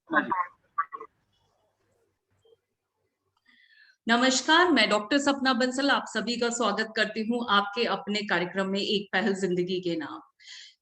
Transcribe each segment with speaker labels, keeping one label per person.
Speaker 1: हाँ जी।
Speaker 2: नमस्कार, मैं डॉक्टर सपना बंसल आप सभी का स्वागत करती हूँ आपके अपने कार्यक्रम में एक पहल जिंदगी के नाम।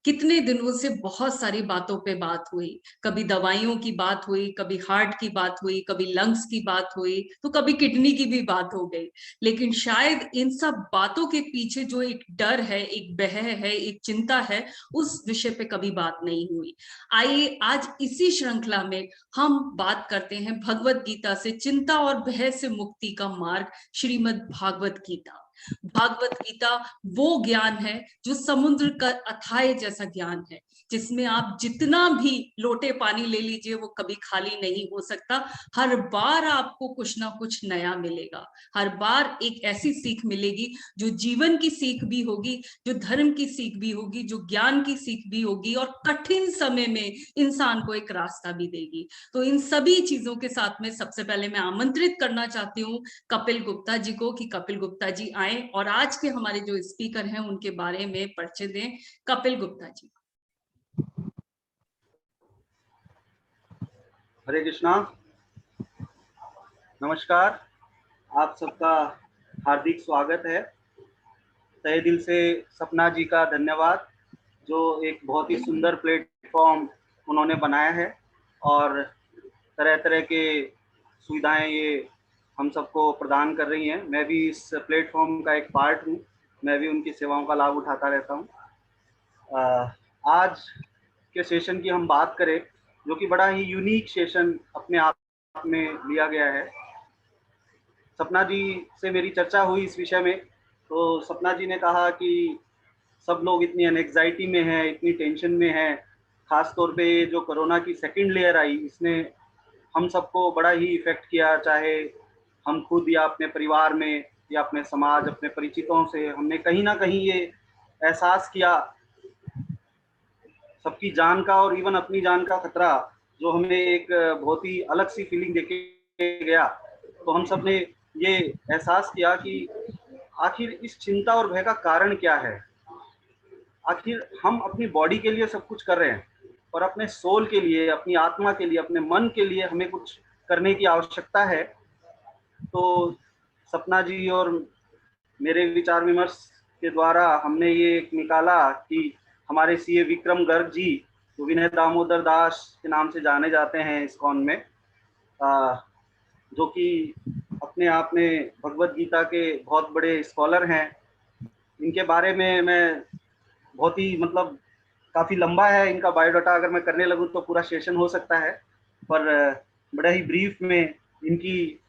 Speaker 2: कितने दिनों से बहुत सारी बातों पे बात हुई, कभी दवाइयों की बात हुई, कभी हार्ट की बात हुई, कभी लंग्स की बात हुई, तो कभी किडनी की भी बात हो गई। लेकिन शायद इन सब बातों के पीछे जो एक डर है, एक भय है, एक चिंता है, उस विषय पे कभी बात नहीं हुई। आइए आज इसी श्रृंखला में हम बात करते हैं भगवत गीता से, चिंता और भय से मुक्ति का मार्ग, श्रीमद् भागवत गीता। भागवत गीता वो ज्ञान है जो समुद्र का अथाह जैसा ज्ञान है, जिसमें आप जितना भी लोटे पानी ले लीजिए वो कभी खाली नहीं हो सकता। हर बार आपको कुछ ना कुछ नया मिलेगा, हर बार एक ऐसी सीख मिलेगी जो जीवन की सीख भी होगी, जो धर्म की सीख भी होगी, जो ज्ञान की सीख भी होगी, और कठिन समय में इंसान को एक रास्ता भी देगी। तो इन सभी चीजों के साथ में सबसे पहले मैं आमंत्रित करना चाहती हूँ कपिल गुप्ता जी को कि कपिल गुप्ता जी आए और आज के हमारे जो स्पीकर हैं उनके बारे में परिचय दें। कपिल गुप्ता जी।
Speaker 1: हरे कृष्णा, नमस्कार। आप सबका हार्दिक स्वागत है। तहे दिल से सपना जी का धन्यवाद, जो एक बहुत ही सुंदर प्लेटफॉर्म उन्होंने बनाया है और तरह तरह के सुविधाएं ये हम सबको प्रदान कर रही हैं। मैं भी इस प्लेटफॉर्म का एक पार्ट हूँ, मैं भी उनकी सेवाओं का लाभ उठाता रहता हूँ। आज के सेशन की हम बात करें, जो कि बड़ा ही यूनिक सेशन अपने आप में लिया गया है। सपना जी से मेरी चर्चा हुई इस विषय में, तो सपना जी ने कहा कि सब लोग इतनी एंग्जाइटी में हैं, इतनी टेंशन में हैं। खास तौर पे जो कोरोना की सेकंड लेयर आई, इसने हम सबको बड़ा ही इफेक्ट किया। चाहे हम खुद या अपने परिवार में या अपने समाज, अपने परिचितों से हमने कहीं ना कहीं ये एहसास किया, सबकी जान का और इवन अपनी जान का खतरा जो हमें एक बहुत ही अलग सी फीलिंग देके गया। तो हम सब ने ये एहसास किया कि आखिर इस चिंता और भय का कारण क्या है। आखिर हम अपनी बॉडी के लिए सब कुछ कर रहे हैं, और अपने सोल के लिए, अपनी आत्मा के लिए, अपने मन के लिए हमें कुछ करने की आवश्यकता है। तो सपना जी और मेरे विचार विमर्श के द्वारा हमने ये निकाला कि हमारे सीए विक्रम गर्ग जी, जो विनय दामोदर दास के नाम से जाने जाते हैं इस्कॉन में, जो कि अपने आप में भगवत गीता के बहुत बड़े स्कॉलर हैं। इनके बारे में मैं बहुत ही काफ़ी लंबा है इनका बायोडाटा, अगर मैं करने लगूँ तो पूरा सेशन हो सकता है, पर बड़ा ही ब्रीफ में इनकी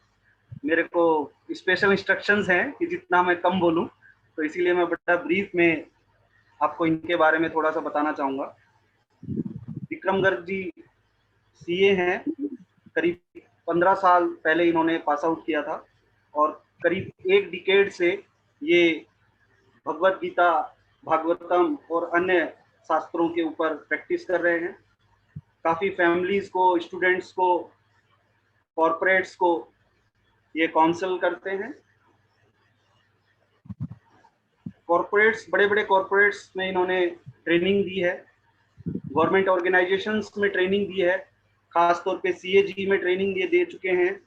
Speaker 1: मेरे को स्पेशल इंस्ट्रक्शंस हैं कि जितना मैं कम बोलूं, तो इसीलिए मैं बड़ा ब्रीफ में आपको इनके बारे में थोड़ा सा बताना चाहूँगा। विक्रम गर्ग जी सीए हैं। करीब 15 साल पहले इन्होंने पास आउट किया था, और करीब एक डिकेड से ये भगवत गीता, भागवतम और अन्य शास्त्रों के ऊपर प्रैक्टिस कर रहे हैं। काफ़ी फैमिलीज को, स्टूडेंट्स को, कॉरपोरेट्स को ये काउंसिल करते हैं। कॉरपोरेट्स, बड़े बड़े कॉरपोरेट्स में इन्होंने ट्रेनिंग दी है, गवर्नमेंट ऑर्गेनाइजेशंस में ट्रेनिंग दी है, खास तौर पे सीएजी में ट्रेनिंग दे चुके हैं।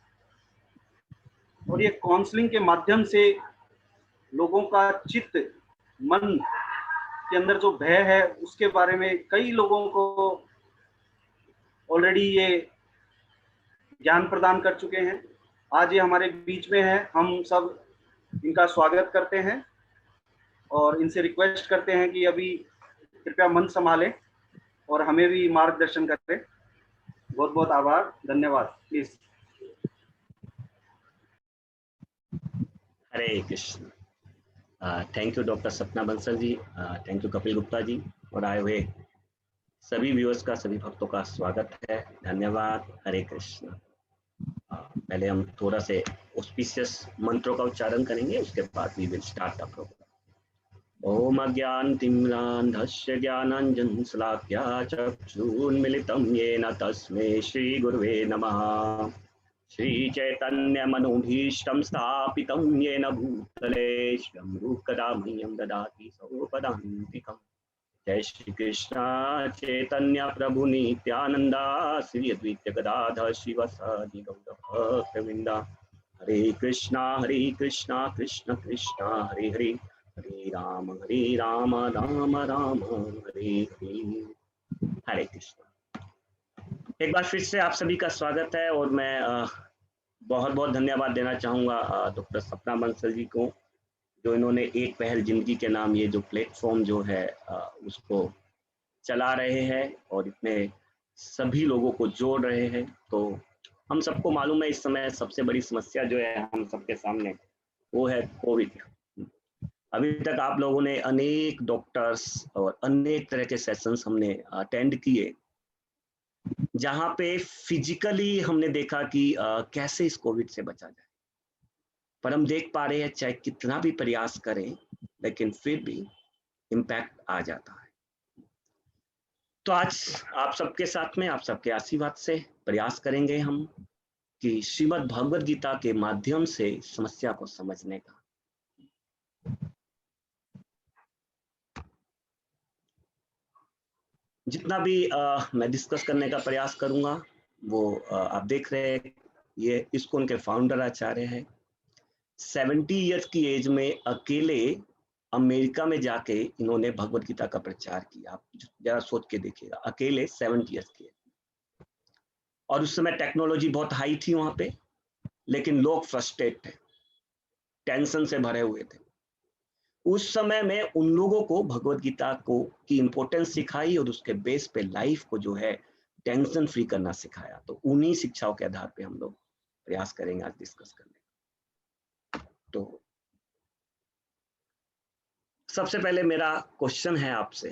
Speaker 1: और ये काउंसलिंग के माध्यम से लोगों का चित्त, मन के अंदर जो भय है उसके बारे में कई लोगों को ऑलरेडी ये ज्ञान प्रदान कर चुके हैं। आज ये हमारे बीच में है, हम सब इनका स्वागत करते हैं और इनसे रिक्वेस्ट करते हैं कि अभी कृपया मन संभालें और हमें भी मार्गदर्शन करें। बहुत बहुत आभार, धन्यवाद। Please.
Speaker 3: Hare Krishna. Thank you doctor सपना बंसल जी, थैंक यू कपिल गुप्ता जी, और आए हुए सभी व्यूअर्स का, सभी भक्तों का स्वागत है, धन्यवाद। हरे कृष्ण। पहले हम थोड़ा से ऑस्पिशियस मंत्रों का उच्चारण करेंगे, उसके बाद we will start the program. ओम अज्ञानतिमिरान्धस्य ज्ञानाञ्जनशलाकया चक्षुन्मिलितं येन तस्मै श्रीगुरुवे नमः। श्रीचैतन्यमनोभीष्टं स्थापितं येन भूतले स्वयं रूपकदा मह्यं ददाति स्वपदान्तिकम्। जय श्री कृष्ण चैतन्य प्रभु नित्यानंदा श्री अद्वैत गदाधर शिवासादि गौर भक्तवृंदा। हरे कृष्णा कृष्ण कृष्ण हरे हरे, हरे राम राम राम हरे हरे। हरे कृष्ण। एक बार फिर से आप सभी का स्वागत है और मैं बहुत बहुत धन्यवाद देना चाहूँगा डॉक्टर सपना बंसल जी को, जो इन्होंने एक पहल जिंदगी के नाम ये जो प्लेटफॉर्म जो है उसको चला रहे हैं और इतने सभी लोगों को जोड़ रहे हैं। तो हम सबको मालूम है इस समय सबसे बड़ी समस्या जो है हम सबके सामने वो है कोविड। अभी तक आप लोगों ने अनेक डॉक्टर्स और अनेक तरह के सेशंस हमने अटेंड किए, जहाँ पे फिजिकली हमने देखा कि कैसे इस कोविड से बचा जाए, पर हम देख पा रहे हैं चाहे कितना भी प्रयास करें लेकिन फिर भी इम्पैक्ट आ जाता है। तो आज आप सबके साथ में आप सबके आशीर्वाद से प्रयास करेंगे हम कि श्रीमद् भगवद गीता के माध्यम से समस्या को समझने का। जितना भी मैं डिस्कस करने का प्रयास करूंगा वो आप देख रहे हैं ये ISKCON के फाउंडर आचार्य हैं। 70 इयर्स की एज में अकेले अमेरिका में जाके इन्होंने भगवद गीता का प्रचार किया। आप जरा सोच के देखिएगा, अकेले 70 इयर्स की। और उस समय टेक्नोलॉजी बहुत हाई थी वहां पे, लेकिन लोग फ्रस्ट्रेट थे, टेंशन से भरे हुए थे। उस समय में उन लोगों को भगवद गीता को की इंपॉर्टेंस सिखाई और उसके बेस पे लाइफ को जो है टेंशन फ्री करना सिखाया। तो उन्हीं शिक्षाओं के आधार पे हम लोग प्रयास करेंगे आज डिस्कस करने। तो सबसे पहले मेरा क्वेश्चन है आपसे,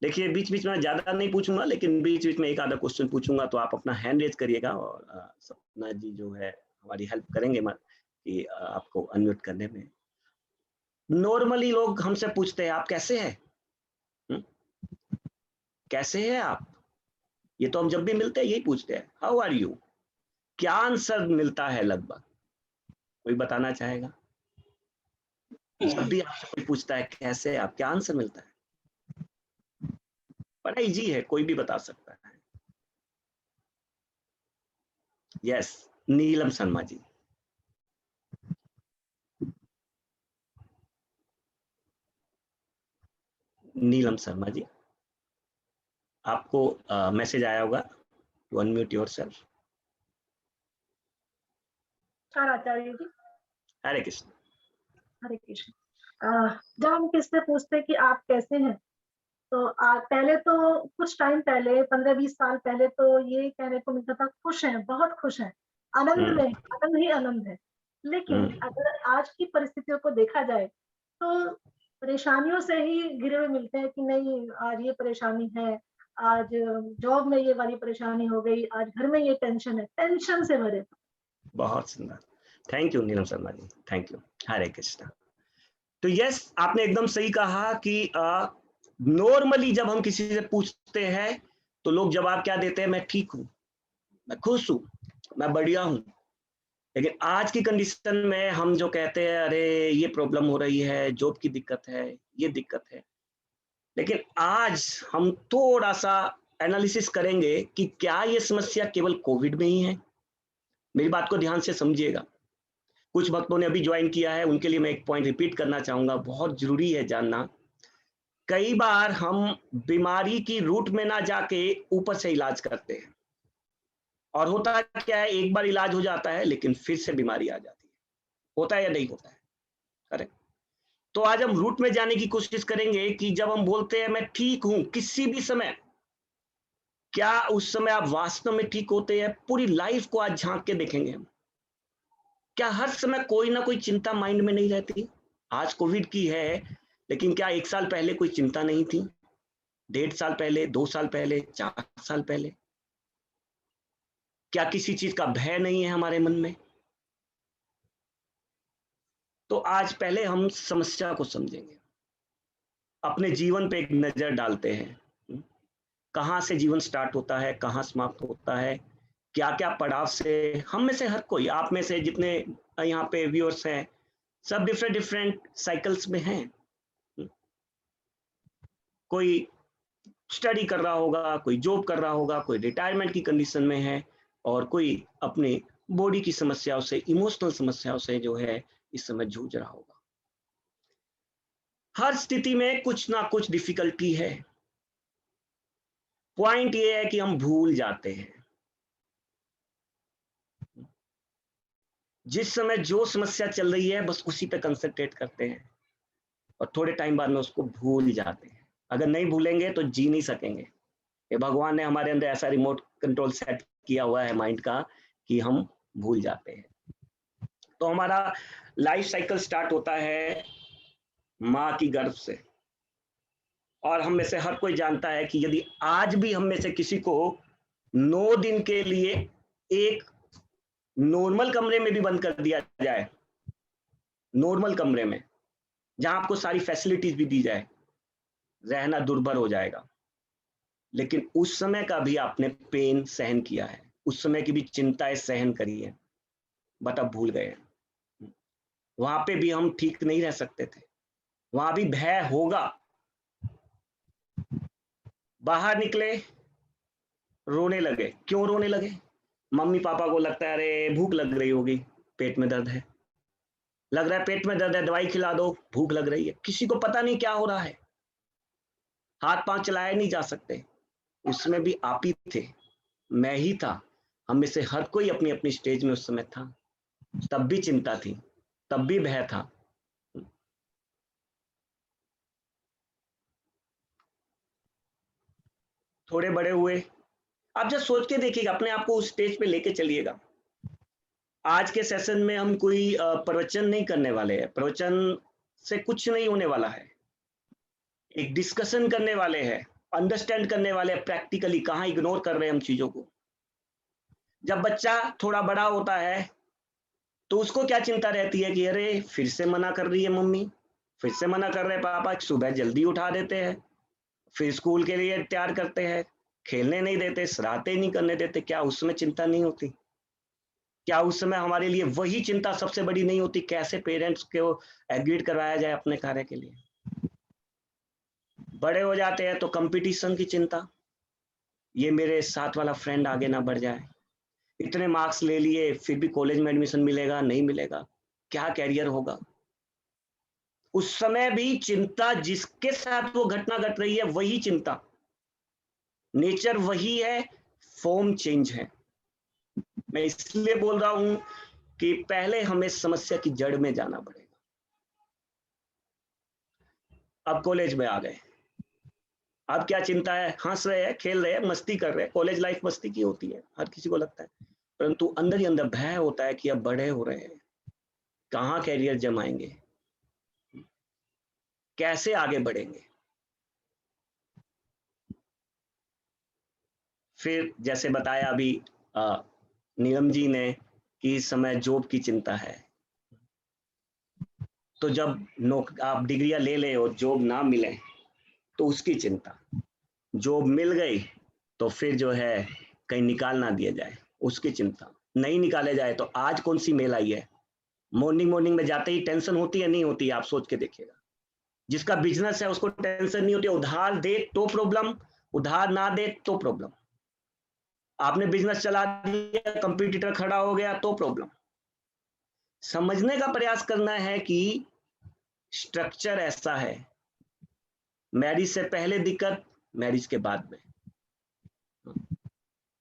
Speaker 3: देखिए बीच बीच में ज्यादा नहीं पूछूंगा, लेकिन बीच बीच में एक आधा क्वेश्चन पूछूंगा तो आप अपना हैंड रेज करिएगा और सपना जी जो है हमारी हेल्प करेंगे कि आपको अनम्यूट करने में। नॉर्मली लोग हमसे पूछते हैं आप कैसे हैं, कैसे हैं आप? ये तो हम जब भी मिलते हैं यही पूछते हैं, हाउ आर यू। क्या आंसर मिलता है लगभग, कोई बताना चाहेगा? जब भी आपसे कोई पूछता है कैसे है आप, क्या आंसर मिलता है? बड़ा इजी है, कोई भी बता सकता है। यस, नीलम शर्मा जी। नीलम शर्मा जी, आपको मैसेज आया होगा टू अनम्यूट योरसेल्फ।
Speaker 4: आचार्य जी।
Speaker 3: हरे कृष्ण।
Speaker 4: हरे कृष्ण। जब हम किससे पूछते हैं कि आप कैसे हैं, तो पहले तो कुछ टाइम पहले 15-20 साल पहले तो ये कहने को मिलता था खुश हैं, बहुत खुश हैं, आनंद में, आनंद ही आनंद है। लेकिन अगर आज की परिस्थितियों को देखा जाए तो परेशानियों से ही घिरे हुए मिलते हैं कि नहीं आज ये परेशानी है, आज जॉब में ये वाली परेशानी हो गई, आज घर में ये टेंशन है, टेंशन से भरे।
Speaker 3: बहुत सुंदर, thank you Neelam Sharma ji, thank you. Hare Krishna. तो यस, आपने एकदम सही कहा कि नॉर्मली जब हम किसी से पूछते हैं तो लोग जवाब क्या देते हैं? मैं ठीक हूं, मैं खुश हूं, मैं बढ़िया हूं। लेकिन आज की कंडीशन में हम जो कहते हैं अरे ये प्रॉब्लम हो रही है, जॉब की दिक्कत है, ये दिक्कत है। लेकिन आज हम थोड़ा सा एनालिसिस करेंगे कि क्या ये समस्या केवल कोविड में ही है। मेरी बात को ध्यान से समझिएगा। कुछ भक्तों ने अभी ज्वाइन किया है, उनके लिए मैं एक पॉइंट रिपीट करना चाहूंगा, बहुत जरूरी है जानना। कई बार हम बीमारी की रूट में ना जाके ऊपर से इलाज करते हैं, और होता क्या है, एक बार इलाज हो जाता है लेकिन फिर से बीमारी आ जाती है। होता है या नहीं होता है? करेक्ट। तो आज हम रूट में जाने की कोशिश करेंगे कि जब हम बोलते हैं मैं ठीक हूं किसी भी समय, क्या उस समय आप वास्तव में ठीक होते हैं? पूरी लाइफ को आज झांक के देखेंगे हम। क्या हर समय कोई ना कोई चिंता माइंड में नहीं रहती? आज कोविड की है, लेकिन क्या 1 साल पहले कोई चिंता नहीं थी? 1.5 साल पहले, 2 साल पहले, 4 साल पहले? क्या किसी चीज का भय नहीं है हमारे मन में? तो आज पहले हम समस्या को समझेंगे, अपने जीवन पे एक नजर डालते हैं। कहां से जीवन स्टार्ट होता है, कहां समाप्त होता है, क्या क्या पड़ाव से हम में से हर कोई, आप में से जितने यहाँ पे व्यूअर्स हैं, सब डिफरेंट डिफरेंट साइकिल्स में हैं। कोई स्टडी कर रहा होगा, कोई जॉब कर रहा होगा, कोई रिटायरमेंट की कंडीशन में है, और कोई अपने बॉडी की समस्याओं से, इमोशनल समस्याओं से जो है इस समय जूझ रहा होगा। हर स्थिति में कुछ ना कुछ डिफिकल्टी है। पॉइंट ये है कि हम भूल जाते हैं। जिस समय जो समस्या चल रही है बस उसी पे कंसंट्रेट करते हैं और थोड़े टाइम बाद में उसको भूल जाते हैं। अगर नहीं भूलेंगे तो जी नहीं सकेंगे। ये भगवान ने हमारे अंदर ऐसा रिमोट कंट्रोल सेट किया हुआ है माइंड का कि हम भूल जाते हैं। तो हमारा लाइफ साइकिल स्टार्ट होता है माँ की गर्भ से, और हम में से हर कोई जानता है कि यदि आज भी हम में से किसी को 9 दिन के लिए एक नॉर्मल कमरे में भी बंद कर दिया जाए, नॉर्मल कमरे में जहां आपको सारी फैसिलिटीज भी दी जाए, रहना दुर्भर हो जाएगा। लेकिन उस समय का भी आपने पेन सहन किया है, उस समय की भी चिंताएं सहन करी है, बट अब भूल गए। वहां पे भी हम ठीक नहीं रह सकते थे, वहां भी भय होगा। बाहर निकले, रोने लगे। क्यों रोने लगे? मम्मी पापा को लगता है अरे भूख लग रही होगी, पेट में दर्द है, लग रहा है पेट में दर्द है, दवाई खिला दो, भूख लग रही है। किसी को पता नहीं क्या हो रहा है, हाथ पांव चलाए नहीं जा सकते। उसमें भी आप ही थे, मैं ही था, हम में से हर कोई अपनी अपनी स्टेज में उस समय था। तब भी चिंता थी, तब भी भय था। थोड़े बड़े हुए, आप जब सोच के देखिएगा, अपने आप को उस स्टेज पे लेके चलिएगा। आज के सेशन में हम कोई प्रवचन नहीं करने वाले हैं, प्रवचन से कुछ नहीं होने वाला है। एक डिस्कशन करने वाले हैं, अंडरस्टैंड करने वाले हैं प्रैक्टिकली, कहाँ इग्नोर कर रहे हैं हम चीजों को। जब बच्चा थोड़ा बड़ा होता है तो उसको क्या चिंता रहती है कि अरे फिर से मना कर रही है मम्मी, फिर से मना कर रहे हैं पापा, सुबह जल्दी उठा देते हैं, फिर स्कूल के लिए तैयार करते हैं, खेलने नहीं देते, शरारतें नहीं करने देते। क्या उस समय चिंता नहीं होती? क्या उस समय हमारे लिए वही चिंता सबसे बड़ी नहीं होती, कैसे पेरेंट्स को एग्रीड करवाया जाए अपने कार्य के लिए? बड़े हो जाते हैं तो कंपटीशन की चिंता, ये मेरे साथ वाला फ्रेंड आगे ना बढ़ जाए, इतने मार्क्स ले लिए फिर भी कॉलेज में एडमिशन मिलेगा नहीं मिलेगा, क्या कैरियर होगा। उस समय भी चिंता, जिसके साथ वो घटना घट रही है वही चिंता, नेचर वही है, फॉर्म चेंज है। मैं इसलिए बोल रहा हूं कि पहले हमें समस्या की जड़ में जाना पड़ेगा। अब कॉलेज में आ गए, अब क्या चिंता है? हंस रहे हैं, खेल रहे हैं, मस्ती कर रहे हैं। कॉलेज लाइफ मस्ती की होती है, हर किसी को लगता है, परंतु अंदर ही अंदर भय होता है कि अब बड़े हो रहे हैं, कहाँ कैरियर जमाएंगे, कैसे आगे बढ़ेंगे। फिर जैसे बताया अभी नीलम जी ने कि इस समय जॉब की चिंता है। तो जब आप डिग्रियां ले ले और जॉब ना मिले तो उसकी चिंता, जॉब मिल गई तो फिर जो है कहीं निकाल ना दिया जाए उसकी चिंता, नहीं निकाले जाए तो आज कौन सी मेल आई है, मॉर्निंग में जाते ही टेंशन होती है नहीं होती? आप सोच के देखिएगा। जिसका बिजनेस है उसको टेंशन नहीं होती, उधार दे तो प्रॉब्लम, उधार ना दे तो प्रॉब्लम। आपने बिजनेस चला दिया, कंपटीटर खड़ा हो गया तो प्रॉब्लम। समझने का प्रयास करना है कि स्ट्रक्चर ऐसा है, मैरिज से पहले दिक्कत, मैरिज के बाद में।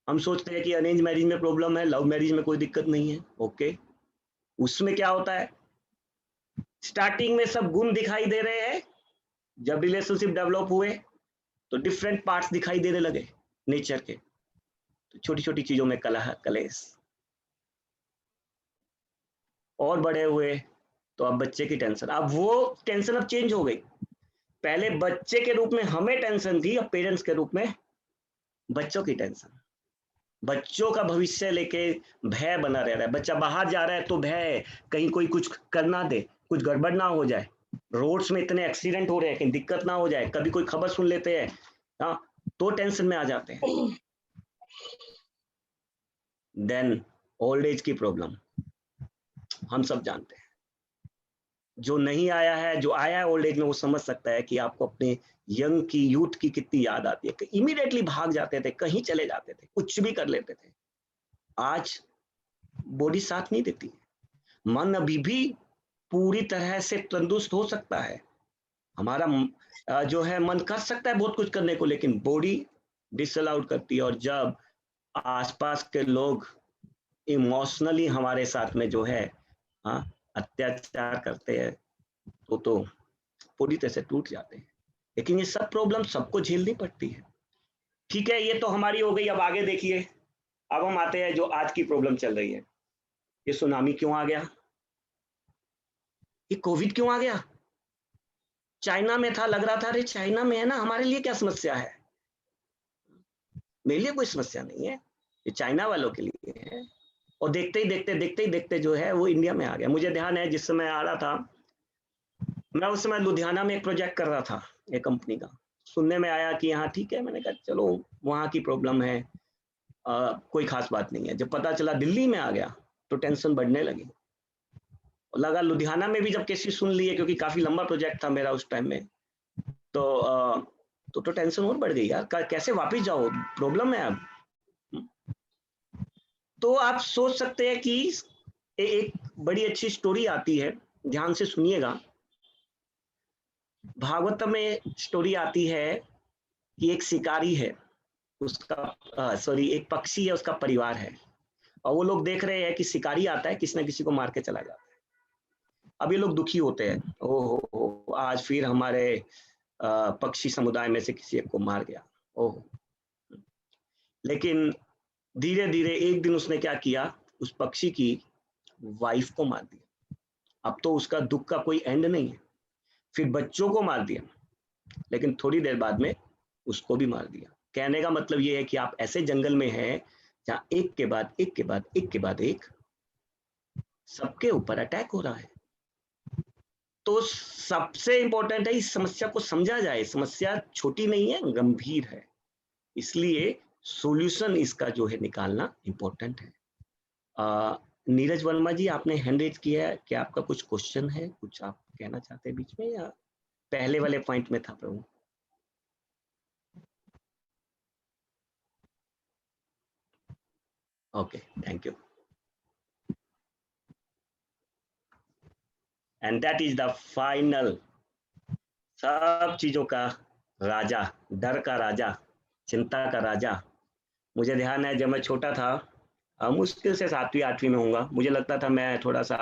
Speaker 3: हम सोचते हैं कि अरेंज मैरिज में प्रॉब्लम है, लव मैरिज में कोई दिक्कत नहीं है। ओके, उसमें क्या होता है, स्टार्टिंग में सब गुण दिखाई दे रहे हैं, जब रिलेशनशिप डेवलप हुए तो डिफरेंट पार्ट्स दिखाई देने लगे नेचर के, तो छोटी छोटी चीजों में कलह कलेश। और बड़े हुए तो अब बच्चे की टेंशन, अब वो टेंशन अब चेंज हो गई। पहले बच्चे के रूप में हमें टेंशन थी, अब पेरेंट्स के रूप में बच्चों की टेंशन। बच्चों का भविष्य लेके भय बना रह रहा है। बच्चा बाहर जा रहा है तो भय है कहीं कोई कुछ कर ना दे, कुछ गड़बड़ ना हो जाए। रोड्स में इतने एक्सीडेंट हो रहे हैं, कहीं दिक्कत ना हो जाए, कभी कोई खबर सुन लेते हैं हाँ तो टेंशन में आ जाते हैं। देन ओल्ड एज की प्रॉब्लम हम सब जानते हैं, जो नहीं आया है, जो आया है ओल्ड एज में, वो समझ सकता है कि आपको अपने यंग की, यूथ की कितनी याद आती है, कि इमीडिएटली भाग जाते थे, कहीं चले जाते थे, कुछ भी कर लेते थे। आज बॉडी साथ नहीं देती, मन अभी भी पूरी तरह से तंदुरुस्त हो सकता है, हमारा जो है मन कर सकता है बहुत कुछ करने को, लेकिन बॉडी डिसअलाउड करती है। और जब आसपास के लोग इमोशनली हमारे साथ में जो है अत्याचार करते हैं, तो पूरी तरह से टूट जाते हैं। लेकिन ये सब प्रॉब्लम सबको झेलनी पड़ती है। ठीक है, ये तो हमारी हो गई। अब आगे देखिए, अब हम आते हैं जो आज की प्रॉब्लम चल रही है। ये सुनामी क्यों आ गया, ये कोविड क्यों आ गया? चाइना में था, लग रहा था अरे चाइना में है ना, हमारे लिए क्या समस्या है? मेरे लिए कोई समस्या नहीं है, ये चाइना वालों के लिए है। और देखते ही देखते जो है वो इंडिया में आ गया। मुझे ध्यान है जिस समय आ रहा था, मैं उस समय लुधियाना में एक प्रोजेक्ट कर रहा था एक कंपनी का। सुनने में आया कि यहाँ ठीक है, मैंने कहा चलो वहाँ की प्रॉब्लम है, कोई खास बात नहीं है। जब पता चला दिल्ली में आ गया तो टेंशन बढ़ने लगी। लगा लुधियाना में भी जब केसेस सुन लिए, क्योंकि काफी लंबा प्रोजेक्ट था मेरा उस टाइम में, तो टेंशन और बढ़ गई यार, कैसे वापस जाओ, प्रॉब्लम है अब। तो आप सोच सकते हैं कि एक बड़ी अच्छी स्टोरी आती है, ध्यान से सुनिएगा। भागवतम में स्टोरी आती है कि एक शिकारी है, उसका एक पक्षी है, उसका परिवार है, और वो लोग देख रहे हैं कि शिकारी आता है, किसी न किसी को मार के चला जाता है। अब ये लोग दुखी होते हैं, ओहो आज फिर हमारे पक्षी समुदाय में से किसी एक को मार गया, ओह। लेकिन धीरे धीरे एक दिन उसने क्या किया, उस पक्षी की वाइफ को मार दिया। अब तो उसका दुख का कोई एंड नहीं है। फिर बच्चों को मार दिया, लेकिन थोड़ी देर बाद में उसको भी मार दिया। कहने का मतलब ये है कि आप ऐसे जंगल में हैं जहां एक के बाद एक के बाद एक के बाद एक सबके ऊपर अटैक हो रहा है। तो सबसे इंपॉर्टेंट है इस समस्या को समझा जाए। समस्या छोटी नहीं है, गंभीर है, इसलिए सॉल्यूशन इसका जो है निकालना इंपॉर्टेंट है। नीरज वर्मा जी, आपने हैंड रेज किया है, क्या आपका कुछ क्वेश्चन है, कुछ आप कहना चाहते हैं बीच में, या पहले वाले पॉइंट में था प्रभु? Okay, thank you. And that is the final, सब चीजों का राजा, डर का राजा, चिंता का राजा। मुझे ध्यान है जब मैं छोटा था, मुश्किल से 7वीं 8वीं में होऊंगा, मुझे लगता था मैं थोड़ा सा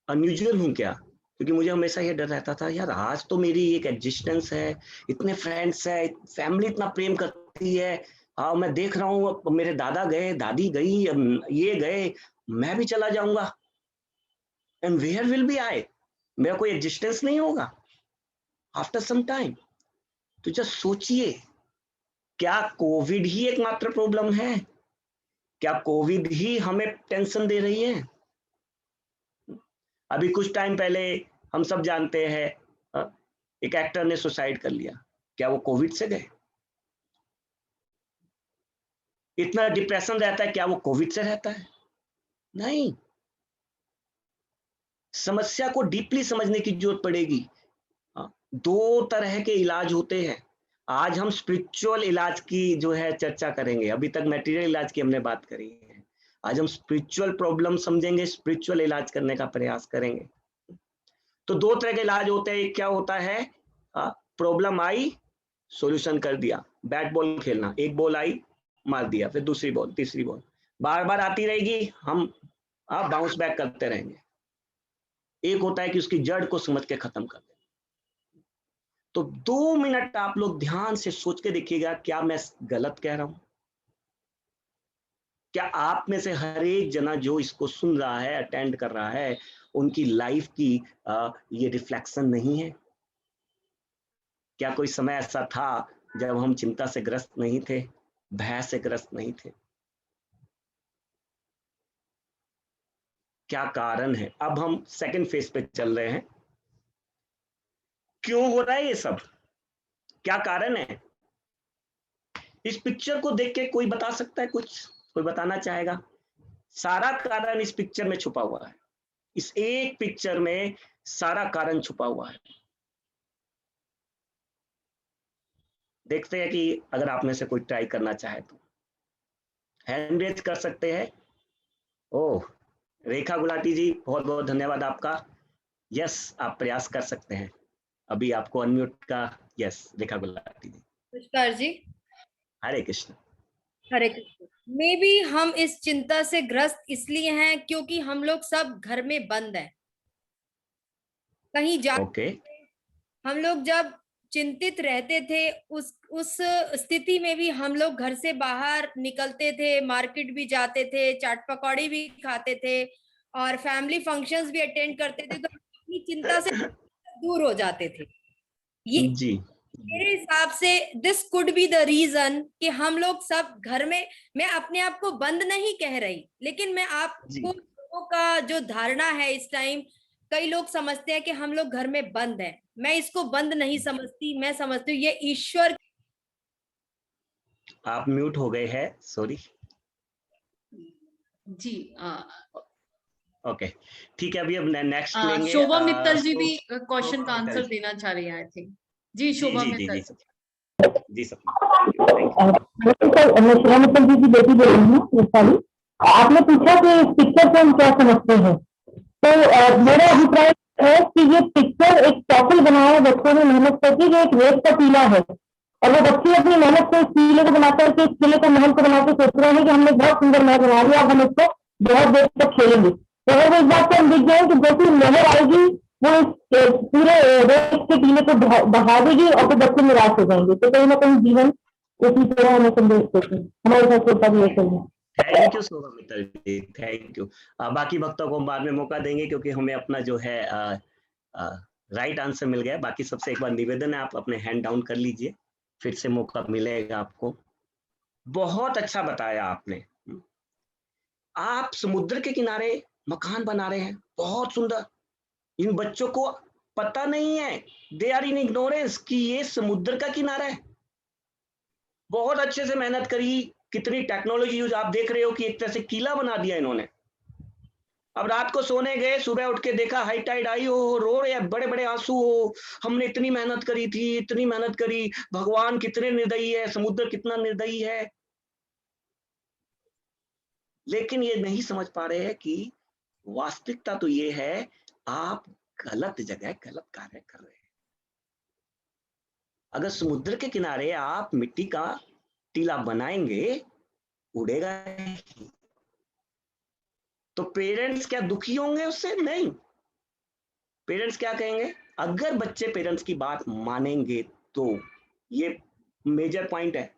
Speaker 3: अनयूजुअल हूँ क्या, क्योंकि मुझे हमेशा ये डर रहता था यार आज तो मेरी एक एग्जिस्टेंस है, इतने फ्रेंड्स है, फैमिली इतना प्रेम करती है, हाँ मैं देख रहा हूँ मेरे दादा गए, दादी गई, ये गए, मैं भी चला जाऊंगा, and where will be I, मेरा कोई एग्जिस्टेंस नहीं होगा आफ्टर सम टाइम। तो जस्ट सोचिए, क्या कोविड ही एकमात्र प्रॉब्लम है? क्या कोविड ही हमें टेंशन दे रही है? अभी कुछ टाइम पहले हम सब जानते हैं एक एक्टर ने सुसाइड कर लिया, क्या वो कोविड से गए? इतना डिप्रेशन रहता है, क्या वो कोविड से रहता है? नहीं। समस्या को डीपली समझने की जरूरत पड़ेगी। 2 तरह के इलाज होते हैं। आज हम स्पिरिचुअल इलाज की जो है चर्चा करेंगे, अभी तक मटेरियल इलाज की हमने बात करी है। आज हम स्पिरिचुअल प्रॉब्लम समझेंगे, स्पिरिचुअल इलाज करने का प्रयास करेंगे। तो 2 तरह के इलाज होते हैं। क्या होता है, प्रॉब्लम आई, सॉल्यूशन कर दिया, बैट बॉल खेलना, एक बॉल आई मार दिया, फिर दूसरी बॉल, तीसरी बॉल, बार बार आती रहेगी, हम बाउंस बैक करते रहेंगे। एक होता है कि उसकी जड़ को समझ के खत्म कर दें। तो 2 मिनट आप लोग ध्यान से सोच के देखिएगा, क्या मैं गलत कह रहा हूं? क्या आप में से हर एक जना जो इसको सुन रहा है, अटेंड कर रहा है, उनकी लाइफ की ये रिफ्लेक्शन नहीं है? क्या कोई समय ऐसा था जब हम चिंता से ग्रस्त नहीं थे, भय से ग्रस्त नहीं थे? क्या कारण है? अब हम सेकंड फेज पे चल रहे हैं। क्यों हो रहा है ये सब, क्या कारण है? इस पिक्चर को देख के कोई बता सकता है कुछ? कोई बताना चाहेगा? सारा कारण इस पिक्चर में छुपा हुआ है। इस एक पिक्चर में सारा कारण छुपा हुआ है। देखते हैं कि अगर आप में से कोई ट्राई करना चाहे तो हैंड रेज कर सकते हैं। ओह, रेखा गुलाटी जी, बहुत बहुत धन्यवाद आपका। यस, आप प्रयास कर सकते हैं। अभी आपको अनम्यूट का। यस, रेखा गुलाटी जी।
Speaker 5: नमस्कार जी।
Speaker 3: हरे कृष्ण।
Speaker 5: हरे कृष्ण। मे बी हम इस चिंता से ग्रस्त इसलिए हैं क्योंकि हम लोग सब घर में बंद हैं, कहीं जा
Speaker 3: ओके।
Speaker 5: हम लोग जब चिंतित रहते थे उस स्थिति में भी हम लोग घर से बाहर निकलते थे, मार्केट भी जाते थे, चाट पकौड़ी भी खाते थे और फैमिली फंक्शंस भी अटेंड करते थे, तो अपनी चिंता से दूर हो जाते थे। ये
Speaker 3: जी,
Speaker 5: मेरे हिसाब से this could be the reason कि हम लोग सब घर में, मैं अपने आप को बंद नहीं कह रही, लेकिन मैं आपको लोगों का जो धारणा है इस टाइम, कई लोग समझते हैं कि हम लोग घर में बंद हैं। मैं इसको बंद नहीं समझती, मैं समझती हूँ ये ईश्वर।
Speaker 3: आप म्यूट हो गए हैं, सॉरी।
Speaker 2: जी
Speaker 3: ओके, ठीक है। अभी अब नेक्स्ट लेंगे।
Speaker 2: शोभा मित्तल जी भी क्वेश्चन का
Speaker 3: शोभा मित्तल
Speaker 2: आंसर
Speaker 3: जी।
Speaker 2: देना चाह रही है, आई थिंक। जी, शोभा
Speaker 3: जी जी जी
Speaker 2: मित्तल।
Speaker 3: जी सर,
Speaker 6: मैं शोभा मित्तल जी की बेटी बोल रही हूँ वैशाली। आपने पूछा कि इस पिक्चर को हम क्या समझते हैं, तो मेरा अभिप्राय है कि ये पिक्चर एक टॉफल बनाया है बच्चों ने मेहनत करके, जो एक रेत का टीला है, और वो बच्चे अपनी मेहनत से इस टीले को बनाकर के, इस टीले को महल को बना के सोच रहे हैं कि हमने बहुत सुंदर महल बना लिया, अब हम इसको बहुत देर तक खेलेंगे। तो अगर वो इस बात से हम दिख जाए कि जैसी लहर आएगी वो इस पूरे रेत के टीले को बहा देगी और फिर बच्चे निराश हो जाएंगे। तो कहीं ना कहीं जीवन इसी तरह हमें संदेश देते हैं, हमारे साथ होता भी ऐसा ही है।
Speaker 3: Thank you Shobha Mittal ji, thank you. बाकी वक्तों को हम बाद में मौका देंगे क्योंकि हमें अपना जो है राइट आंसर मिल गया। बाकी सबसे एक बार निवेदन है, आप अपने हैंड डाउन कर लीजिए, फिर से मौका मिलेगा आपको। बहुत अच्छा बताया आपने। आप समुद्र के किनारे मकान बना रहे हैं, बहुत सुंदर। इन बच्चों को पता नहीं है, दे आर इन इग्नोरेंस कि ये समुद्र का किनारा है। बहुत अच्छे से मेहनत करी, कितनी टेक्नोलॉजी यूज, आप देख रहे हो कि एक तरह से किला बना दिया इन्होंने। अब रात को सोने गए, सुबह उठ के देखा हाई टाइड आई हो, रो रहे हैं, बड़े बड़े आंसू हो, हमने इतनी मेहनत करी थी, इतनी मेहनत करी, भगवान कितने निर्दयी है, समुद्र कितना निर्दयी है। लेकिन ये नहीं समझ पा रहे हैं कि वास्तविकता तो ये है, आप गलत जगह गलत कार्य कर रहे हैं। अगर समुद्र के किनारे आप मिट्टी का टीला बनाएंगे, उड़ेगा ही। तो पेरेंट्स क्या दुखी होंगे उससे? नहीं। पेरेंट्स क्या कहेंगे? अगर बच्चे पेरेंट्स की बात मानेंगे तो ये मेजर पॉइंट है।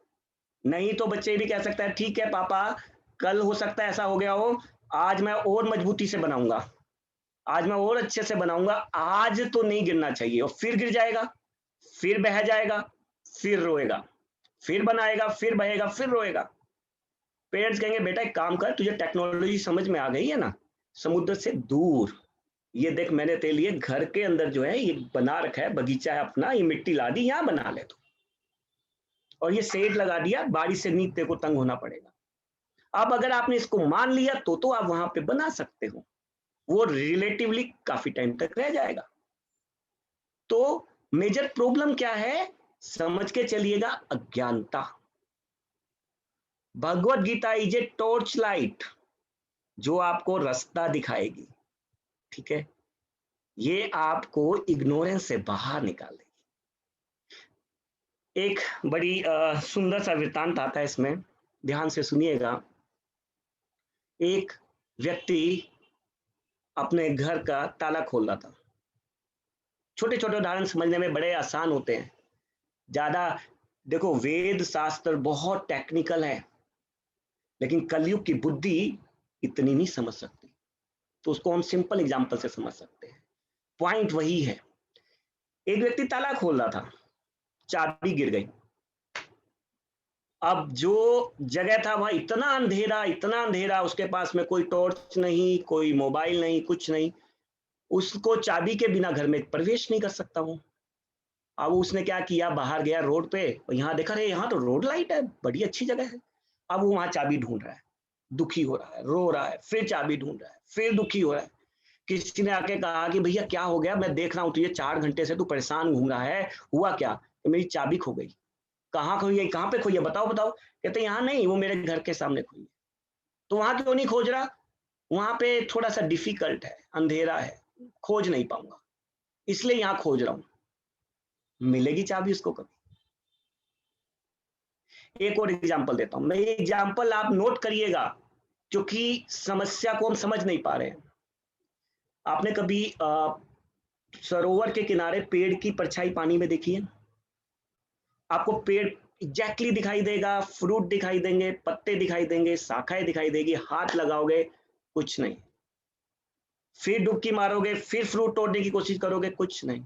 Speaker 3: नहीं तो बच्चे भी कह सकता है ठीक है पापा, कल हो सकता है ऐसा हो गया हो, आज मैं और मजबूती से बनाऊंगा, आज मैं और अच्छे से बनाऊंगा, आज तो नहीं गिरना चाहिए। और फिर गिर जाएगा, फिर बह जाएगा, फिर रोएगा, फिर बनाएगा, फिर बहेगा, फिर रोएगा। पेरेंट्स कहेंगे बेटा एक काम कर, तुझे टेक्नोलॉजी समझ में आ गई है ना, समुद्र से दूर ये देख मैंने तेरे लिए घर के अंदर जो है ये बना रखा है, बगीचा है अपना, ये मिट्टी ला दी, यहाँ बना ले तू, और ये शेड लगा दिया, बारिश से नहीं तेरे को तंग होना पड़ेगा। अब अगर आपने इसको मान लिया तो आप वहां पे बना सकते हो, वो रिलेटिवली काफी टाइम तक रह जाएगा। तो मेजर प्रॉब्लम क्या है, समझ के चलिएगा, अज्ञानता। Bhagavad Gita is a torch light जो आपको रास्ता दिखाएगी, ठीक है, ये आपको इग्नोरेंस से बाहर निकालेगी। एक बड़ी सुंदर सा वृत्तांत आता है इसमें, ध्यान से सुनिएगा। एक व्यक्ति अपने घर का ताला खोल रहा था। छोटे छोटे उदाहरण समझने में बड़े आसान होते हैं, ज्यादा देखो वेद शास्त्र बहुत टेक्निकल है, लेकिन कलयुग की बुद्धि इतनी नहीं समझ सकती, तो उसको हम सिंपल एग्जांपल से समझ सकते हैं। पॉइंट वही है, एक व्यक्ति ताला खोल रहा था, चाबी गिर गई। अब जो जगह था वह इतना अंधेरा, उसके पास में कोई टॉर्च नहीं, कोई मोबाइल नहीं, कुछ नहीं, उसको चाबी के बिना घर में प्रवेश नहीं कर सकता वो। अब उसने क्या किया, बाहर गया रोड पे, और यहाँ देखा रे यहाँ तो रोड लाइट है, बड़ी अच्छी जगह है। अब वो वहां चाबी ढूंढ रहा है, दुखी हो रहा है, रो रहा है, फिर चाबी ढूंढ रहा है, फिर दुखी हो रहा है। किसी ने आके कहा कि भैया क्या हो गया, मैं देख रहा हूँ तुझे 4 घंटे से तू परेशान घूम रहा है, हुआ क्या? तो मेरी चाबी खो गई। कहाँ खोई है, कहाँ पे खोई है, बताओ बताओ। कहते यहाँ नहीं, वो मेरे घर के सामने खोई है। तो वहां क्यों नहीं खोज रहा? वहां पे थोड़ा सा डिफिकल्ट है, अंधेरा है, खोज नहीं पाऊंगा, इसलिए यहाँ खोज रहा हूँ। मिलेगी चाबी उसको कभी? एक और एग्जाम्पल देता हूं मैं, ये एग्जाम्पल आप नोट करिएगा क्योंकि समस्या को हम समझ नहीं पा रहे हैं। आपने कभी सरोवर के किनारे पेड़ की परछाई पानी में देखी है? आपको पेड़ एग्जैक्टली दिखाई देगा, फ्रूट दिखाई देंगे, पत्ते दिखाई देंगे, शाखाएं दिखाई देगी, हाथ लगाओगे कुछ नहीं, फिर डुबकी मारोगे, फिर फ्रूट तोड़ने की कोशिश करोगे, कुछ नहीं।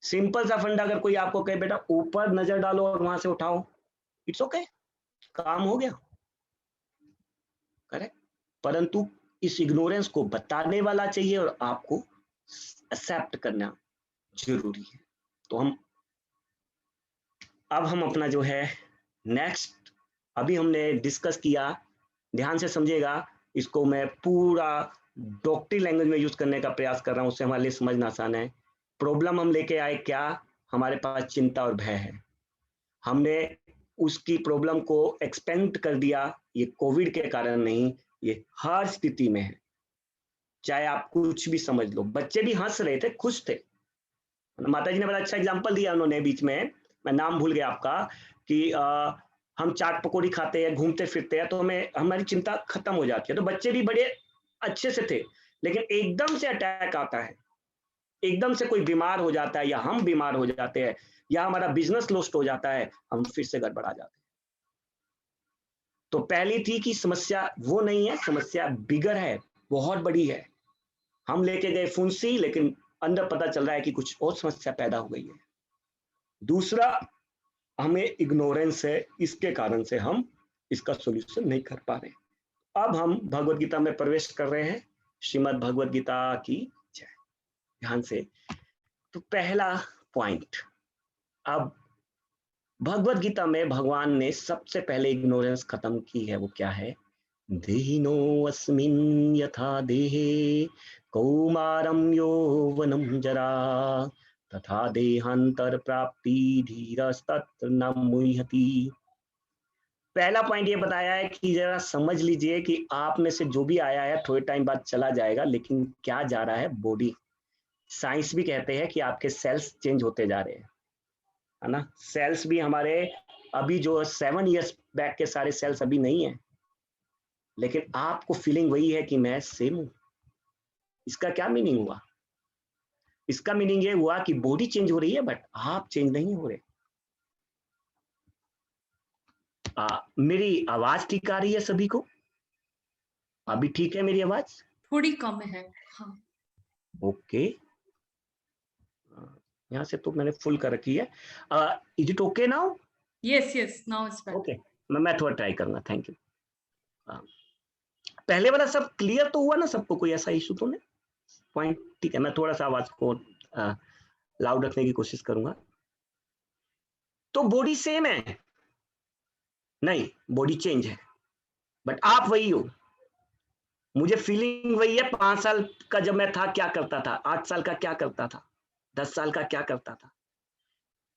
Speaker 3: सिंपल सा फंडा, अगर कोई आपको कहे बेटा ऊपर नजर डालो और वहां से उठाओ, इट्स ओके, काम हो गया, करेक्ट। परंतु इस इग्नोरेंस को बताने वाला चाहिए और आपको एक्सेप्ट करना जरूरी है। तो अब हम अपना जो है नेक्स्ट, अभी हमने डिस्कस किया, ध्यान से समझिएगा, इसको मैं पूरा डॉक्टरी लैंग्वेज में यूज करने का प्रयास कर रहा हूं, उससे हमारे लिए समझना आसान है। प्रॉब्लम हम लेके आए क्या? हमारे पास चिंता और भय है, हमने उसकी प्रॉब्लम को एक्सपेंड कर दिया। ये कोविड के कारण नहीं, ये हर स्थिति में है, चाहे आप कुछ भी समझ लो। बच्चे भी हंस रहे थे, खुश थे। माता जी ने बड़ा अच्छा एग्जांपल दिया उन्होंने बीच में, मैं नाम भूल गया आपका, कि हम चाट पकौड़ी खाते हैं, घूमते फिरते हैं, तो हमारी चिंता खत्म हो जाती है। तो बच्चे भी बड़े अच्छे से थे, लेकिन एकदम से अटैक आता है, एकदम से कोई बीमार हो जाता है, या हम बीमार हो जाते हैं, या हमारा बिजनेस लॉस्ट हो जाता है, हम फिर से गड़बड़ा जाते हैं। तो पहली थी कि समस्या वो नहीं है, समस्या बिगर है, बहुत बड़ी है। हम लेके गए फुंसी, लेकिन अंदर पता चल रहा है कि कुछ और समस्या पैदा हो गई है। दूसरा, हमें इग्नोरेंस है, इसके कारण से हम इसका सॉल्यूशन नहीं कर पा रहे। अब हम भगवत गीता में प्रवेश कर रहे हैं। श्रीमद् भगवत गीता की जय। ध्यान से, तो पहला पॉइंट, अब भगवत गीता में भगवान ने सबसे पहले इग्नोरेंस खत्म की है, वो क्या है? देहिनो अस्मिन् यथा देहे कौमारं यौवनं जरा तथा देहांतर प्राप्ति धीरस्तत्र न मुह्यति। पहला पॉइंट ये बताया है कि जरा समझ लीजिए कि आप में से जो भी आया है थोड़े टाइम बाद चला जाएगा, लेकिन क्या जा रहा है? बॉडी। साइंस भी कहते हैं कि आपके सेल्स चेंज होते जा रहे हैं, है ना। सेल्स भी हमारे अभी जो 7 इयर्स बैक के सारे सेल्स अभी नहीं है, लेकिन आपको फीलिंग वही है कि मैं सेम हूं। इसका क्या मीनिंग हुआ? इसका मीनिंग ये हुआ कि बॉडी चेंज हो रही है, बट आप चेंज नहीं हो रहे। मेरी आवाज ठीक आ रही है सभी को? अभी ठीक है मेरी आवाज?
Speaker 2: थोड़ी कम है। हाँ,
Speaker 3: ओके, यहाँ से तो मैंने फुल कर रखी है। Is it okay now?
Speaker 2: Yes, now it's better.
Speaker 3: Okay, मैं थोड़ा ट्राई करूंगा। Thank you. पहले वाला सब क्लियर तो हुआ ना सबको? कोई ऐसा इशू तो नहीं? पॉइंट ठीक है। मैं थोड़ा सा आवाज को लाउड रखने की कोशिश करूंगा। तो बॉडी सेम है? नहीं, बॉडी चेंज है, बट आप वही हो। मुझे फीलिंग वही है। 5 साल का जब मैं था क्या करता था, 8 साल का क्या करता था, 10 साल का क्या करता था।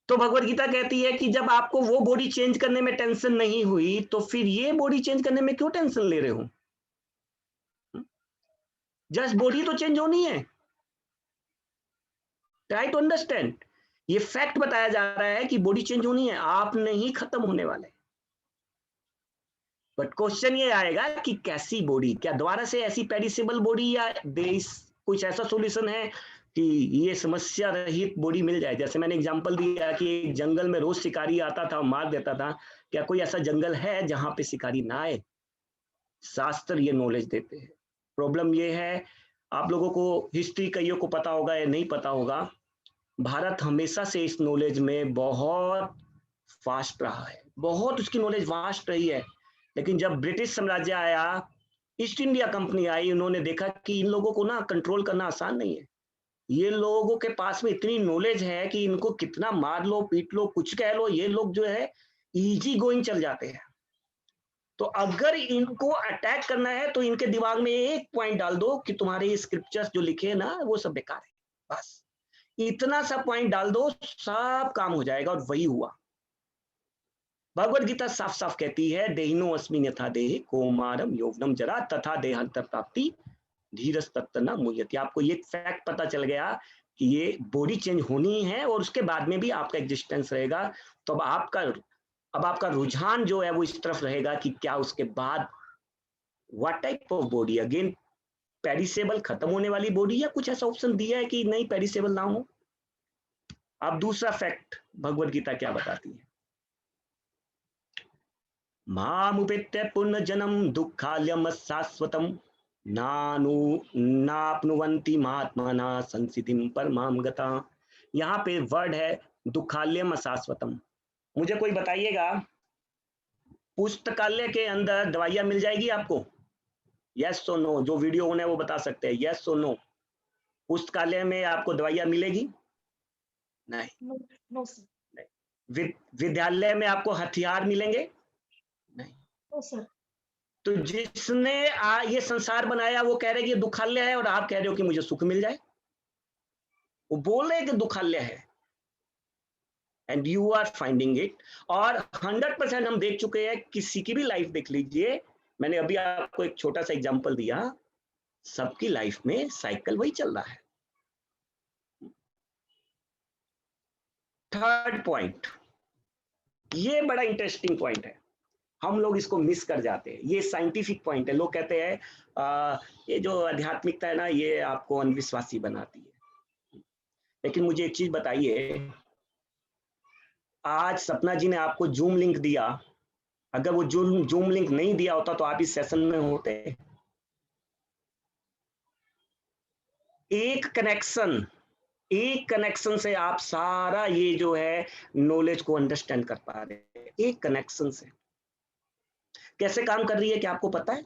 Speaker 3: तो भगवत गीता कहती है कि जब आपको वो बॉडी चेंज करने में टेंशन नहीं हुई, तो फिर ये बॉडी चेंज करने में क्यों टेंशन ले रहे हो? जस्ट बॉडी तो चेंज होनी है। Try to understand. ये फैक्ट बताया जा रहा है कि बॉडी चेंज होनी है, आप नहीं खत्म होने वाले। बट क्वेश्चन ये आएगा कि कैसी बॉडी? क्या दोबारा से ऐसी पेरिसेबल बॉडी, या कुछ ऐसा सॉल्यूशन है कि ये समस्या रहित बॉडी मिल जाए? जैसे मैंने एग्जांपल दिया कि एक जंगल में रोज शिकारी आता था, मार देता था। क्या कोई ऐसा जंगल है जहां पे शिकारी ना आए? शास्त्र ये नॉलेज देते हैं। प्रॉब्लम ये है, आप लोगों को हिस्ट्री कईयों को पता होगा या नहीं पता होगा, भारत हमेशा से इस नॉलेज में बहुत फास्ट रहा है, बहुत उसकी नॉलेज वास्ट रही है। लेकिन जब ब्रिटिश साम्राज्य आया, ईस्ट इंडिया कंपनी आई, उन्होंने देखा कि इन लोगों को ना कंट्रोल करना आसान नहीं है। ये लोगों के पास में इतनी नॉलेज है कि इनको कितना मार लो, पीट लो, कुछ कह लो, ये लोग जो है इजी गोइंग चल जाते हैं। तो अगर इनको अटैक करना है तो इनके दिमाग में एक पॉइंट डाल दो कि तुम्हारे स्क्रिप्चर्स जो लिखे हैं ना वो सब बेकार है, बस इतना सा पॉइंट डाल दो, सब काम हो जाएगा। और वही हुआ। भगवद गीता साफ साफ कहती है, देहिनो अस्मिन् यथा देहे कौमारम यौवनम जरा तथा देहांतर प्राप्ति धीरज तत्त न मुह्यति। आपको ये फैक्ट पता चल गया कि ये बॉडी चेंज होनी है और उसके बाद में भी आपका एग्जिस्टेंस रहेगा। तो अब आपका रुझान जो है वो इस तरफ रहेगा कि क्या उसके बाद what type of body, again perishable, खत्म होने वाली बॉडी, या कुछ ऐसा ऑप्शन दिया है कि नहीं पेरिसेबल ना हो। अब दूसरा फैक्ट भगवद गीता क्या बताती है, मामुपेत्य पुनर्जन्म दुःखालयम शाश्वतम नाप्नुवन्ति महात्मना संसिधिं परमां गता। यहाँ पे वर्ड है दुःखालयम अशाश्वतम। मुझे कोई बताइएगा, पुस्तकालय के अंदर दवाइयां मिल जाएगी आपको? यस और नो, जो वीडियो होने वो बता सकते हैं, यस और नो। पुस्तकालय में आपको दवाइयां मिलेगी? नहीं।
Speaker 4: No sir.
Speaker 3: विद्यालय में आपको हथियार मिलेंगे? नहीं।
Speaker 4: No sir.
Speaker 3: तो जिसने ये संसार बनाया वो कह रहे कि ये दुखालय है और आप कह रहे हो कि मुझे सुख मिल जाए। वो बोल रहे हैं कि दुखालय है and you are finding it. और 100% हम देख चुके हैं, किसी की भी लाइफ देख लीजिए, मैंने अभी आपको एक छोटा सा एग्जांपल दिया, सबकी लाइफ में साइकिल वही चल रहा है। थर्ड पॉइंट, ये बड़ा इंटरेस्टिंग पॉइंट है, हम लोग इसको मिस कर जाते हैं। ये साइंटिफिक पॉइंट है। लोग कहते हैं ये जो आध्यात्मिकता है ना, ये आपको अविश्वासी बनाती है। लेकिन मुझे एक चीज बताइए, आज सपना जी ने आपको जूम लिंक दिया, अगर वो जूम लिंक नहीं दिया होता तो आप इस सेशन में होते? एक कनेक्शन से आप सारा ये जो है नॉलेज को अंडरस्टैंड कर पा रहे हैं। एक कनेक्शन से कैसे काम कर रही है, क्या आपको पता है?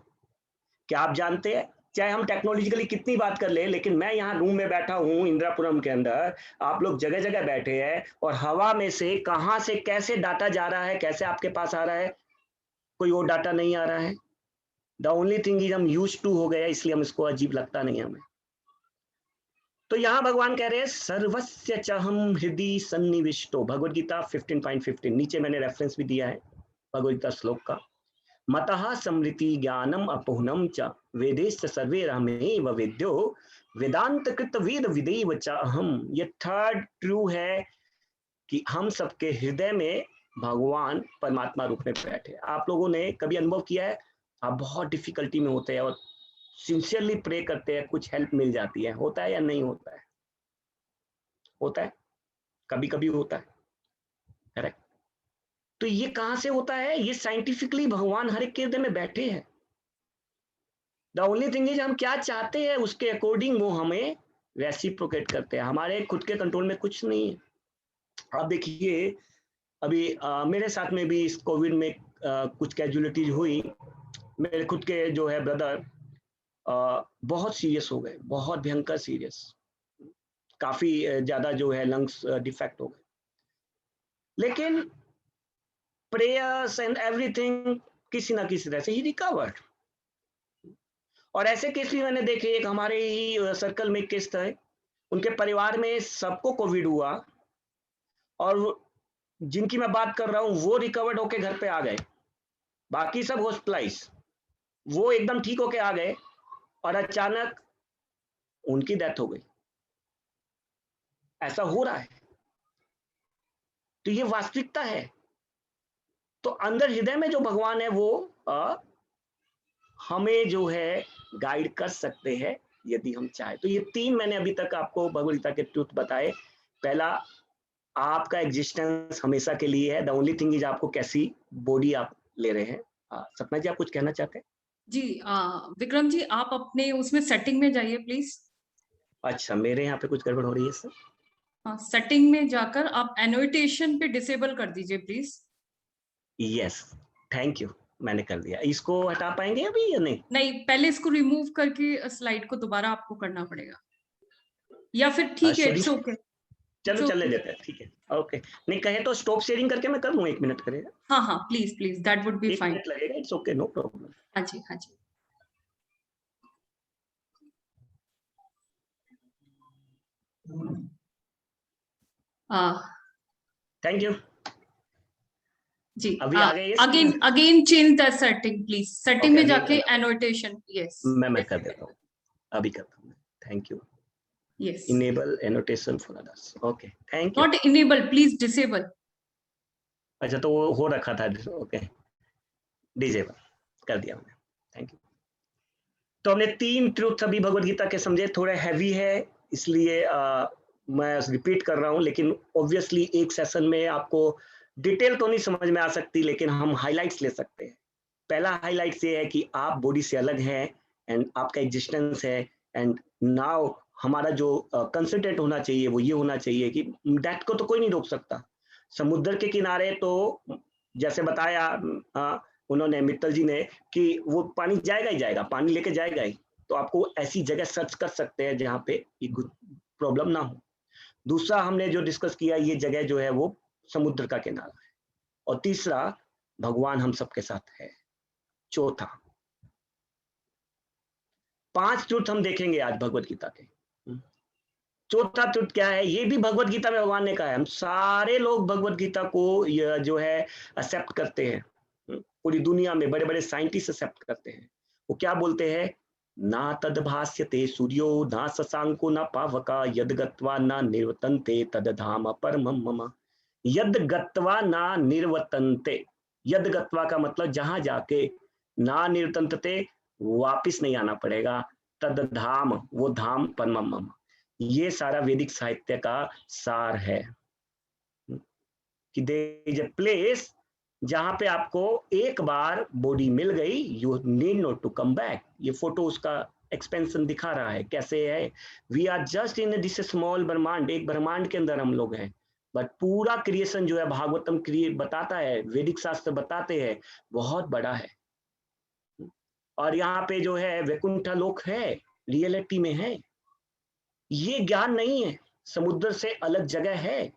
Speaker 3: क्या आप जानते हैं? चाहे हम टेक्नोलॉजिकली कितनी बात कर ले, लेकिन मैं यहाँ रूम में बैठा हूँ इंदिरापुरम के अंदर, आप लोग जगह जगह बैठे हैं, और हवा में से कहाँ से कैसे डाटा जा रहा है, कैसे आपके पास आ रहा है, कोई और डाटा नहीं आ रहा है। द ओनली थिंग इज हम यूज्ड टू हो गया, इसलिए हम इसको अजीब लगता नहीं हमें। तो यहाँ भगवान कह रहे हैं सर्वस्य चहम हृदि सन्निविष्टो, भगवद गीता 15.15, नीचे मैंने रेफरेंस भी दिया है भगवद गीता श्लोक का। मतः समृति ज्ञानम अपोहनम च वेदेश्च सर्वे रामेव वेद्यो वेदांत कृत वेद विदेव च अहम। ये थर्ड ट्रू है कि हम सबके हृदय में भगवान परमात्मा रूप में बैठे। आप लोगों ने कभी अनुभव किया है, आप बहुत डिफिकल्टी में होते हैं और सिंसियरली प्रे करते हैं, कुछ हेल्प मिल जाती है, होता है या नहीं होता है? होता है, कभी कभी होता है, करेक्ट। तो ये कहां से होता है? ये साइंटिफिकली भगवान हर एक के हृदय में बैठे हैं। द ओनली थिंग इज हम क्या चाहते हैं उसके अकॉर्डिंग वो हमें रेसिप्रोकेट करते हैं। हमारे खुद के कंट्रोल में कुछ नहीं है। आप देखिए, अभी मेरे साथ में भी इस कोविड में कुछ कैजुअलिटीज हुई। मेरे खुद के जो है ब्रदर बहुत सीरियस हो गए, बहुत भयंकर सीरियस, काफी ज्यादा जो है लंग्स डिफेक्ट हो गए। लेकिन प्रेयर्स एंड एवरीथिंग, किसी ना किसी तरह से ही रिकवर्ड। और ऐसे केस भी मैंने देखे, एक हमारे ही सर्कल में केस था, उनके परिवार में सबको कोविड हुआ और जिनकी मैं बात कर रहा हूं वो रिकवर्ड होके घर पे आ गए, बाकी सब हॉस्पिटलाइज। वो एकदम ठीक होके आ गए और अचानक उनकी डेथ हो गई। ऐसा हो रहा है, तो ये वास्तविकता है। तो अंदर हृदय में जो भगवान है वो हमें जो है गाइड कर सकते हैं यदि हम चाहे तो। ये तीन मैंने अभी तक आपको भगवद गीता के ट्रुथ बताए। पहला, आपका एग्जिस्टेंस हमेशा के लिए है। द ओनली थिंग इज आपको कैसी बॉडी आप ले रहे हैं। सपना जी, आप कुछ कहना चाहते हैं?
Speaker 2: जी विक्रम जी, आप अपने उसमें सेटिंग में जाइए प्लीज।
Speaker 3: अच्छा, मेरे यहाँ पे कुछ गड़बड़ हो रही है सर।
Speaker 2: हाँ, सेटिंग में जाकर आप एनोटेशन पे डिसेबल कर दीजिए प्लीज।
Speaker 3: यस, थैंक यू, मैंने कर दिया। इसको हटा पाएंगे अभी या नहीं?
Speaker 2: नहीं, पहले इसको रिमूव करके स्लाइड को दोबारा आपको करना पड़ेगा, या फिर ठीक है, इट्स ओके।
Speaker 3: चलो चलने देते हैं, ठीक है, ओके। नहीं कहे तो स्टॉप शेयरिंग करके मैं कर लूँ, 1 मिनट करेगा।
Speaker 2: हाँ हाँ please please, that would be
Speaker 3: 1
Speaker 2: fine.
Speaker 3: Minute लगेगा, इट्स ओके, नो प्रॉब्लम।
Speaker 2: हाँ जी हाँ जी।
Speaker 3: Thank you.
Speaker 2: जी
Speaker 3: अभी आ गए ये
Speaker 2: again again change the setting please, setting में जाके एनोटेशन, यस
Speaker 3: मैं कर देता हूँ, अभी करता हूँ। Thank you.
Speaker 2: Yes,
Speaker 3: enable annotation for others, okay thank you.
Speaker 2: Not enable, please disable.
Speaker 3: अच्छा तो वो हो रखा था, ओके डिसेबल कर दिया मैंने, थैंक यू। तो हमने 3 ट्रूथ अभी भगवत गीता के समझे, थोड़ा हैवी है इसलिए मैं रिपीट कर रहा हूँ, लेकिन ऑब्वियसली एक सेशन में आपको डिटेल तो नहीं समझ में आ सकती, लेकिन हम हाइलाइट्स ले सकते हैं। पहला हाइलाइट ये है कि आप बॉडी से अलग हैं एंड आपका एग्जिस्टेंस है, एंड नाउ हमारा जो कंसंट्रेट होना चाहिए वो ये होना चाहिए कि डेथ को तो कोई नहीं रोक सकता। समुद्र के किनारे तो जैसे बताया उन्होंने, मित्तल जी ने, कि वो पानी जाएगा ही जाएगा, पानी लेके जाएगा ही। तो आपको ऐसी जगह सर्च कर सकते हैं जहाँ पे प्रॉब्लम ना हो। दूसरा हमने जो डिस्कस किया, ये जगह जो है वो समुद्र का किनारा है। और तीसरा, भगवान हम सबके साथ है। चौथा, 5 ट्रुथ हम देखेंगे आज भगवत गीता के। चौथा ट्रुथ क्या है, ये भी भगवत गीता में भगवान ने कहा है। हम सारे लोग भगवत गीता को जो है एक्सेप्ट करते हैं, पूरी दुनिया में बड़े बड़े साइंटिस्ट एक्सेप्ट करते हैं। वो क्या बोलते हैं, ना तद्भास्यते सूर्यो ना शशांको ना पावका यद गत्वा ना निर्वतन्ते तद धाम परमं मम। यद गत्वा ना निर्वतन्ते, यद गत्वा का मतलब जहां जाके, ना निर्वतन्ते वापिस नहीं आना पड़ेगा, तद धाम वो धाम परमं मम। ये सारा वैदिक साहित्य का सार है कि देयर इज अ प्लेस जहां पे आपको एक बार बॉडी मिल गई, you need not to come back. ये फोटो उसका एक्सपेंशन दिखा रहा है कैसे है। We are just in this small ब्रह्मांड, एक ब्रह्मांड के अंदर हम लोग हैं, बट पूरा क्रिएशन जो है भागवतम बताता है, वैदिक शास्त्र बताते हैं, बहुत बड़ा है। और यहाँ पे जो है वैकुंठ लोक है, रियलिटी में है। ये ज्ञान नहीं है, समुद्र से अलग जगह है।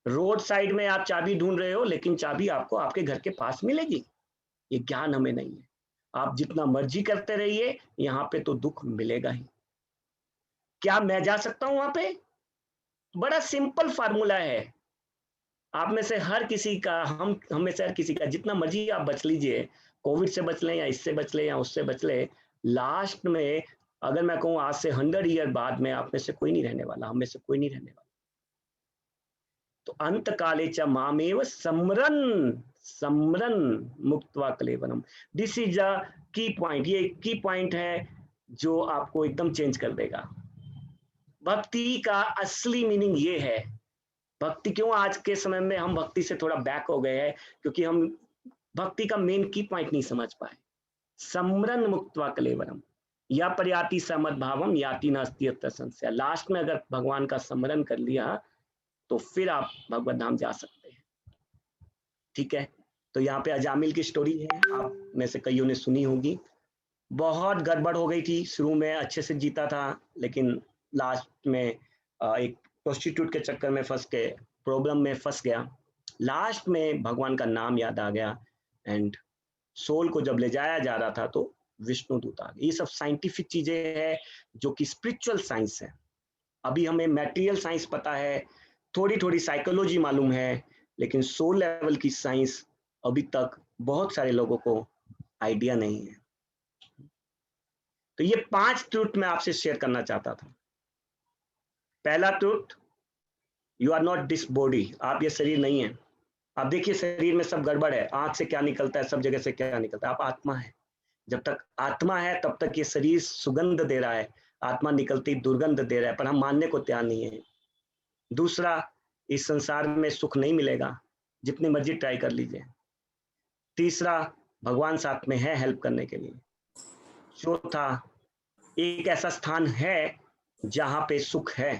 Speaker 3: रोड साइड में आप चाबी ढूंढ रहे हो, लेकिन चाबी आपको आपके घर के पास मिलेगी। ये ज्ञान हमें नहीं है। आप जितना मर्जी करते रहिए, यहाँ पे तो दुख मिलेगा ही। क्या मैं जा सकता हूं वहां पे? बड़ा सिंपल फार्मूला है। आप में से हर किसी का, हम में से हर किसी का, जितना मर्जी आप बच लीजिए, कोविड से बच लें या इससे बच लें या उससे बच लें, लास्ट में अगर मैं कहूँ आज से 100 ईयर बाद में आप में से कोई नहीं रहने वाला, हम में से कोई नहीं रहने वाला। तो अंत काले च मामेव समरन समरन मुक्त्वा कलेवरम। This is a key point, ये की पॉइंट है जो आपको एकदम चेंज कर देगा। भक्ति का असली मीनिंग ये है। भक्ति क्यों आज के समय में हम भक्ति से थोड़ा बैक हो गए हैं, क्योंकि हम भक्ति का मेन की पॉइंट नहीं समझ पाए। समरन मुक्त्वा कलेवरम या पर्याति समद भावम याति नास्ति अत्र संशय। लास्ट में अगर भगवान का स्मरण कर लिया तो फिर आप भगवत धाम जा सकते हैं। ठीक है, तो यहाँ पे अजामिल की स्टोरी है, आप में से कईयों ने सुनी होगी। बहुत गड़बड़ हो गई थी, शुरू में अच्छे से जीता था, लेकिन लास्ट में एक प्रोस्टिट्यूट के चक्कर में फंस के प्रॉब्लम में फंस गया। लास्ट में भगवान का नाम याद आ गया एंड सोल को जब ले जाया जा रहा था तो विष्णु दूत आ गए। ये सब साइंटिफिक चीजें हैं जो कि स्पिरिचुअल साइंस है। अभी हमें मैटेरियल साइंस पता है, थोड़ी थोड़ी साइकोलॉजी मालूम है, लेकिन सोल लेवल की साइंस अभी तक बहुत सारे लोगों को आइडिया नहीं है। तो ये 5 ट्रूथ मैं आपसे शेयर करना चाहता था। पहला truth, you are not this body. आप ये शरीर नहीं है। आप देखिए शरीर में सब गड़बड़ है, आंख से क्या निकलता है, सब जगह से क्या निकलता है। आप आत्मा है। जब तक आत्मा है तब तक ये शरीर सुगंध दे रहा है, आत्मा निकलती दुर्गंध दे रहा है, पर हम मानने को तैयार नहीं है। दूसरा, इस संसार में सुख नहीं मिलेगा, जितनी मर्जी ट्राई कर लीजिए। तीसरा, भगवान साथ में है हेल्प करने के लिए। चौथा, एक ऐसा स्थान है जहां पे सुख है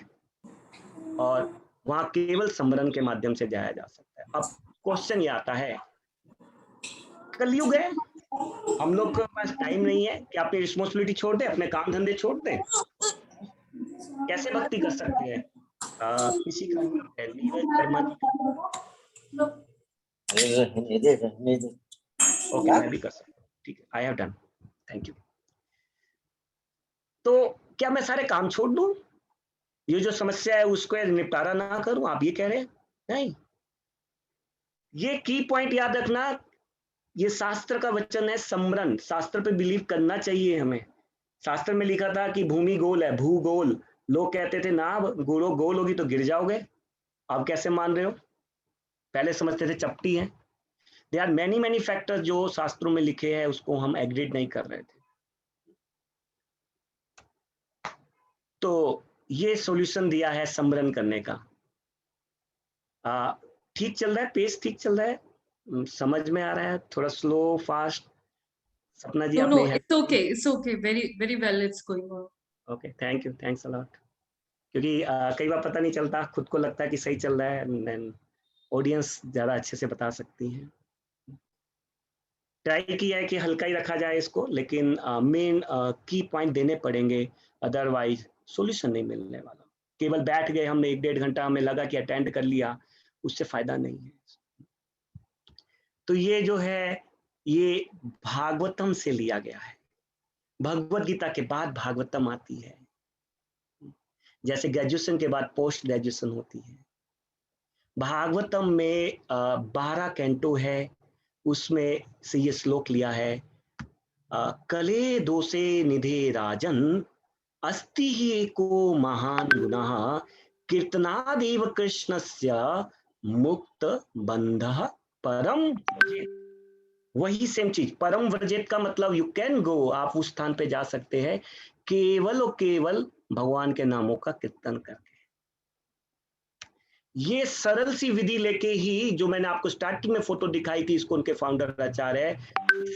Speaker 3: और वहां केवल स्मरण के माध्यम से जाया जा सकता है। अब क्वेश्चन ये आता है, कलयुग है, हम लोग के पास टाइम नहीं है कि अपनी रिस्पॉन्सिबिलिटी छोड़ दें, अपने काम धंधे छोड़ दें, कैसे भक्ति कर सकते हैं? किसी का नीरज वर्मा जी का, ओके मैं भी कर सकता हूँ, ठीक है, I have done, thank you. तो क्या मैं सारे काम छोड़ दूं, ये जो समस्या है उसको निपटारा ना करूं, आप ये कह रहे हैं? नहीं, ये की पॉइंट याद रखना, ये शास्त्र का वचन है, समरण, शास्त्र पे बिलीव करना चाहिए हमें। शास्त्र में लिखा था कि भूमि गोल है, भूगोल, लोग कहते थे ना गोलो गोल होगी तो गिर जाओगे, अब कैसे मान रहे हो? पहले समझते थे चपटी है। There are many many factors जो शास्त्रों में लिखे हैं, उसको हम एग्रीड नहीं कर रहे थे। तो ये सॉल्यूशन दिया है समरण करने का। ठीक चल रहा है, पेस ठीक चल रहा है, समझ में आ रहा है, थोड़ा स्लो फास्ट? सपना जी,
Speaker 2: No, it's okay, very well, it's going on.
Speaker 3: Okay, thank you, thanks a lot. क्योंकि कई बार पता नहीं चलता, खुद को लगता है कि सही चल रहा है, देन ऑडियंस ज्यादा अच्छे से बता सकती है। ट्राई किया है कि हल्का ही रखा जाए इसको, लेकिन मेन की पॉइंट देने पड़ेंगे, अदरवाइज सॉल्यूशन नहीं मिलने वाला। केवल बैठ गए हमने 1-1.5 घंटा, हमें लगा कि अटेंड कर लिया, उससे फायदा नहीं है। तो ये जो है ये भागवतम से लिया गया है, भगवत गीता के बाद भागवतम आती है, जैसे ग्रेजुएशन के बाद पोस्ट ग्रेजुएशन होती है। भागवतम में 12 कैंटो है, उसमें से ये श्लोक लिया है, कले दोषे निधे राजन अस्ति ही एको महान गुणः कीर्तनादेव कृष्णस्य मुक्त बंधः परम व्रजेत। वही सेम चीज, परम व्रजेत का मतलब यू कैन गो, आप उस स्थान पे जा सकते हैं केवल और केवल भगवान के नामों का कीर्तन करके। ये सरल सी विधि लेके ही, जो मैंने आपको स्टार्टिंग में फोटो दिखाई थी, इसको उनके फाउंडर आचार्य है,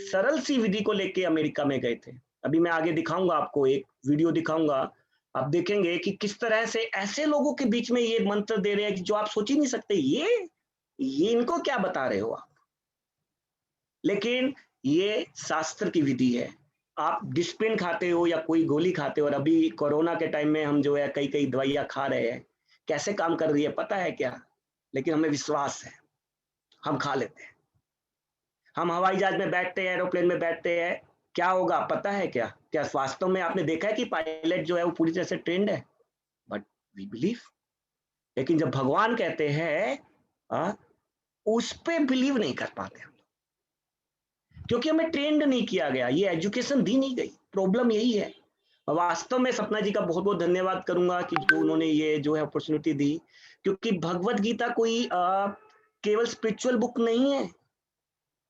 Speaker 3: सरल सी विधि को लेके अमेरिका में गए थे। अभी मैं आगे दिखाऊंगा आपको, एक वीडियो दिखाऊंगा, आप देखेंगे कि किस तरह से ऐसे लोगों के बीच में ये मंत्र दे रहे हैं कि जो आप सोच ही नहीं सकते, ये इनको क्या बता रहे हो आप। लेकिन ये शास्त्र की विधि है। आप डिस्प्रिन खाते हो या कोई गोली खाते हो, और अभी कोरोना के टाइम में हम जो है कई दवाइयां खा रहे हैं, कैसे काम कर रही है पता है क्या? लेकिन हमें विश्वास है, हम खा लेते हैं। हम हवाई जहाज में बैठते हैं, एरोप्लेन में बैठते हैं, क्या होगा पता है क्या? क्या वास्तव में आपने देखा है कि पायलट जो है वो पूरी तरह से ट्रेंड है? But we believe. लेकिन जब भगवान कहते हैं उस पे बिलीव नहीं कर पाते हम, क्योंकि हमें ट्रेंड नहीं किया गया, ये एजुकेशन दी नहीं गई। प्रॉब्लम यही है। वास्तव में सपना जी का बहुत बहुत धन्यवाद करूंगा कि जो उन्होंने ये जो है अपॉर्चुनिटी दी, क्योंकि भगवत गीता कोई केवल स्पिरिचुअल बुक नहीं है,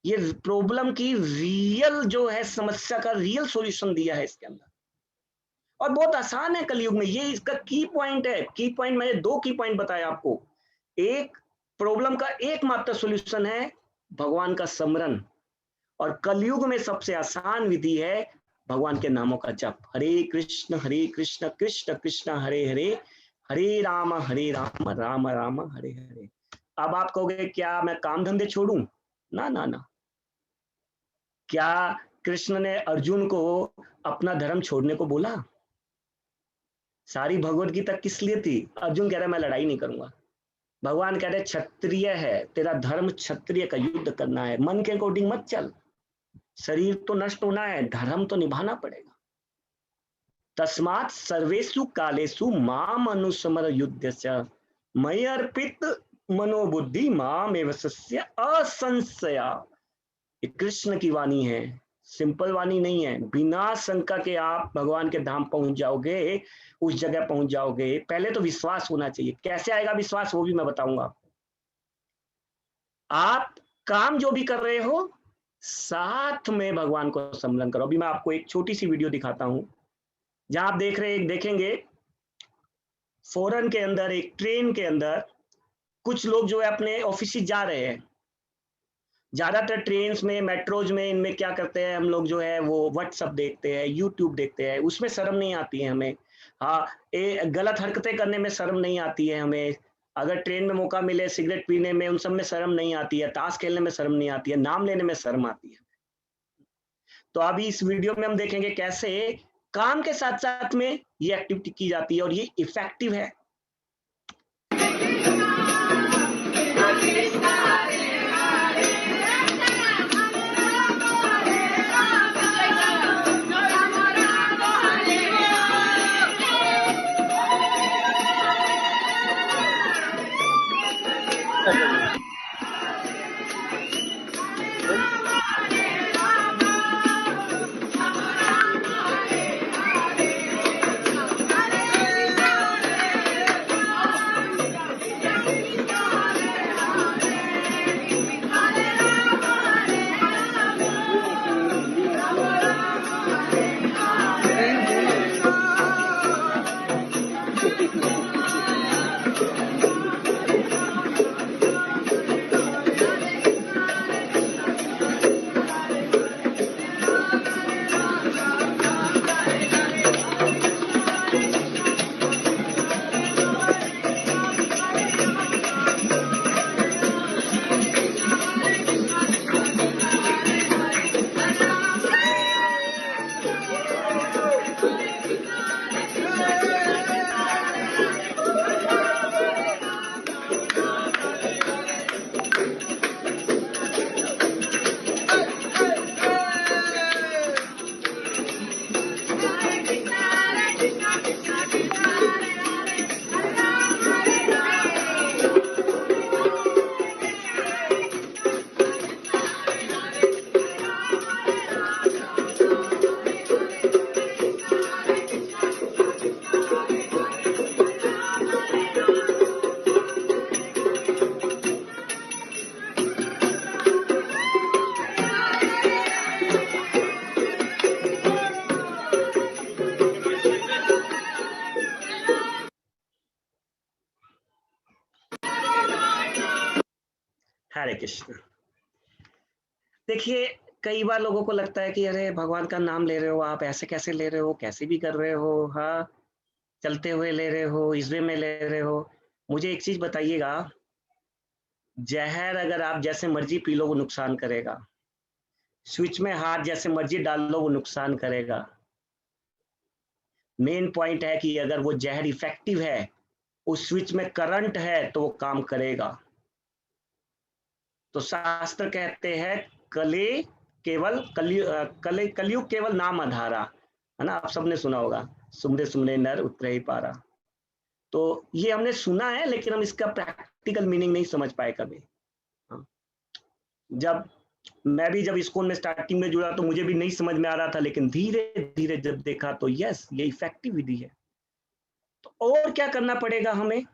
Speaker 3: ये प्रॉब्लम की रियल जो है समस्या का रियल सॉल्यूशन दिया है इसके अंदर, और बहुत आसान है कलयुग में। ये इसका की पॉइंट है। की पॉइंट मैंने 2 की पॉइंट बताया आपको। एक, प्रॉब्लम का एकमात्र सॉल्यूशन है भगवान का स्मरण, और कलयुग में सबसे आसान विधि है भगवान के नामों का जप। हरे कृष्ण कृष्ण कृष्ण हरे हरे, हरे राम राम राम हरे हरे। अब आप कहोगे क्या मैं काम धंधे छोड़ूं? ना ना ना। क्या कृष्ण ने अर्जुन को अपना धर्म छोड़ने को बोला? सारी भगवत गीता किस लिए थी? अर्जुन कह रहा है मैं लड़ाई नहीं करूंगा। भगवान कह रहे क्षत्रिय है, तेरा धर्म क्षत्रिय का युद्ध करना है, मन के अकॉर्डिंग मत चल, शरीर तो नष्ट होना है, धर्म तो निभाना पड़ेगा। तस्मात् सर्वेषु कालेषु माम अनुस्मर युद्धस्य मयि अर्पित मनोबुद्धि मामेव सस्य असंशया। ये कृष्ण की वाणी है, सिंपल वाणी नहीं है। बिना शंका के आप भगवान के धाम पहुंच जाओगे, उस जगह पहुंच जाओगे। पहले तो विश्वास होना चाहिए। कैसे आएगा विश्वास, वो भी मैं बताऊंगा। आप काम जो भी कर रहे हो, साथ में भगवान को स्मरण करो। अभी मैं आपको एक छोटी सी वीडियो दिखाता हूं, जहां आप देखेंगे फॉरेन के अंदर एक ट्रेन के अंदर कुछ लोग जो है अपने ऑफिस जा रहे हैं। ज्यादातर ट्रेन में, मेट्रोज में, इनमें क्या करते हैं हम लोग जो है वो व्हाट्सएप देखते हैं, यूट्यूब देखते हैं, उसमें शर्म नहीं आती है हमें। हाँ, गलत हरकतें करने में शर्म नहीं आती है हमें। अगर ट्रेन में मौका मिले सिगरेट पीने में, उन सब में शर्म नहीं आती है। ताश खेलने में शर्म नहीं आती है, नाम लेने में शर्म आती है। तो अभी इस वीडियो में हम देखेंगे कैसे काम के साथ साथ में ये एक्टिविटी की जाती है, और ये इफेक्टिव है। हरे कृष्ण। देखिए, कई बार लोगों को लगता है कि अरे भगवान का नाम ले रहे हो आप, ऐसे कैसे ले रहे हो, कैसे भी कर रहे हो, हाँ चलते हुए ले रहे हो, इस वे में ले रहे हो। मुझे एक चीज बताइएगा, जहर अगर आप जैसे मर्जी पी लो वो नुकसान करेगा, स्विच में हाथ जैसे मर्जी डाल लो वो नुकसान करेगा। मेन पॉइंट है कि अगर वो जहर इफेक्टिव है, उस स्विच में करंट है तो वो काम करेगा। तो शास्त्र कहते हैं कलयुग केवल नाम आधारा, है ना, आप सबने सुना होगा, सुमरे सुमरे नर उतरे ही पारा। तो ये हमने सुना है लेकिन हम इसका प्रैक्टिकल मीनिंग नहीं समझ पाए कभी। जब स्कूल में स्टार्टिंग में जुड़ा तो मुझे भी नहीं समझ में आ रहा था, लेकिन धीरे धीरे जब देखा तो यस, ये इफेक्टिव विधि है। तो और क्या करना पड़ेगा हमें,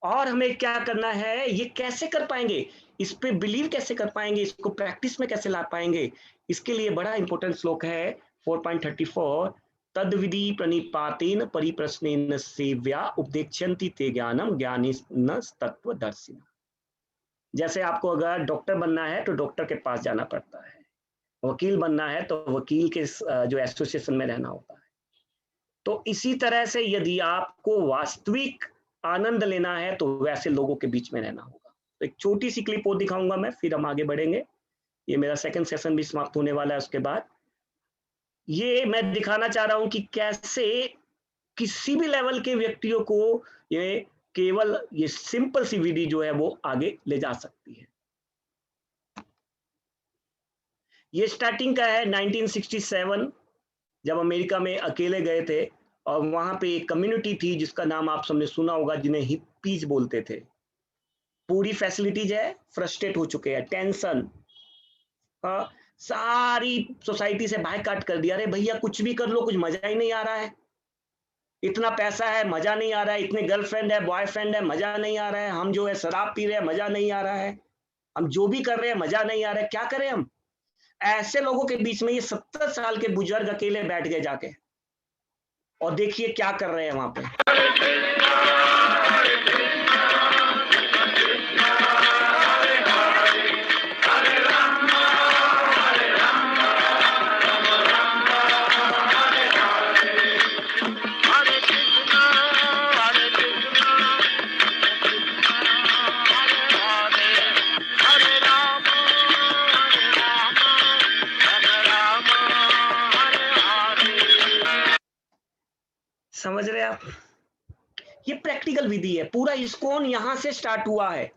Speaker 3: और हमें क्या करना है, ये कैसे कर पाएंगे, इस पे बिलीव कैसे कर पाएंगे, इसको प्रैक्टिस में कैसे ला पाएंगे, इसके लिए बड़ा इंपॉर्टेंट श्लोक है 4.34, तद विधि प्रणिपातेन परिप्रश्नेन सेव्या उपदेक्षन्ति ते ज्ञानम ज्ञानिन तत्वदर्शिनः। जैसे आपको अगर डॉक्टर बनना है तो डॉक्टर के पास जाना पड़ता है, वकील बनना है तो वकील के जो एसोसिएशन में रहना होता है। तो इसी तरह से यदि आपको वास्तविक आनंद लेना है तो वैसे लोगों के बीच में रहना होगा। तो एक छोटी सी क्लिप और दिखाऊंगा मैं, फिर हम आगे बढ़ेंगे। ये मेरा सेकंड सेशन भी समाप्त होने वाला है। उसके बाद ये मैं दिखाना चाह रहा हूं कि कैसे किसी भी लेवल के व्यक्तियों को ये केवल ये सिंपल सी विधि जो है वो आगे ले जा सकती है। ये स्टार्टिंग का है 1967, जब अमेरिका में अकेले गए थे और वहां पे एक कम्युनिटी थी जिसका नाम आप सबने सुना होगा, जिन्हें हिप्पीज बोलते थे। पूरी फैसिलिटीज है, फ्रस्ट्रेट हो चुके हैं, टेंशन, सारी सोसाइटी से बायकॉट कर दिया। अरे भैया कुछ भी कर लो, कुछ मजा ही नहीं आ रहा है, इतना पैसा है मजा नहीं आ रहा है, इतने गर्लफ्रेंड है बॉयफ्रेंड है मजा नहीं आ रहा है, हम जो है शराब पी रहे हैं मजा नहीं आ रहा है, हम जो भी कर रहे हैं मजा नहीं आ रहा है, क्या करें हम। ऐसे लोगों के बीच में ये 70 साल के बुजुर्ग अकेले बैठ गए जाके, और देखिए क्या कर रहे हैं वहां पे। समझ रहे आप, ये प्रैक्टिकल विधि है। पूरा इस्कॉन यहां से स्टार्ट हुआ है,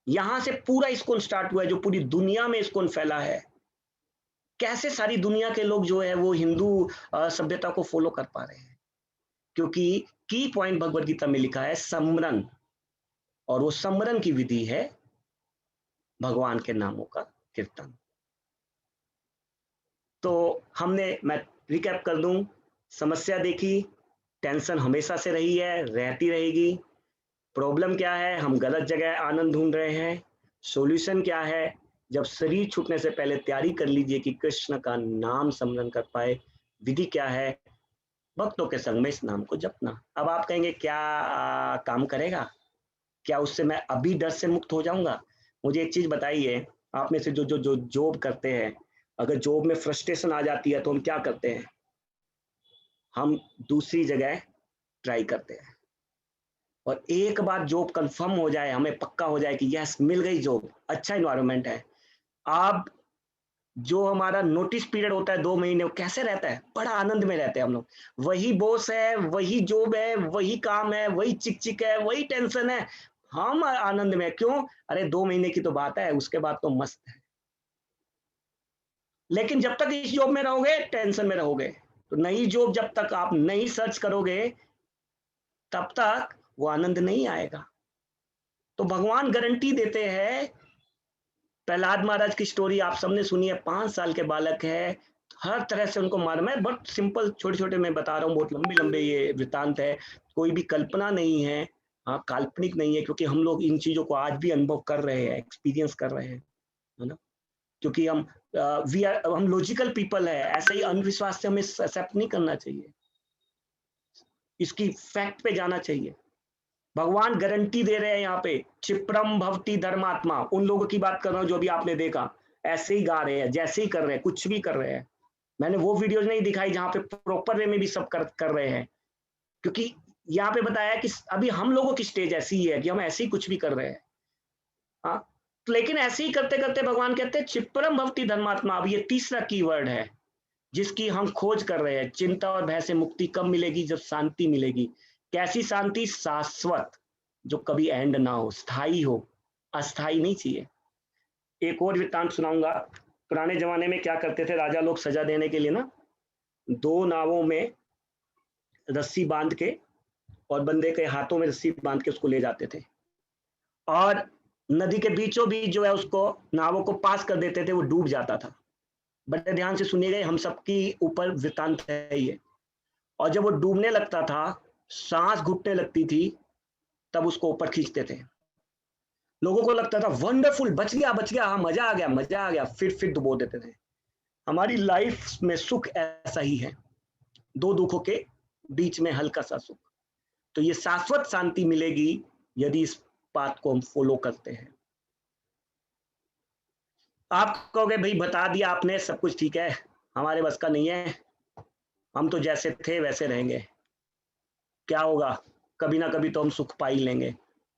Speaker 3: यहां से पूरा इस्कॉन स्टार्ट हुआ है, जो पूरी दुनिया में इस्कॉन फैला है। कैसे सारी दुनिया के लोग जो है वो हिंदू सभ्यता को फॉलो कर पा रहे हैं, क्योंकि की पॉइंट भगवद गीता में लिखा है समरन, और वो समरन की विधि है भगवान के नामों का कीर्तन। तो मैं रिकैप कर दूं, समस्या देखी, टेंशन हमेशा से रही है, रहती रहेगी। प्रॉब्लम क्या है? हम गलत जगह आनंद ढूंढ रहे हैं। सॉल्यूशन क्या है? जब शरीर छूटने से पहले तैयारी कर लीजिए कि कृष्ण का नाम स्मरण कर पाए। विधि क्या है? भक्तों के संग में इस नाम को जपना। अब आप कहेंगे क्या काम करेगा? क्या उससे मैं अभी डर से मुक्त हो जाऊंगा? मुझे एक चीज बताइए, आप में से जो जो जो जॉब करते हैं, अगर जॉब में फ्रस्ट्रेशन आ जाती है तो हम क्या करते हैं? हम दूसरी जगह ट्राई करते हैं। और एक बार जॉब कंफर्म हो जाए, हमें पक्का हो जाए कि यस मिल गई जॉब, अच्छा इन्वायरमेंट है, आप जो हमारा नोटिस पीरियड होता है 2 महीने, वो कैसे रहता है? बड़ा आनंद में रहते हैं हम लोग। वही बॉस है, वही जॉब है, वही काम है, वही चिक चिक है, वही टेंशन है, हम आनंद में। क्यों? अरे 2 महीने की तो बात है, उसके बाद तो मस्त है। लेकिन जब तक इस जॉब में रहोगे टेंशन में रहोगे। तो नई जॉब जब तक आप नहीं सर्च करोगे तब तक वो आनंद नहीं आएगा। तो भगवान गारंटी देते हैं। प्रहलाद महाराज की स्टोरी आप सबने सुनी है, 5 साल के बालक है, हर तरह से उनको मार। मैं बहुत सिंपल छोटे छोटे मैं बता रहा हूँ, बहुत लंबे लंबे ये वृत्तांत है, कोई भी कल्पना नहीं है, हाँ काल्पनिक नहीं है, क्योंकि हम लोग इन चीजों को आज भी अनुभव कर रहे हैं, एक्सपीरियंस कर रहे हैं, है ना। क्योंकि हम लॉजिकल पीपल है, ऐसे ही अंधविश्वास से हमें एक्सेप्ट नहीं करना चाहिए, इसकी फैक्ट पे जाना चाहिए। भगवान गारंटी दे रहे हैं यहाँ पे, क्षिप्रम भवति धर्मात्मा। उन लोगों की बात कर रहा हूँ जो भी आपने देखा, ऐसे ही गा रहे हैं, जैसे ही कर रहे हैं, कुछ भी कर रहे हैं। मैंने वो वीडियोज नहीं दिखाई जहां पे प्रॉपर वे में भी सब कर रहे हैं, क्योंकि यहाँ पे बताया कि अभी हम लोगों की स्टेज ऐसी ही है कि हम ऐसे ही कुछ भी कर रहे हैं। हाँ, लेकिन ऐसे ही करते करते भगवान कहते हैं क्षिप्रम भवति धर्मात्मा। अब ये तीसरा कीवर्ड है जिसकी हम खोज कर रहे हैं। चिंता और भय से मुक्ति कब मिलेगी? जब शांति मिलेगी। कैसी शांति? शाश्वत, जो कभी एंड ना हो, स्थायी हो, अस्थाई नहीं चाहिए। एक और वृत्तांत सुनाऊंगा। पुराने जमाने में क्या करते थे राजा लोग, सजा देने के लिए ना 2 नावों में रस्सी बांध के और बंदे के हाथों में रस्सी बांध के उसको ले जाते थे, और नदी के बीचों बीच जो है उसको नावों को पास कर देते थे, वो डूब जाता था। बड़े ध्यान से सुनिएगा, हम सबकी ऊपर वृत्तांत है ये। और जब वो डूबने लगता था, सांस घुटने लगती थी, तब उसको ऊपर खींचते थे। लोगों को लगता था वंडरफुल, बच गया, हाँ मजा आ गया, फिर डुबो देते थे। हमारी लाइफ में सुख ऐसा ही है, 2 दुखों के बीच में हल्का सा सुख। तो ये शाश्वत शांति मिलेगी यदि इस बात को हम फॉलो करते हैं। आप कहोगे भाई बता दिया आपने, सब कुछ ठीक है, हमारे बस का नहीं है, हम तो जैसे थे वैसे रहेंगे। क्या होगा? कभी ना कभी तो हम सुख पा ही लेंगे।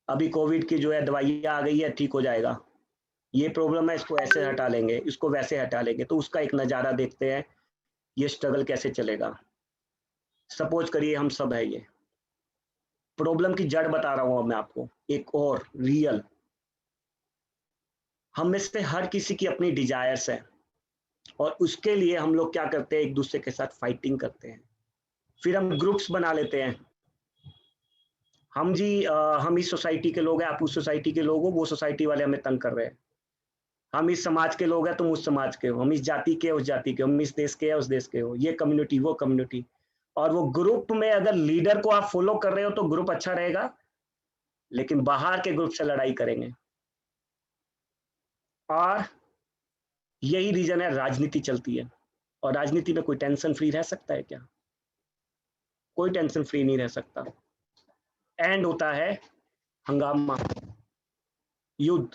Speaker 3: अभी कोविड की जो है दवाइयाँ आ गई है, ठीक हो जाएगा। ये प्रॉब्लम है, इसको ऐसे हटा लेंगे, इसको वैसे हटा लेंगे। तो उसका एक नज़ारा देखते हैं, ये स्ट्रगल कैसे चलेगा। सपोज करिए हम सब है, ये प्रॉब्लम की जड़ बता रहा हूँ अब मैं आपको एक और रियल। हम में से हर किसी की अपनी डिजायर्स है, और उसके लिए हम लोग क्या करते हैं, एक दूसरे के साथ फाइटिंग करते हैं। फिर हम ग्रुप्स बना लेते हैं, हम इस सोसाइटी के लोग हैं, आप उस सोसाइटी के लोग हो, वो सोसाइटी वाले हमें तंग कर रहे हैं। हम इस समाज के लोग हैं, तुम उस समाज के हो, हम इस जाति के उस जाति के, हम इस देश के उस देश के हो, ये कम्युनिटी वो कम्युनिटी। और वो ग्रुप में अगर लीडर को आप फॉलो कर रहे हो तो ग्रुप अच्छा रहेगा, लेकिन बाहर के ग्रुप से लड़ाई करेंगे। और यही रीजन है राजनीति चलती है। और राजनीति में कोई टेंशन फ्री रह सकता है क्या? कोई टेंशन फ्री नहीं रह सकता। एंड होता है हंगामा, युद्ध।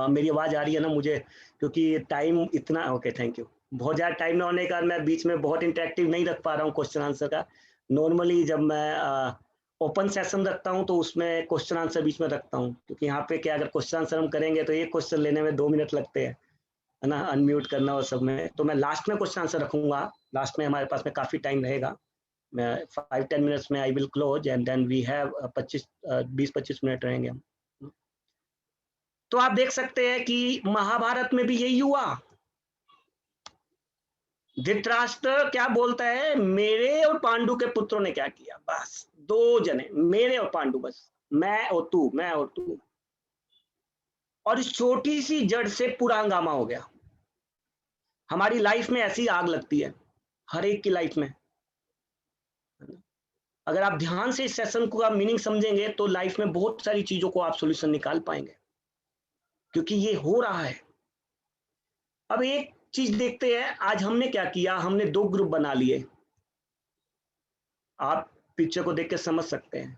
Speaker 3: मेरी आवाज आ रही है ना मुझे, क्योंकि टाइम इतना, ओके थैंक यू। बहुत ज़्यादा टाइम ना होने का मैं बीच में बहुत इंटरेक्टिव नहीं रख पा रहा हूँ क्वेश्चन आंसर का। नॉर्मली जब मैं ओपन सेशन रखता हूँ तो उसमें क्वेश्चन आंसर बीच में रखता हूँ, क्योंकि यहाँ पे क्या अगर क्वेश्चन आंसर हम करेंगे तो एक क्वेश्चन लेने में 2 मिनट लगते हैं, है ना, अनम्यूट करना और सब में। तो मैं लास्ट में क्वेश्चन आंसर रखूंगा, लास्ट में हमारे पास में काफ़ी टाइम रहेगा। मैं 5-10 मिनट्स में I will close and then we have 20-25 minute रहेंगे हम। तो आप देख सकते हैं कि महाभारत में भी यही हुआ। धृतराष्ट्र क्या बोलता है, मेरे और पांडु के पुत्रों ने क्या किया, बस 2 जने, मेरे और पांडु, बस मैं और तू, मैं और तू। और इस छोटी सी जड़ से पूरा हंगामा हो गया। हमारी लाइफ में ऐसी आग लगती है, हर एक की लाइफ में। अगर आप ध्यान से इस सेशन को आप मीनिंग समझेंगे तो लाइफ में बहुत सारी चीजों को आप सॉल्यूशन निकाल पाएंगे, क्योंकि ये हो रहा है। अब एक चीज देखते हैं, आज हमने क्या किया, हमने 2 ग्रुप बना लिए। आप पिक्चर को देख के समझ सकते हैं।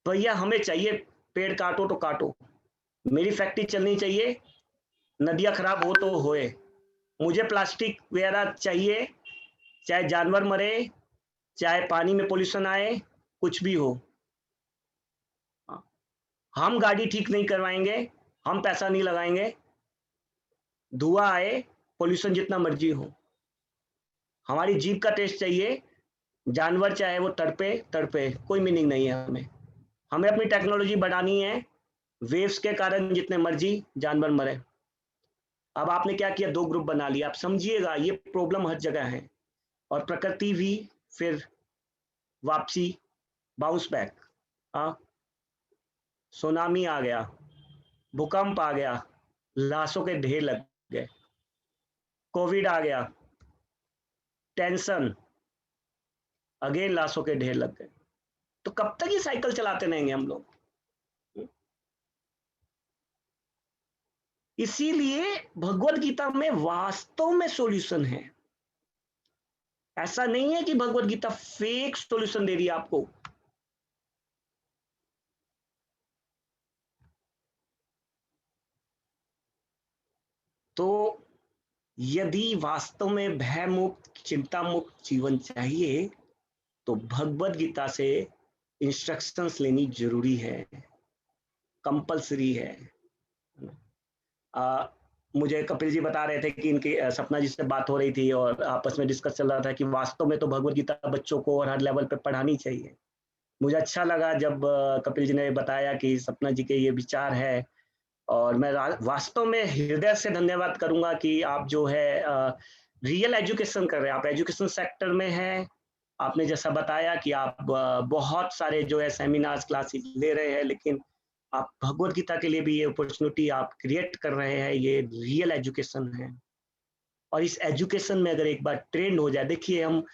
Speaker 3: भैया हमें चाहिए पेड़ काटो तो काटो, मेरी फैक्ट्री चलनी चाहिए, नदियां खराब हो तो होए, मुझे प्लास्टिक वगैरह चाहिए, चाहे जानवर मरे, चाहे पानी में पोल्यूशन आए, कुछ भी हो। हम गाड़ी ठीक नहीं करवाएंगे, हम पैसा नहीं लगाएंगे, धुआं आए, पोल्यूशन जितना मर्जी हो, हमारी जीभ का टेस्ट चाहिए, जानवर चाहे वो तड़पे तड़पे, कोई मीनिंग नहीं है हमें। हमें अपनी टेक्नोलॉजी बढ़ानी है, वेव्स के कारण जितने मर्जी जानवर मरे। अब आपने क्या किया, 2 ग्रुप बना लिया। आप समझिएगा ये प्रॉब्लम हर जगह है, और प्रकृति भी फिर वापसी, बाउंस बैक। सुनामी आ गया, भूकंप आ गया, लाशों के ढेर लग गए, कोविड आ गया, टेंशन, अगेन लाशों के ढेर लग गए। तो कब तक ये साइकिल चलाते रहेंगे हम लोग? इसीलिए भगवत गीता में वास्तव में सॉल्यूशन है। ऐसा नहीं है कि भगवत गीता फेक सॉल्यूशन दे रही है आपको। तो यदि वास्तव में भय मुक्त, चिंता मुक्त जीवन चाहिए तो भगवत गीता से इंस्ट्रक्शंस लेनी जरूरी है, कंपलसरी है। मुझे कपिल जी बता रहे थे कि इनकी सपना जी से बात हो रही थी और आपस में डिस्कस चल रहा था कि वास्तव में तो भगवत गीता बच्चों को और हर लेवल पे पढ़ानी चाहिए। मुझे अच्छा लगा जब कपिल जी ने बताया कि सपना जी के ये विचार है, और मैं वास्तव में हृदय से धन्यवाद करूंगा कि आप जो है रियल एजुकेशन कर रहे हैं। आप एजुकेशन सेक्टर में हैं, आपने जैसा बताया कि आप बहुत सारे जो है सेमिनार्स क्लासेस ले रहे हैं, लेकिन आप भगवत गीता के लिए भी ये अपॉर्चुनिटी आप क्रिएट कर रहे हैं। ये रियल एजुकेशन है, और इस एजुकेशन में अगर एक बार ट्रेंड हो जाए, देखिए हम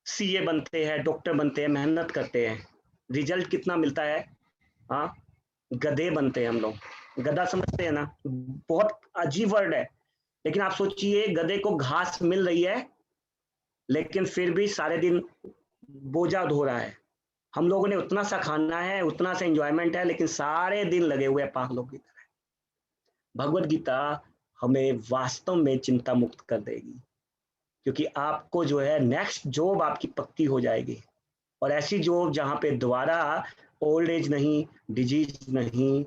Speaker 3: सीए बनते हैं, डॉक्टर बनते हैं, मेहनत करते हैं, रिजल्ट कितना मिलता है? हाँ, गधे बनते हैं हम लोग। गधा समझते हैं ना, बहुत अजीब वर्ड है, लेकिन आप सोचिए गधे को घास मिल रही है लेकिन फिर भी सारे दिन बोझा धो रहा है। हम लोगों ने उतना सा खाना है, उतना सा एंजॉयमेंट है, लेकिन सारे दिन लगे हुए पागलों की तरह। भगवत गीता हमें वास्तव में चिंता मुक्त कर देगी, क्योंकि आपको जो है नेक्स्ट जॉब आपकी पक्की हो जाएगी, और ऐसी जॉब जहां पे दोबारा ओल्ड एज नहीं, डिजीज नहीं,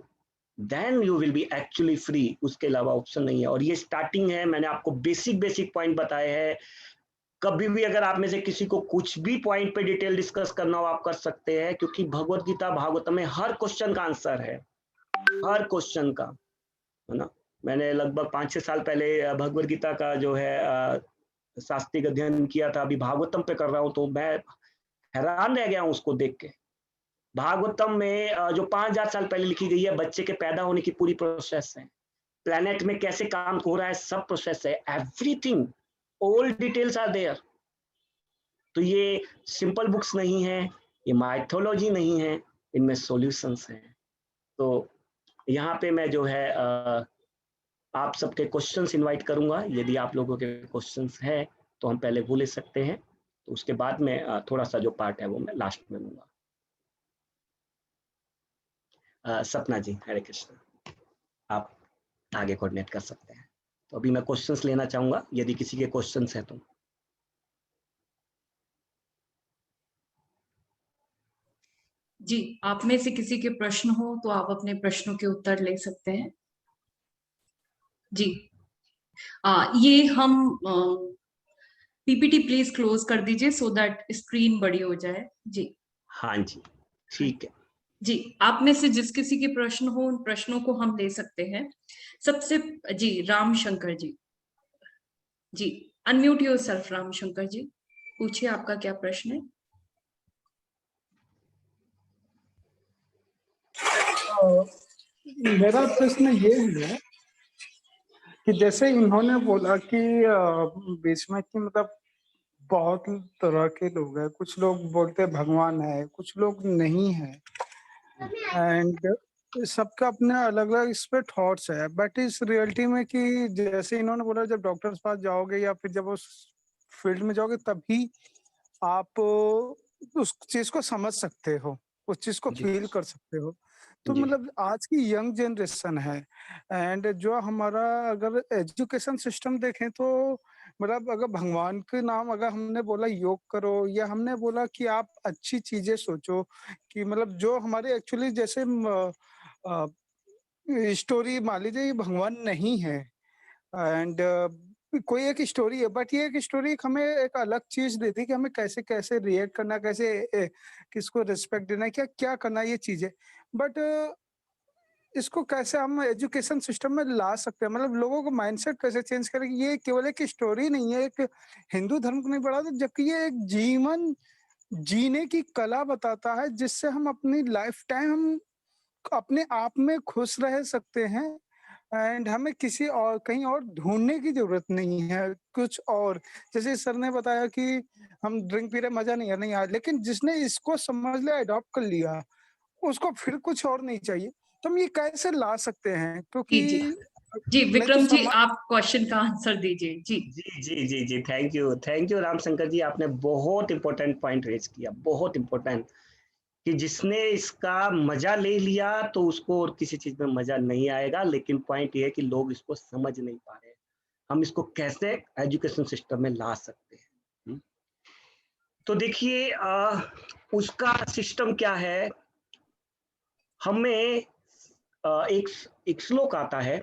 Speaker 3: then you will be actually free. उसके अलावा ऑप्शन नहीं है, और ये स्टार्टिंग है। मैंने आपको बेसिक पॉइंट बताए हैं। कभी भी अगर आप में से किसी को कुछ भी पॉइंट पे डिटेल डिस्कस करना हो आप कर सकते हैं, क्योंकि भगवत गीता भागवतम में हर क्वेश्चन का आंसर है, हर क्वेश्चन का, है ना। मैंने लगभग 5-6 साल पहले भगवत गीता का जो है शास्त्रीय अध्ययन किया था, अभी भागवतम पे कर रहा हूँ, तो मैं हैरान रह गया हूँ उसको देख के। भागवतम में जो 5000 साल पहले लिखी गई है, बच्चे के पैदा होने की पूरी प्रोसेस है, प्लेनेट में कैसे काम हो रहा है, सब प्रोसेस है, everything, all details are there. तो ये सिंपल बुक्स नहीं है, ये माइथोलॉजी नहीं है, इनमें सॉल्यूशंस हैं। तो यहाँ पे मैं जो है आप सबके क्वेश्चंस इनवाइट करूंगा। यदि आप लोगों के क्वेश्चंस हैं तो हम पहले वो ले सकते हैं, तो उसके बाद में थोड़ा सा जो पार्ट है वो मैं लास्ट में लूंगा। सपना जी, हरे कृष्ण, आप आगे कोऑर्डिनेट कर सकते हैं। तो अभी मैं क्वेश्चंस लेना चाहूंगा, यदि किसी के क्वेश्चंस हैं तो।
Speaker 2: जी, आप में से किसी के प्रश्न हो तो आप अपने प्रश्नों के उत्तर ले सकते हैं। जी, ये हम पीपीटी प्लीज क्लोज कर दीजिए सो दैट स्क्रीन बड़ी हो जाए। जी
Speaker 3: हाँ जी, ठीक है
Speaker 2: जी, आप में से जिस किसी के प्रश्न हो उन प्रश्नों को हम ले सकते हैं। सबसे जी, राम शंकर जी, जी अनम्यूट योरसेल्फ। राम शंकर जी, पूछिए आपका क्या प्रश्न है।
Speaker 7: मेरा प्रश्न ये है कि जैसे इन्होंने बोला कि बीच में कि मतलब बहुत तरह के लोग हैं, कुछ लोग बोलते हैं भगवान है, कुछ लोग नहीं है, एंड सबका अपने अलग अलग इस पे थॉट्स है, बट इस रियलिटी में कि जैसे इन्होंने बोला जब डॉक्टर के पास जाओगे या फिर जब उस फील्ड में जाओगे तभी आप उस चीज को समझ सकते हो, उस चीज को
Speaker 3: जी
Speaker 7: फील कर सकते हो। तो
Speaker 3: जी
Speaker 7: मतलब आज की यंग जनरेशन है, एंड जो हमारा अगर एजुकेशन सिस्टम देखें तो मतलब अगर भगवान के नाम अगर हमने बोला योग करो या हमने बोला कि आप अच्छी चीजें सोचो, कि मतलब जो हमारे एक्चुअली जैसे स्टोरी मान लीजिए ये भगवान नहीं है, एंड कोई एक स्टोरी है, बट ये एक स्टोरी हमें एक अलग चीज देती है कि हमें कैसे कैसे रिएक्ट करना, कैसे किसको रिस्पेक्ट देना, क्या क्या करना, ये चीजें। बट इसको कैसे हम एजुकेशन सिस्टम में ला सकते हैं, मतलब लोगों को माइंडसेट कैसे चेंज करें कि ये केवल एक स्टोरी नहीं है, एक हिंदू धर्म को नहीं बढ़ाता, जबकि ये एक जीवन जीने की कला बताता है, जिससे हम अपनी लाइफ टाइम हम अपने आप में खुश रह सकते हैं, एंड हमें किसी और कहीं और ढूंढने की जरूरत नहीं है कुछ और। जैसे सर ने बताया कि हम ड्रिंक पी रहे मजा नहीं है, नहीं आया, लेकिन जिसने इसको समझ लिया, अडॉप्ट कर लिया, उसको फिर कुछ और नहीं चाहिए। तो हम ये कैसे ला सकते हैं, क्योंकि
Speaker 2: जी जी जी,
Speaker 7: नहीं तो
Speaker 2: विक्रम जी
Speaker 7: समाज।
Speaker 2: आप क्वेश्चन का आंसर दीजिए जी।
Speaker 3: जी थैंक यू रामशंकर जी, आपने बहुत इंपॉर्टेंट पॉइंट रेज किया, बहुत इंपॉर्टेंट, कि जिसने इसका मजा ले लिया तो उसको और किसी चीज में मजा नहीं आएगा, लेकिन पॉइंट ये है कि लोग इसको समझ नहीं पा रहे हैं। हम इसको कैसे एजुकेशन सिस्टम में ला सकते हैं? तो देखिए उसका सिस्टम क्या है, हमें एक एक श्लोक आता है,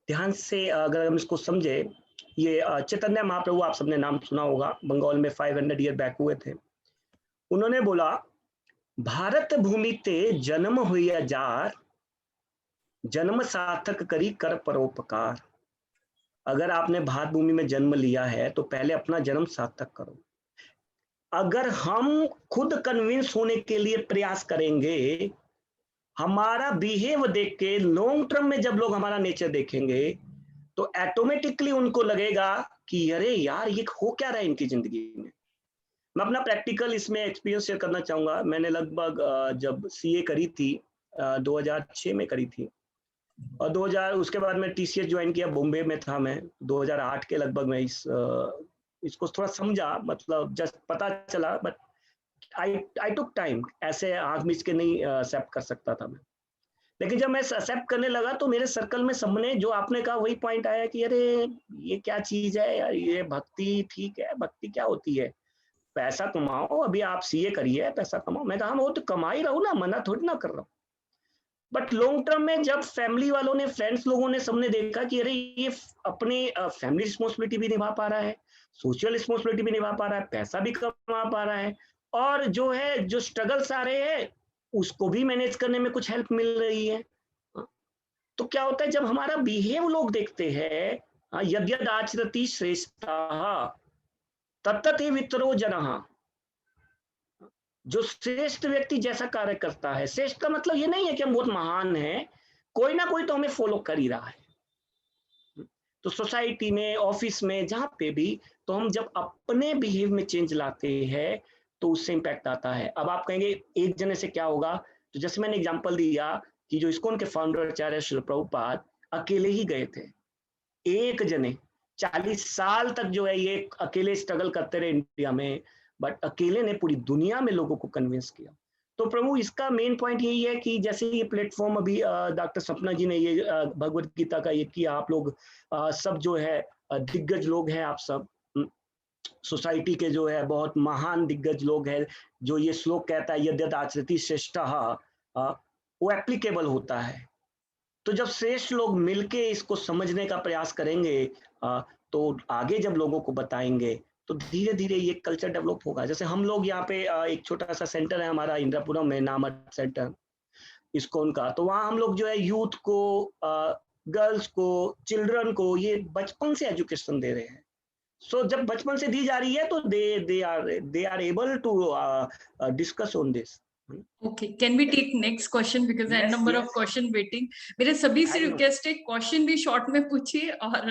Speaker 3: ध्यान से अगर हम इसको समझे, ये चैतन्य महाप्रभु, आप सबने नाम सुना होगा, बंगाल में 500 ईयर बैक हुए थे। उन्होंने बोला, भारत भूमि ते जन्म हुआ जार, जन्म सार्थक करी कर परोपकार। अगर आपने भारत भूमि में जन्म लिया है तो पहले अपना जन्म सार्थक करो। अगर हम खुद कन्विंस होने के लिए प्रयास करेंगे, हमारा बिहेव देख के लॉन्ग टर्म में जब लोग हमारा नेचर देखेंगे तो ऑटोमेटिकली उनको लगेगा कि अरे यार ये हो क्या रहा है इनकी जिंदगी में। मैं अपना प्रैक्टिकल इसमें एक्सपीरियंस शेयर करना चाहूंगा। मैंने लगभग जब सीए करी थी 2006 में करी थी, और 2000 उसके बाद मैं टीसीएस ज्वाइन किया, बॉम्बे में था मैं 2008 के लगभग। मैं इसको थोड़ा समझा, मतलब जस्ट पता चला, बट आई टुक टाइम, ऐसे आंख मीच के नहीं एक्सेप्ट कर सकता था मैं। लेकिन जब मैं एक्सेप्ट करने लगा तो मेरे सर्कल में सबने, जो आपने कहा वही पॉइंट आया कि अरे ये क्या चीज है यार, ये भक्ति ठीक है, भक्ति क्या होती है, पैसा कमाओ, अभी आप सीए करिए पैसा कमाओ। मैं कहा वो तो कमा ही रहा हूँ ना, मना थोड़ी ना कर रहा हूँ। बट लॉन्ग टर्म में जब फैमिली वालों ने, फ्रेंड्स लोगों ने, सबने देखा कि अरे ये अपने फैमिली रिस्पॉन्सिबिलिटी भी निभा पा रहा है, सोशल रिस्पॉन्सिबिलिटी भी निभा पा रहा है, पैसा भी कमा पा रहा है, और जो है जो स्ट्रगल्स आ रहे हैं उसको भी मैनेज करने में कुछ हेल्प मिल रही है। तो क्या होता है जब हमारा बिहेव लोग देखते हैं, यद्यद आचरति श्रेष्ठः तत्तते वितरो जनः, जो श्रेष्ठ व्यक्ति जैसा कार्य करता है, श्रेष्ठ का मतलब ये नहीं है कि हम बहुत महान हैं, कोई ना कोई तो हमें फॉलो कर ही रहा है। तो सोसाइटी में, ऑफिस में, जहां पे भी, तो हम जब अपने बिहेव में चेंज लाते हैं तो उससे इंपैक्ट आता है। अब आप कहेंगे एक जने से क्या होगा, तो जैसे मैंने एग्जांपल दिया कि जो इस्कॉन के फाउंडर आचार्य श्रील प्रभुपाद अकेले ही गए थे, एक जने 40 साल तक जो है ये अकेले स्ट्रगल करते रहे इंडिया में, बट अकेले ने पूरी दुनिया में लोगों को कन्विंस किया। तो प्रभु इसका मेन पॉइंट यही है कि जैसे ये प्लेटफॉर्म अभी डॉक्टर सपना जी ने ये भगवत गीता का ये किया, आप लोग सब जो है दिग्गज लोग हैं, आप सब सोसाइटी के जो है बहुत महान दिग्गज लोग हैं, जो ये श्लोक कहता है यद्यद आचरति श्रेष्ठः, वो एप्लीकेबल होता है। तो जब श्रेष्ठ लोग मिलके इसको समझने का प्रयास करेंगे तो आगे जब लोगों को बताएंगे तो धीरे धीरे ये कल्चर डेवलप होगा। जैसे हम लोग यहाँ पे एक छोटा सा सेंटर है हमारा इंद्रापुरम में, नामट सेंटर इस्कॉन का, तो वहाँ हम लोग जो है यूथ को, गर्ल्स को, चिल्ड्रन को ये बचपन से एजुकेशन दे रहे हैं। सो जब बचपन से दी जा रही है तो they are able to discuss on this.
Speaker 2: Okay, can we take next question because
Speaker 3: Yes,
Speaker 2: n number of
Speaker 3: yes.
Speaker 2: question waiting. मेरे सभी से
Speaker 3: I know.
Speaker 2: रिक्वेस्ट है क्वेश्चन भी शॉर्ट में पूछिए और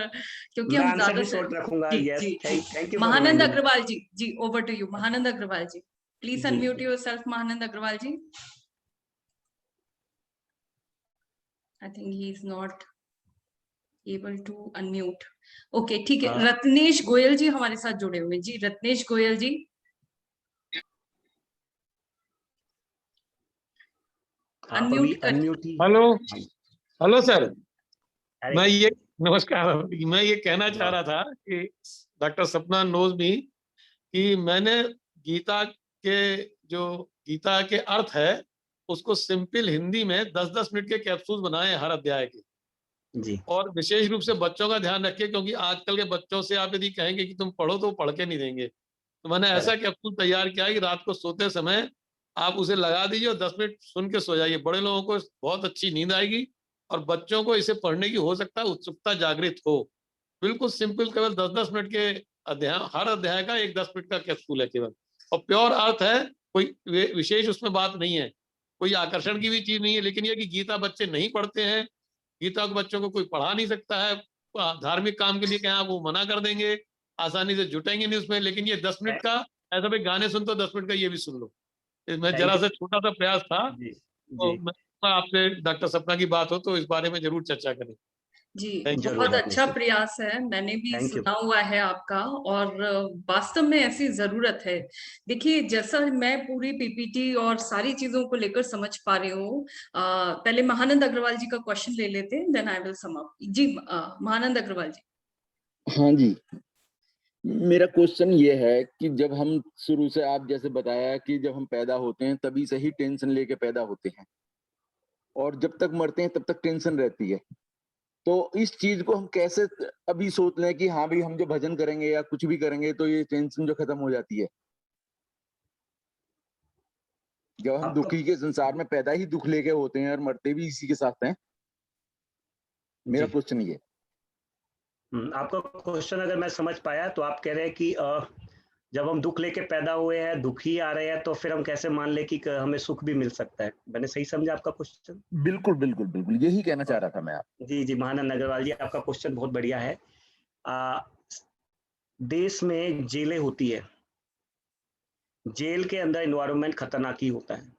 Speaker 2: क्योंकि
Speaker 3: मैं
Speaker 2: हम
Speaker 3: आंसर
Speaker 2: ज्यादा
Speaker 3: भी
Speaker 2: से
Speaker 3: शॉर्ट रखूंगा.
Speaker 2: जी
Speaker 3: Yes,
Speaker 2: जी
Speaker 3: thank you for
Speaker 2: Mahanand
Speaker 3: reminding me.
Speaker 2: Agarwal ji over to you. Mahanand Agarwal ji, please
Speaker 3: ji.
Speaker 2: Unmute yourself. Mahanand Agarwal ji, I think he is not able to unmute. Okay ठीक है. रत्नेश गोयल जी हमारे साथ जुड़े हुए जी. रत्नेश गोयल जी, अनम्यूट कर.
Speaker 8: Hello hello sir.
Speaker 3: अरे,
Speaker 8: मैं ये नमस्कार. मैं ये कहना चाह रहा था कि डॉक्टर सपना नोज मी कि मैंने गीता के अर्थ है उसको सिंपल हिंदी में 10-10 मिनट के कैप्सूल बनाए हर अध्याय के
Speaker 3: जी.
Speaker 8: और विशेष रूप से बच्चों का ध्यान रखिए क्योंकि आजकल के बच्चों से आप यदि कहेंगे कि तुम पढ़ो तो वो पढ़ के नहीं देंगे. तो मैंने ऐसा कैप्सूल तैयार किया है कि रात को सोते समय आप उसे लगा दीजिए और 10 मिनट सुन के सो जाइए. बड़े लोगों को बहुत अच्छी नींद आएगी और बच्चों को इसे पढ़ने की हो सकता है उत्सुकता जागृत हो. बिल्कुल सिंपल, केवल 10-10 मिनट के अध्याय, हर अध्याय का एक 10 मिनट का कैप्सूल है केवल, और प्योर अर्थ है. कोई विशेष उसमें बात नहीं है, कोई आकर्षण की भी चीज नहीं है. लेकिन यह कि गीता बच्चे नहीं पढ़ते हैं, गीता को बच्चों को कोई पढ़ा नहीं सकता है. धार्मिक काम के लिए कहें वो मना कर देंगे, आसानी से जुटेंगे नहीं उसमें. लेकिन ये 10 मिनट का ऐसा भाई गाने सुन तो 10 मिनट का ये भी सुन लो. मैं जरा सा छोटा सा प्रयास था. तो मैं आपसे डॉक्टर सपना की बात हो तो इस बारे में जरूर चर्चा करें.
Speaker 2: जी
Speaker 3: जरूर,
Speaker 2: बहुत
Speaker 3: जरूर,
Speaker 2: अच्छा
Speaker 3: सर.
Speaker 2: प्रयास है, मैंने भी
Speaker 3: Thank you.
Speaker 2: सुना हुआ है आपका और वास्तव में ऐसी जरूरत है. देखिए जैसा मैं पूरी पीपीटी और सारी चीजों को लेकर समझ पा रही हूँ, पहले महानंद अग्रवाल जी का क्वेश्चन ले लेते हैं, then I will sum up. जी महानंद अग्रवाल जी.
Speaker 9: हाँ जी, मेरा क्वेश्चन ये है कि जब हम शुरू से, आप जैसे बताया कि जब हम पैदा होते हैं तभी से ही टेंशन लेके पैदा होते हैं और जब तक मरते हैं तब तक टेंशन रहती है. तो इस चीज को हम कैसे अभी सोच लें कि हाँ भाई हम जो भजन करेंगे या कुछ भी करेंगे तो ये टेंशन जो खत्म हो जाती है. जब हम दुखी के संसार में पैदा ही दुख लेके होते हैं और मरते भी इसी के साथ हैं. मेरा क्वेश्चन ये.
Speaker 3: आपका क्वेश्चन अगर मैं समझ पाया तो आप कह रहे हैं कि जब हम दुख लेके पैदा हुए हैं, दुखी आ रहे हैं, तो फिर हम कैसे मान ले कि हमें सुख भी मिल सकता है. मैंने सही समझा आपका क्वेश्चन?
Speaker 9: बिल्कुल बिल्कुल बिल्कुल यही कहना चाह रहा था मैं. आप
Speaker 3: जी महानंद अग्रवाल जी, आपका क्वेश्चन बहुत बढ़िया है. देश में जेलें होती है, जेल के अंदर एनवायरनमेंट खतरनाक ही होता है.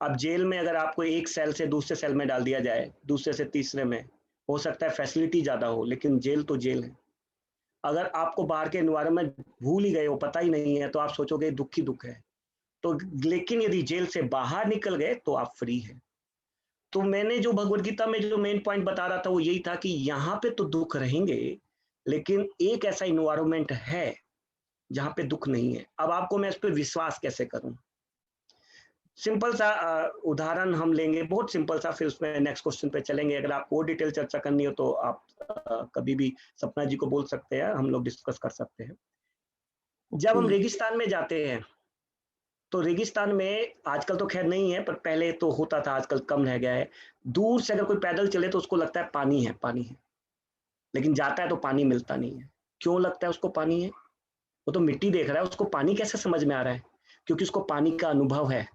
Speaker 3: अब जेल में अगर आपको एक सेल से दूसरे सेल में डाल दिया जाए, दूसरे से तीसरे में, हो सकता है फैसिलिटी ज्यादा हो, लेकिन जेल तो जेल है. अगर आपको बाहर के एनवायरनमेंट भूल ही गए हो, पता ही नहीं है, तो आप सोचोगे दुख ही दुख है. तो लेकिन यदि जेल से बाहर निकल गए तो आप फ्री हैं. तो मैंने जो भगवद गीता में जो मेन पॉइंट बता रहा था वो यही था कि यहाँ पे तो दुख रहेंगे, लेकिन एक ऐसा इन्वायरमेंट है जहाँ पे दुख नहीं है. अब आपको मैं इस पर विश्वास कैसे करूं? सिंपल सा उदाहरण हम लेंगे, बहुत सिंपल सा, फिर उसमें नेक्स्ट क्वेश्चन पे चलेंगे. अगर आपको और डिटेल चर्चा करनी हो तो आप कभी भी सपना जी को बोल सकते हैं, हम लोग डिस्कस कर सकते हैं. जब हम रेगिस्तान में जाते हैं तो रेगिस्तान में आजकल तो खैर नहीं है, पर पहले तो होता था, आजकल कम रह गया है. दूर से अगर कोई पैदल चले तो उसको लगता है पानी है, पानी है, लेकिन जाता है तो पानी मिलता नहीं है. क्यों लगता है उसको पानी है? वो तो मिट्टी देख रहा है, उसको पानी कैसे समझ में आ रहा है? क्योंकि उसको पानी का अनुभव है.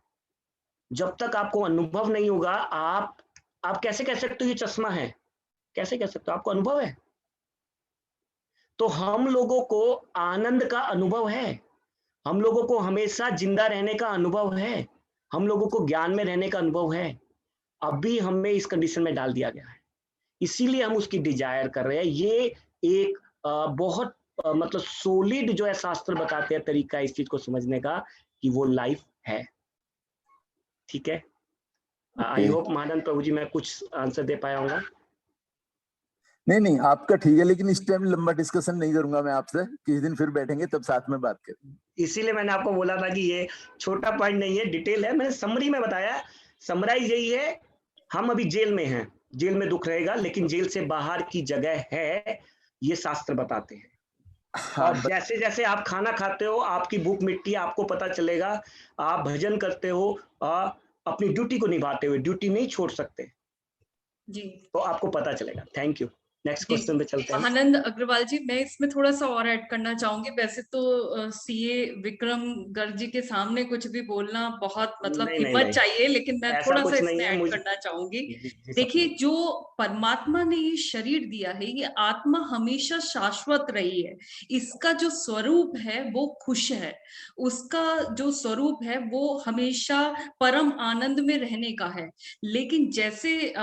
Speaker 3: जब तक आपको अनुभव नहीं होगा, आप कैसे कह सकते हो ये चश्मा है? कैसे कह सकते हो? आपको अनुभव है. तो हम लोगों को आनंद का अनुभव है, हम लोगों को हमेशा जिंदा रहने का अनुभव है, हम लोगों को ज्ञान में रहने का अनुभव है. अभी हमें इस कंडीशन में डाल दिया गया है, इसीलिए हम उसकी डिजायर कर रहे हैं. ये एक बहुत मतलब सोलिड जो है शास्त्र बताते हैं तरीका इस चीज को समझने का कि वो लाइफ है. ठीक है. आई होप महानंद प्रभु जी मैं कुछ आंसर दे पाया होगा.
Speaker 9: नहीं आपका ठीक है, लेकिन इस टाइम लंबा डिस्कशन नहीं करूंगा मैं आपसे. किसी दिन फिर बैठेंगे तब साथ में बात करेंगे.
Speaker 3: इसीलिए मैंने आपको बोला था कि ये छोटा पॉइंट नहीं है, डिटेल है. मैंने समरी में बताया, समराइज यही है. हम अभी जेल में हैं, जेल में दुख रहेगा, लेकिन जेल से बाहर की जगह है, ये शास्त्र बताते हैं. और जैसे जैसे आप खाना खाते हो, आपकी भूख मिटती है, आपको पता चलेगा. आप भजन करते हो, अपनी ड्यूटी को निभाते हुए, ड्यूटी नहीं छोड़ सकते जी, तो आपको पता चलेगा. Thank you. नेक्स्ट क्वेश्चन पे चलते हैं।
Speaker 2: आनंद अग्रवाल जी, मैं इसमें थोड़ा सा और ऐड करना चाहूंगी। वैसे तो सीए विक्रम गर्ग जी के सामने कुछ भी बोलना बहुत मतलब
Speaker 3: नहीं,
Speaker 2: हिम्मत
Speaker 3: नहीं,
Speaker 2: चाहिए, लेकिन मैं
Speaker 3: ऐसा
Speaker 2: थोड़ा सा
Speaker 3: कुछ नहीं
Speaker 2: इसमें
Speaker 3: है।
Speaker 2: ऐड
Speaker 3: मुझे
Speaker 2: करना चाहूंगी।
Speaker 3: जी,
Speaker 2: देखिए,
Speaker 3: सपना।
Speaker 2: जो परमात्मा ने ये शरीर दिया है, ये आत्मा हमेशा शाश्वत रही है। इसका जो स्वरूप है वो खुश है, उसका जो स्वरूप है वो हमेशा परम आनंद में रहने का है। लेकिन जैसे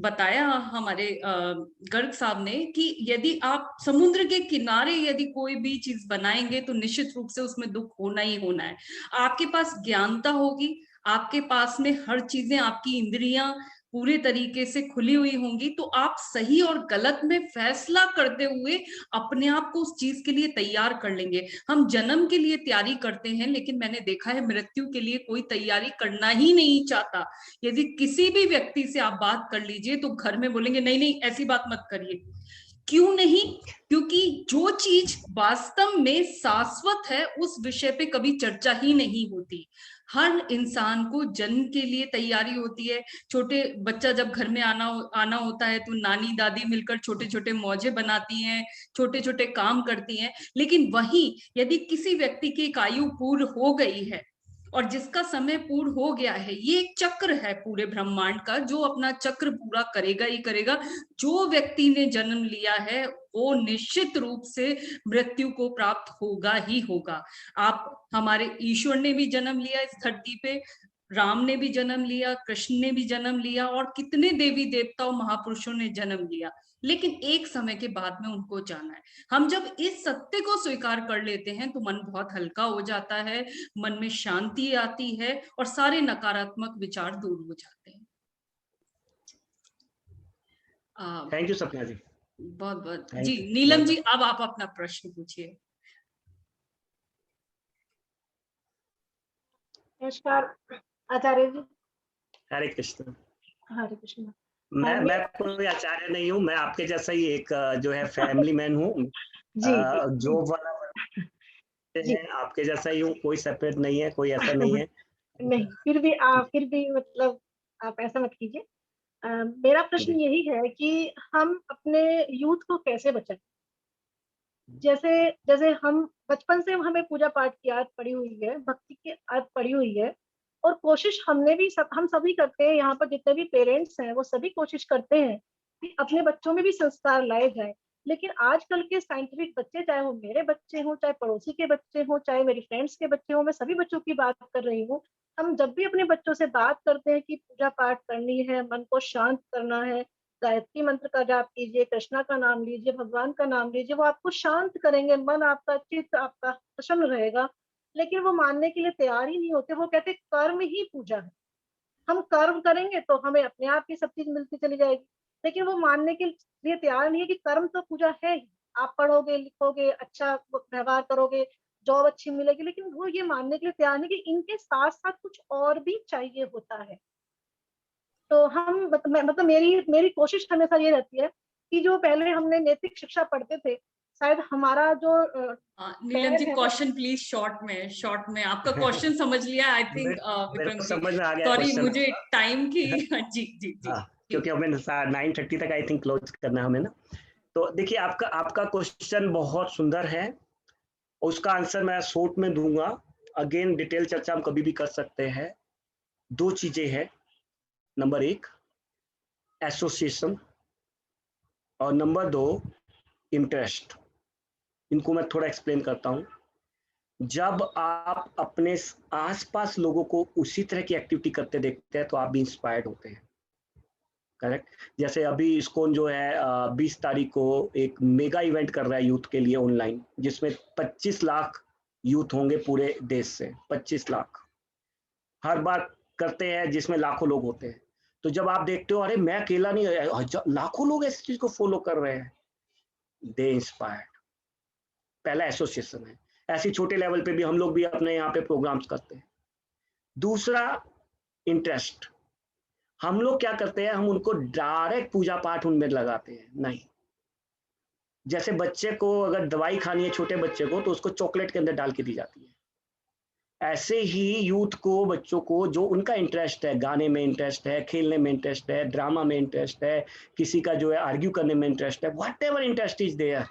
Speaker 2: बताया हमारे गर्ग साहब ने कि यदि आप समुद्र के किनारे यदि कोई भी चीज बनाएंगे तो निश्चित रूप से उसमें दुख होना ही होना है। आपके पास ज्ञानता होगी, आपके पास में हर चीजें, आपकी इंद्रियां पूरे तरीके से खुली हुई होंगी, तो आप सही और गलत में फैसला करते हुए अपने आप को उस चीज के लिए तैयार कर लेंगे। हम जन्म के लिए तैयारी करते हैं, लेकिन मैंने देखा है मृत्यु के लिए कोई तैयारी करना ही नहीं चाहता। यदि किसी भी व्यक्ति से आप बात कर लीजिए तो घर में बोलेंगे नहीं नहीं ऐसी बात मत करिए। क्यों नहीं? क्योंकि जो चीज वास्तव में शाश्वत है उस विषय पे कभी चर्चा ही नहीं होती। हर इंसान को जन्म के लिए तैयारी होती है। छोटे बच्चा जब घर में आना होता है तो नानी दादी मिलकर छोटे छोटे मौजे बनाती हैं, छोटे छोटे काम करती हैं। लेकिन वहीं यदि किसी व्यक्ति की एक आयु पूर्ण हो गई है और जिसका समय पूर्ण हो गया है, ये एक चक्र है पूरे ब्रह्मांड का जो अपना चक्र पूरा करेगा ही करेगा। जो व्यक्ति ने जन्म लिया है वो निश्चित रूप से मृत्यु को प्राप्त होगा ही होगा। आप हमारे ईश्वर ने भी जन्म लिया इस धरती पे, राम ने भी जन्म लिया, कृष्ण ने भी जन्म लिया, और कितने देवी देवताओं महापुरुषों ने जन्म लिया, लेकिन एक समय के बाद में उनको जाना है। हम जब इस सत्य को स्वीकार कर लेते हैं तो मन बहुत हल्का हो जाता है, मन में शांति आती है और सारे नकारात्मक विचार दूर हो जाते हैं।
Speaker 3: थैंक यू सपना जी,
Speaker 2: बहुत बहुत
Speaker 3: Thank
Speaker 2: ji.
Speaker 3: you.
Speaker 2: Neelam ji, अब आप अपना प्रश्न पूछिए।
Speaker 4: नमस्कार आचार्य जी।
Speaker 3: हरे कृष्ण।
Speaker 4: हरे कृष्ण।
Speaker 3: मैं कोई आचार्य नहीं हूँ, मैं आपके जैसा ही एक जो है फैमिली मैन हूँ, जॉब वाला
Speaker 4: जी।
Speaker 3: है, आपके जैसा ही हूँ, कोई सेपरेट नहीं है, कोई ऐसा नहीं है।
Speaker 4: नहीं, फिर भी मतलब आप ऐसा मत कीजिए। मेरा प्रश्न यही है कि हम अपने यूथ को कैसे बचाएं। जैसे जैसे हम बचपन से हमें पूजा पाठ की आदत पड़ी हुई है, भक्ति की आदत पड़ी हुई है, और कोशिश हमने भी हम सभी करते हैं, यहाँ पर जितने भी पेरेंट्स हैं वो सभी कोशिश करते हैं कि अपने बच्चों में भी संस्कार लाए जाए। लेकिन आजकल के साइंटिफिक बच्चे, चाहे वो मेरे बच्चे हों, चाहे पड़ोसी के बच्चे हों, चाहे मेरी फ्रेंड्स के बच्चे हों, मैं सभी बच्चों की बात कर रही हूँ। हम जब भी अपने बच्चों से बात करते हैं कि पूजा पाठ करनी है, मन को शांत करना है, गायत्री मंत्र का जाप कीजिए, कृष्णा का नाम लीजिए, भगवान का नाम लीजिए, वो आपको शांत करेंगे, मन आपका, चित्त आपका प्रसन्न रहेगा। लेकिन वो मानने के लिए तैयार ही नहीं होते। वो कहते कर्म ही पूजा है, हम कर्म करेंगे तो हमें अपने आप ही सब चीज मिलती चली जाएगी। लेकिन वो मानने के लिए तैयार नहीं है कि कर्म तो पूजा है ही। आप पढ़ोगे, लिखोगे, अच्छा व्यवहार करोगे, जॉब अच्छी मिलेगी, लेकिन वो ये मानने के लिए तैयार नहीं कि इनके साथ साथ कुछ और भी चाहिए होता है। तो हम मतलब मेरी कोशिश हमेशा ये रहती है कि जो पहले हमने नैतिक शिक्षा पढ़ते थे, शायद हमारा जो
Speaker 2: Neelam ji, question please short में आपका क्वेश्चन समझ लिया आई थिंक विक्रम जी,
Speaker 3: समझ में आ गया
Speaker 2: सॉरी
Speaker 3: क्वेश्चन।
Speaker 2: मुझे टाइम की जी जी जी,
Speaker 3: क्योंकि हमें 9:30 तक आई थिंक क्लोज करना है हमें ना। तो देखिए, आपका क्वेश्चन बहुत सुंदर है, उसका आंसर मैं शॉर्ट में दूंगा। अगेन डिटेल चर्चा हम कभी भी कर सकते हैं। दो चीजें हैं, नंबर 1 एसोसिएशन और नंबर 2 इंटरेस्ट। इनको मैं थोड़ा एक्सप्लेन करता हूं। जब आप अपने आसपास लोगों को उसी तरह की एक्टिविटी करते देखते हैं तो आप भी इंस्पायर्ड होते हैं, करेक्ट। जैसे अभी इस्कॉन जो है 20 तारीख को एक मेगा इवेंट कर रहा है यूथ के लिए ऑनलाइन, जिसमें 25 लाख यूथ होंगे पूरे देश से। 25 लाख हर बार करते हैं, जिसमें लाखों लोग होते हैं। तो जब आप देखते हो अरे मैं अकेला नहीं, लाखों लोग इस चीज को फॉलो कर रहे हैं, दे इंस्पायर्ड। पहला एसोसिएशन है। ऐसी छोटे लेवल पे भी हम लोग भी अपने यहाँ पे प्रोग्राम्स करते हैं। दूसरा इंटरेस्ट। हम लोग क्या करते हैं, हम उनको डायरेक्ट पूजा पाठ उनमें लगाते हैं नहीं। जैसे बच्चे को अगर दवाई खानी है, छोटे बच्चे को, तो उसको चॉकलेट के अंदर डाल के दी जाती है। ऐसे ही यूथ को, बच्चों को जो उनका इंटरेस्ट है, गाने में इंटरेस्ट है, खेलने में इंटरेस्ट है, ड्रामा में इंटरेस्ट है, किसी का जो है आर्ग्यू करने में इंटरेस्ट है, whatever interest is there,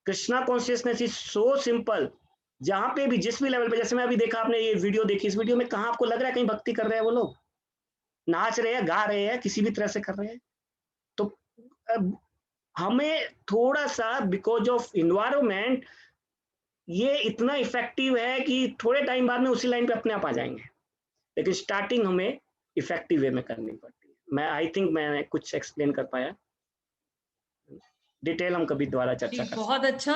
Speaker 3: Krishna consciousness is so simple. जहां पे भी, जिस भी लेवल पे, जैसे मैं अभी देखा, आपने ये वीडियो देखी, इस वीडियो में कहाँ आपको लग रहा है कहीं भक्ति कर रहे हैं वो लोग? नाच रहे हैं, गा रहे हैं, किसी भी तरह से कर रहे हैं। तो हमें थोड़ा सा, बिकॉज ऑफ इन्वायरमेंट, ये इतना इफेक्टिव है कि थोड़े टाइम बाद में उसी लाइन पे अपने आप आ जाएंगे, लेकिन स्टार्टिंग हमें इफेक्टिव वे में करनी पड़ती है। मैं आई थिंक मैंने कुछ एक्सप्लेन कर पाया, डिटेल हम कभी दोबारा चर्चा कर।
Speaker 2: बहुत अच्छा।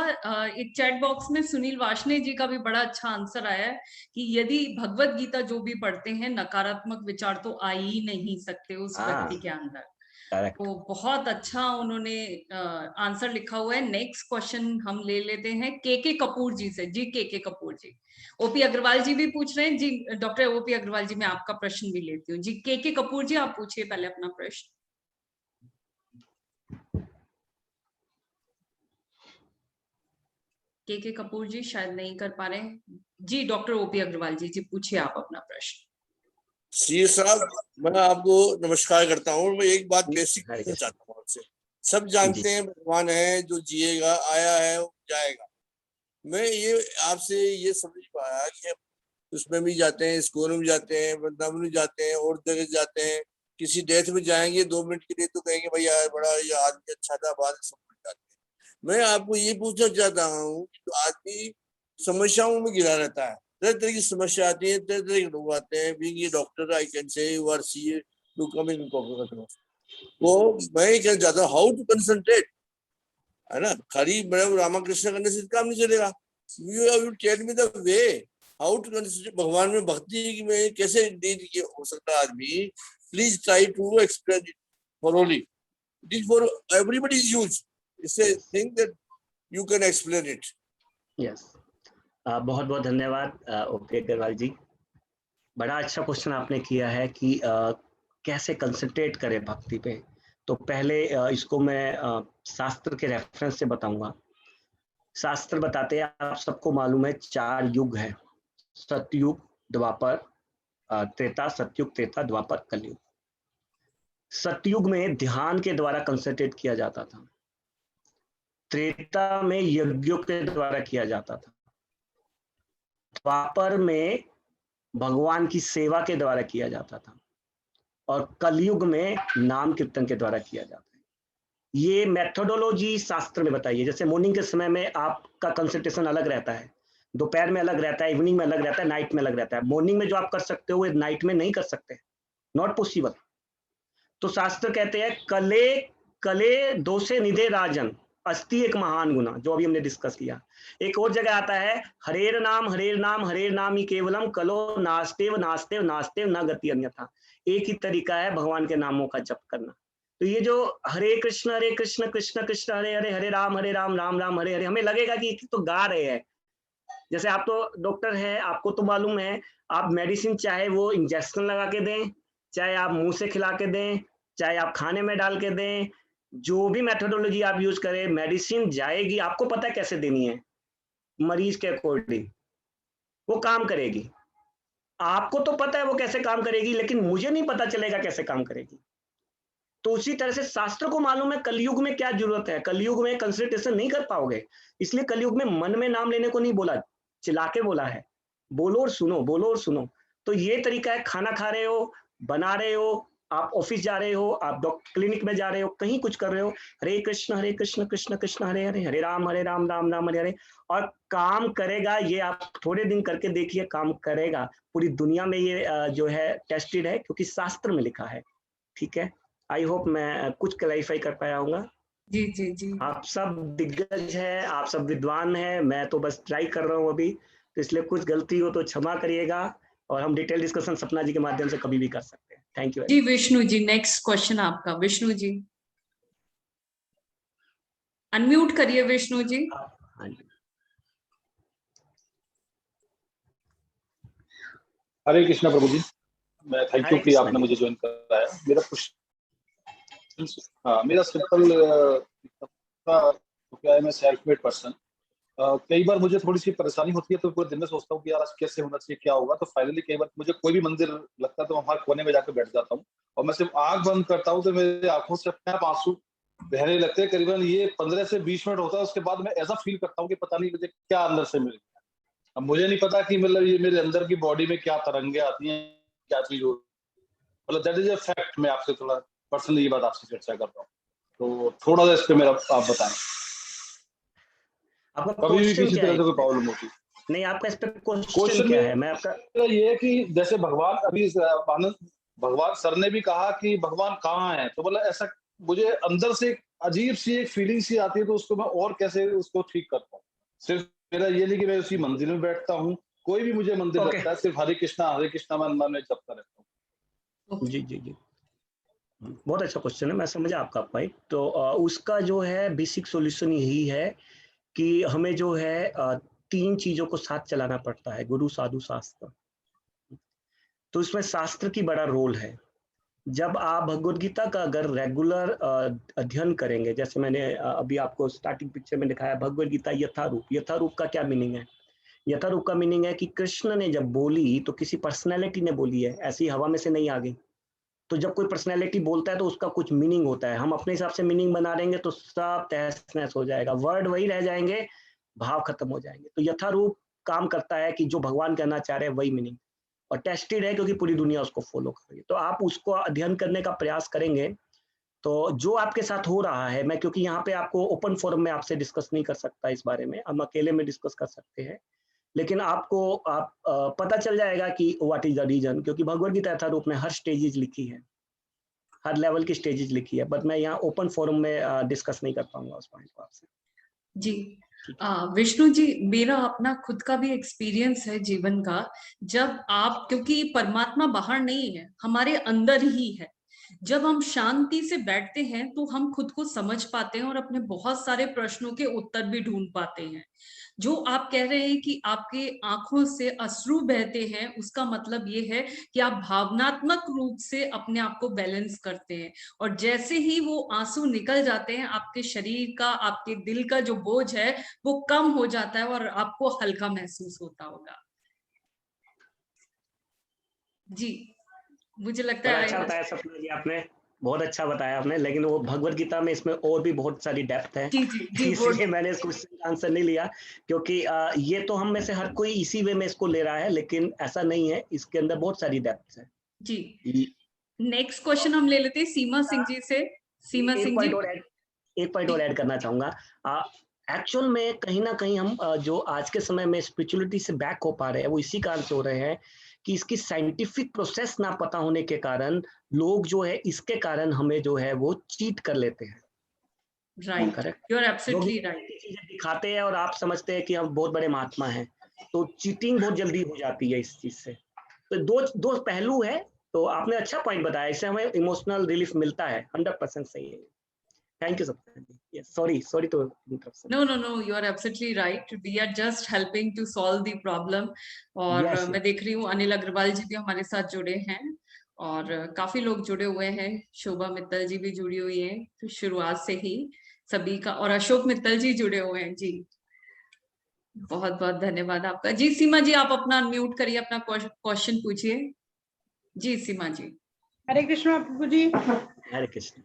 Speaker 2: एक चैट बॉक्स में सुनील वाशने जी का भी बड़ा अच्छा आंसर आया है कि यदि भगवत गीता जो भी पढ़ते हैं, नकारात्मक विचार तो आ ही नहीं सकते उस व्यक्ति के अंदर। तो बहुत अच्छा उन्होंने आंसर लिखा हुआ है। नेक्स्ट क्वेश्चन हम ले लेते हैं के कपूर जी से। जी के कपूर जी, ओपी अग्रवाल जी भी पूछ रहे हैं जी। डॉक्टर ओपी अग्रवाल जी, मैं आपका प्रश्न भी लेती हूँ जी। के कपूर जी, आप पूछिए पहले अपना प्रश्न। के कपूर जी शायद नहीं कर पा रहे हैं जी। डॉक्टर ओपी अग्रवाल जी, जी पूछिए आप अपना प्रश्न।
Speaker 10: सी साहब, मैं आपको नमस्कार करता हूँ। मैं एक बात बेसिक पूछना चाहता हूँ आपसे। सब जानते हैं भगवान है, जो जिएगा, आया है, वो जाएगा। मैं ये आपसे ये समझ पाया कि उसमें भी जाते हैं, स्कूल में भी जाते हैं, वृंदावन में जाते हैं, और जगह जाते हैं। किसी डेथ में जाएंगे 2 मिनट के लिए तो कहेंगे भाई यार बड़ा ये आदमी अच्छा था, बाद में सब भूल जाते हैं। मैं आपको ये पूछना चाहता हूँ कि तो आदमी समस्याओं में घिरा रहता है, तरह तरह की समस्या आती है, तरह तरह के लोग आते हैं। Being a doctor I can say you are सीए टू कम इन कॉन्फ्लिक्ट। वो मैं क्या चाहता हूँ, हाउ टू कंसंट्रेट, है ना। खाली मैडम रामाकृष्ण करने से काम नहीं चलेगा। You tell me the way how to concentrate. भगवान में भक्ति में कैसे डील हो सकता है आदमी? Please try to explain it thoroughly. It is for everybody's use. It's a thing that you can explain it.
Speaker 3: Yes. बहुत बहुत धन्यवाद ओके अग्रवाल जी। बड़ा अच्छा क्वेश्चन आपने किया है कि कैसे कंसंट्रेट करें भक्ति पे। तो पहले इसको मैं शास्त्र के रेफरेंस से बताऊंगा। शास्त्र बताते हैं, आप सबको मालूम है 4 युग है, सतयुग, द्वापर, त्रेता, सतयुग, त्रेता, द्वापर, कलयुग। सतयुग में ध्यान के द्वारा कंसंट्रेट किया जाता था, त्रेता में यज्ञों के द्वारा किया जाता था, द्वापर में भगवान की सेवा के द्वारा किया जाता था, और कलयुग में नाम कीर्तन के द्वारा किया जाता है। ये मेथोडोलॉजी शास्त्र में बताइए। जैसे मॉर्निंग के समय में आपका कंसंट्रेशन अलग रहता है, दोपहर में अलग रहता है, इवनिंग में अलग रहता है, नाइट में अलग रहता है। मॉर्निंग में जो आप कर सकते हो वो नाइट में नहीं कर सकते, नॉट पॉसिबल। तो शास्त्र कहते हैं कले कले दोषे निधे राजन अस्ति एक महान गुना, जो अभी हमने डिस्कस किया। एक और जगह आता है हरेर नाम हरेर नाम ही केवलम कलो नास्तेव नास्तेव नास्तेव न गति अन्यथा। एक ही तरीका है भगवान के नामों का जप करना। तो ये जो हरे कृष्ण कृष्ण कृष्ण हरे हरे, हरे राम राम राम हरे हरे, हमें लगेगा कि तो गा रहे हैं। जैसे आप तो डॉक्टर है, आपको तो मालूम है, आप मेडिसिन चाहे वो इंजेक्शन लगा के दें, चाहे आप मुंह से खिला के दें, चाहे आप खाने में डाल के दें, जो भी मेथोडोलॉजी आप यूज करें, मेडिसिन जाएगी, आपको पता है कैसे देनी है, मरीज के अकॉर्डिंग वो काम करेगी। आपको तो पता है वो कैसे काम करेगी, लेकिन मुझे नहीं पता चलेगा कैसे काम करेगी। तो उसी तरह से शास्त्र को मालूम है कलयुग में क्या जरूरत है। कलयुग में कंसंट्रेशन नहीं कर पाओगे, इसलिए कलयुग में मन में नाम लेने को नहीं बोला, चिल्ला के बोला है, बोलो और सुनो, बोलो और सुनो। तो ये तरीका है, खाना खा रहे हो, बना रहे हो, आप ऑफिस जा रहे हो, आप डॉक्टर क्लिनिक में जा रहे हो, कहीं कुछ कर रहे हो, हरे कृष्ण कृष्ण कृष्ण हरे हरे, हरे राम राम राम हरे हरे, और काम करेगा। ये आप थोड़े दिन करके देखिए, काम करेगा। पूरी दुनिया में ये जो है टेस्टेड है, क्योंकि शास्त्र में लिखा है। ठीक है, आई होप मैं कुछ क्लैरिफाई कर पाया हूँगा।
Speaker 2: जी जी जी।
Speaker 3: आप सब दिग्गज है, आप सब विद्वान है, मैं तो बस ट्राई कर रहा हूँ अभी, तो इसलिए कुछ गलती हो तो क्षमा करिएगा, और हम डिटेल डिस्कशन सपना जी के माध्यम से कभी भी कर सकते हैं। Thank you
Speaker 2: ji. Vishnu ji, next question आपका। विष्णु जी अनम्यूट करिए। विष्णु जी।
Speaker 3: हाँ जी।
Speaker 11: हरे कृष्णा प्रभु जी, मैं थैंक यू कि आपने मुझे ज्वाइन कराया। मेरा क्वेश्चन, हाँ, मेरा सिंपल क्या है, मैं सेल्फ मेड पर्सन, कई बार मुझे थोड़ी सी परेशानी होती है तो पूरे दिन में सोचता हूँ कि यार आज कैसे होना चाहिए, क्या होगा। तो फाइनली कई बार मुझे कोई भी मंदिर लगता है तो वहां कोने में जाकर बैठ जाता हूँ और मैं सिर्फ आंख बंद करता हूँ तो मेरी आंखों से अपने आप आंसू बहने लगते हैं। करीबन ये 15 से 20 मिनट होता है। उसके बाद मैं ऐसा फील करता हूँ कि पता नहीं मुझे क्या अंदर से मिल गया। अब मुझे नहीं पता कि मतलब ये मेरे अंदर की बॉडी में क्या तरंगे आती हैं, क्या चीज हो, मतलब दैट इज अ फैक्ट। मैं आपसे थोड़ा पर्सनली ये बात आपसे चर्चा कर रहा हूँ, तो थोड़ा सा इस पे मेरा आप बताएं।
Speaker 3: आपका
Speaker 11: कभी भी
Speaker 3: क्वेश्चन
Speaker 11: किसी
Speaker 3: क्या
Speaker 11: तरह
Speaker 3: है?
Speaker 11: से कोई प्रॉब्लम होती
Speaker 3: नहीं, आपका इस पे क्वेश्चन
Speaker 11: क्वेश्चन
Speaker 3: क्या है? मैं आपका
Speaker 11: ये है कि जैसे भगवान अभी आनंद भगवान सर ने भी कहा कि भगवान कहाँ है, तो मतलब ऐसा मुझे अंदर से एक अजीब सी एक फीलिंग सी आती है, तो उसको मैं और कैसे उसको ठीक करता हूँ। सिर्फ मेरा ये नहीं कि मैं उसी मंदिर में बैठता हूँ, कोई भी मुझे मंदिर लगता है, सिर्फ हरे कृष्णा मैं मन में जपता रहता हूँ।
Speaker 3: जी जी जी, बहुत अच्छा क्वेश्चन है, मैं समझा आपका पॉइंट। तो उसका जो है बेसिक सॉल्यूशन यही है कि हमें जो है 3 चीजों को साथ चलाना पड़ता है, गुरु साधु शास्त्र। तो इसमें शास्त्र की बड़ा रोल है। जब आप भगवत गीता का अगर रेगुलर अध्ययन करेंगे, जैसे मैंने अभी आपको स्टार्टिंग पिक्चर में दिखाया, भगवत गीता यथारूप। यथारूप का क्या मीनिंग है? यथारूप का मीनिंग है कि कृष्ण ने जब बोली तो किसी पर्सनैलिटी ने बोली है, ऐसी हवा में से नहीं आ गई। तो जब कोई पर्सनैलिटी बोलता है तो उसका कुछ मीनिंग होता है। हम अपने हिसाब से मीनिंग बना देंगे तो सब तहस नहस हो जाएगा, वर्ड वही रह जाएंगे, भाव खत्म हो जाएंगे। तो यथारूप काम करता है कि जो भगवान कहना चाह रहे हैं वही मीनिंग, और टेस्टेड है क्योंकि पूरी दुनिया उसको फॉलो कर रही है। तो आप उसको अध्ययन करने का प्रयास करेंगे तो जो आपके साथ हो रहा है, मैं क्योंकि यहाँ पे आपको ओपन फोरम में आपसे डिस्कस नहीं कर सकता इस बारे में, हम अकेले में डिस्कस कर सकते हैं, लेकिन आपको पता चल जाएगा कि व्हाट इज द रीजन। क्योंकि भगवत गीता यथारूप में हर स्टेजेज लिखी है, हर लेवल की स्टेजेज लिखी है, बट मैं यहाँ ओपन फोरम में डिस्कस नहीं कर पाऊंगा उस पॉइंट को आपसे।
Speaker 2: जी विष्णु जी, मेरा अपना खुद का भी एक्सपीरियंस है जीवन का। जब आप, क्योंकि परमात्मा बाहर नहीं है, हमारे अंदर ही है। जब हम शांति से बैठते हैं तो हम खुद को समझ पाते हैं और अपने बहुत सारे प्रश्नों के उत्तर भी ढूंढ पाते हैं। जो आप कह रहे हैं कि आपके आंखों से अश्रु बहते हैं, उसका मतलब ये है कि आप भावनात्मक रूप से अपने आप को बैलेंस करते हैं, और जैसे ही वो आंसू निकल जाते हैं, आपके शरीर का, आपके दिल का जो बोझ है वो कम हो जाता है और आपको हल्का महसूस होता होगा। जी, मुझे लगता
Speaker 3: बड़ा
Speaker 2: है
Speaker 3: अच्छा बताया सपना जी आपने, बहुत अच्छा बताया आपने, लेकिन वो भगवत गीता में इसमें और भी बहुत सारी डेप्थ है।
Speaker 2: जी जी जी,
Speaker 3: इसलिए मैंने इस क्वेश्चन का आंसर नहीं लिया, क्योंकि ये तो हम में से हर कोई इसी वे में इसको ले रहा है, लेकिन ऐसा नहीं है, इसके अंदर बहुत सारी डेप्थ है
Speaker 2: जी। नेक्स्ट क्वेश्चन हम ले लेते हैं सीमा सिंह जी से। सीमा सिंह जी,
Speaker 3: एक पॉइंट और ऐड करना चाहूंगा। एक्चुअल में कहीं ना कहीं हम जो आज के समय में स्पिरिचुअलिटी से बैक हो पा रहे हैं, वो इसी कारण से हो रहे हैं कि इसकी साइंटिफिक प्रोसेस ना पता होने के कारण लोग जो है इसके कारण हमें जो है वो चीट कर लेते हैं।
Speaker 2: Right,
Speaker 3: correct,
Speaker 2: you are absolutely right.
Speaker 3: चीजें दिखाते हैं और आप समझते हैं कि हम बहुत बड़े महात्मा हैं, तो चीटिंग बहुत जल्दी हो जाती है इस चीज से। तो दो पहलू है। तो आपने अच्छा पॉइंट बताया, इससे हमें इमोशनल रिलीफ मिलता है, 100% सही है। Thank you, Sapna. Yes, sorry to interrupt.
Speaker 2: No, you are absolutely right. We are just helping to solve the problem. और
Speaker 3: Yes,
Speaker 2: मैं देख रही हूँ अनिल अग्रवाल जी भी हमारे साथ जुड़े हैं, और काफी लोग जुड़े हुए हैं। शोभा मित्तल जी भी जुड़ी हुई हैं तो शुरुआत से ही सभी का, और अशोक मित्तल जी जुड़े हुए हैं। जी, बहुत बहुत धन्यवाद आपका। जी सीमा जी, आप अपना अनम्यूट करिए, अपना क्वेश्चन पूछिए। जी सीमा जी।
Speaker 12: हरे कृष्ण प्रभु जी।
Speaker 3: हरे कृष्ण।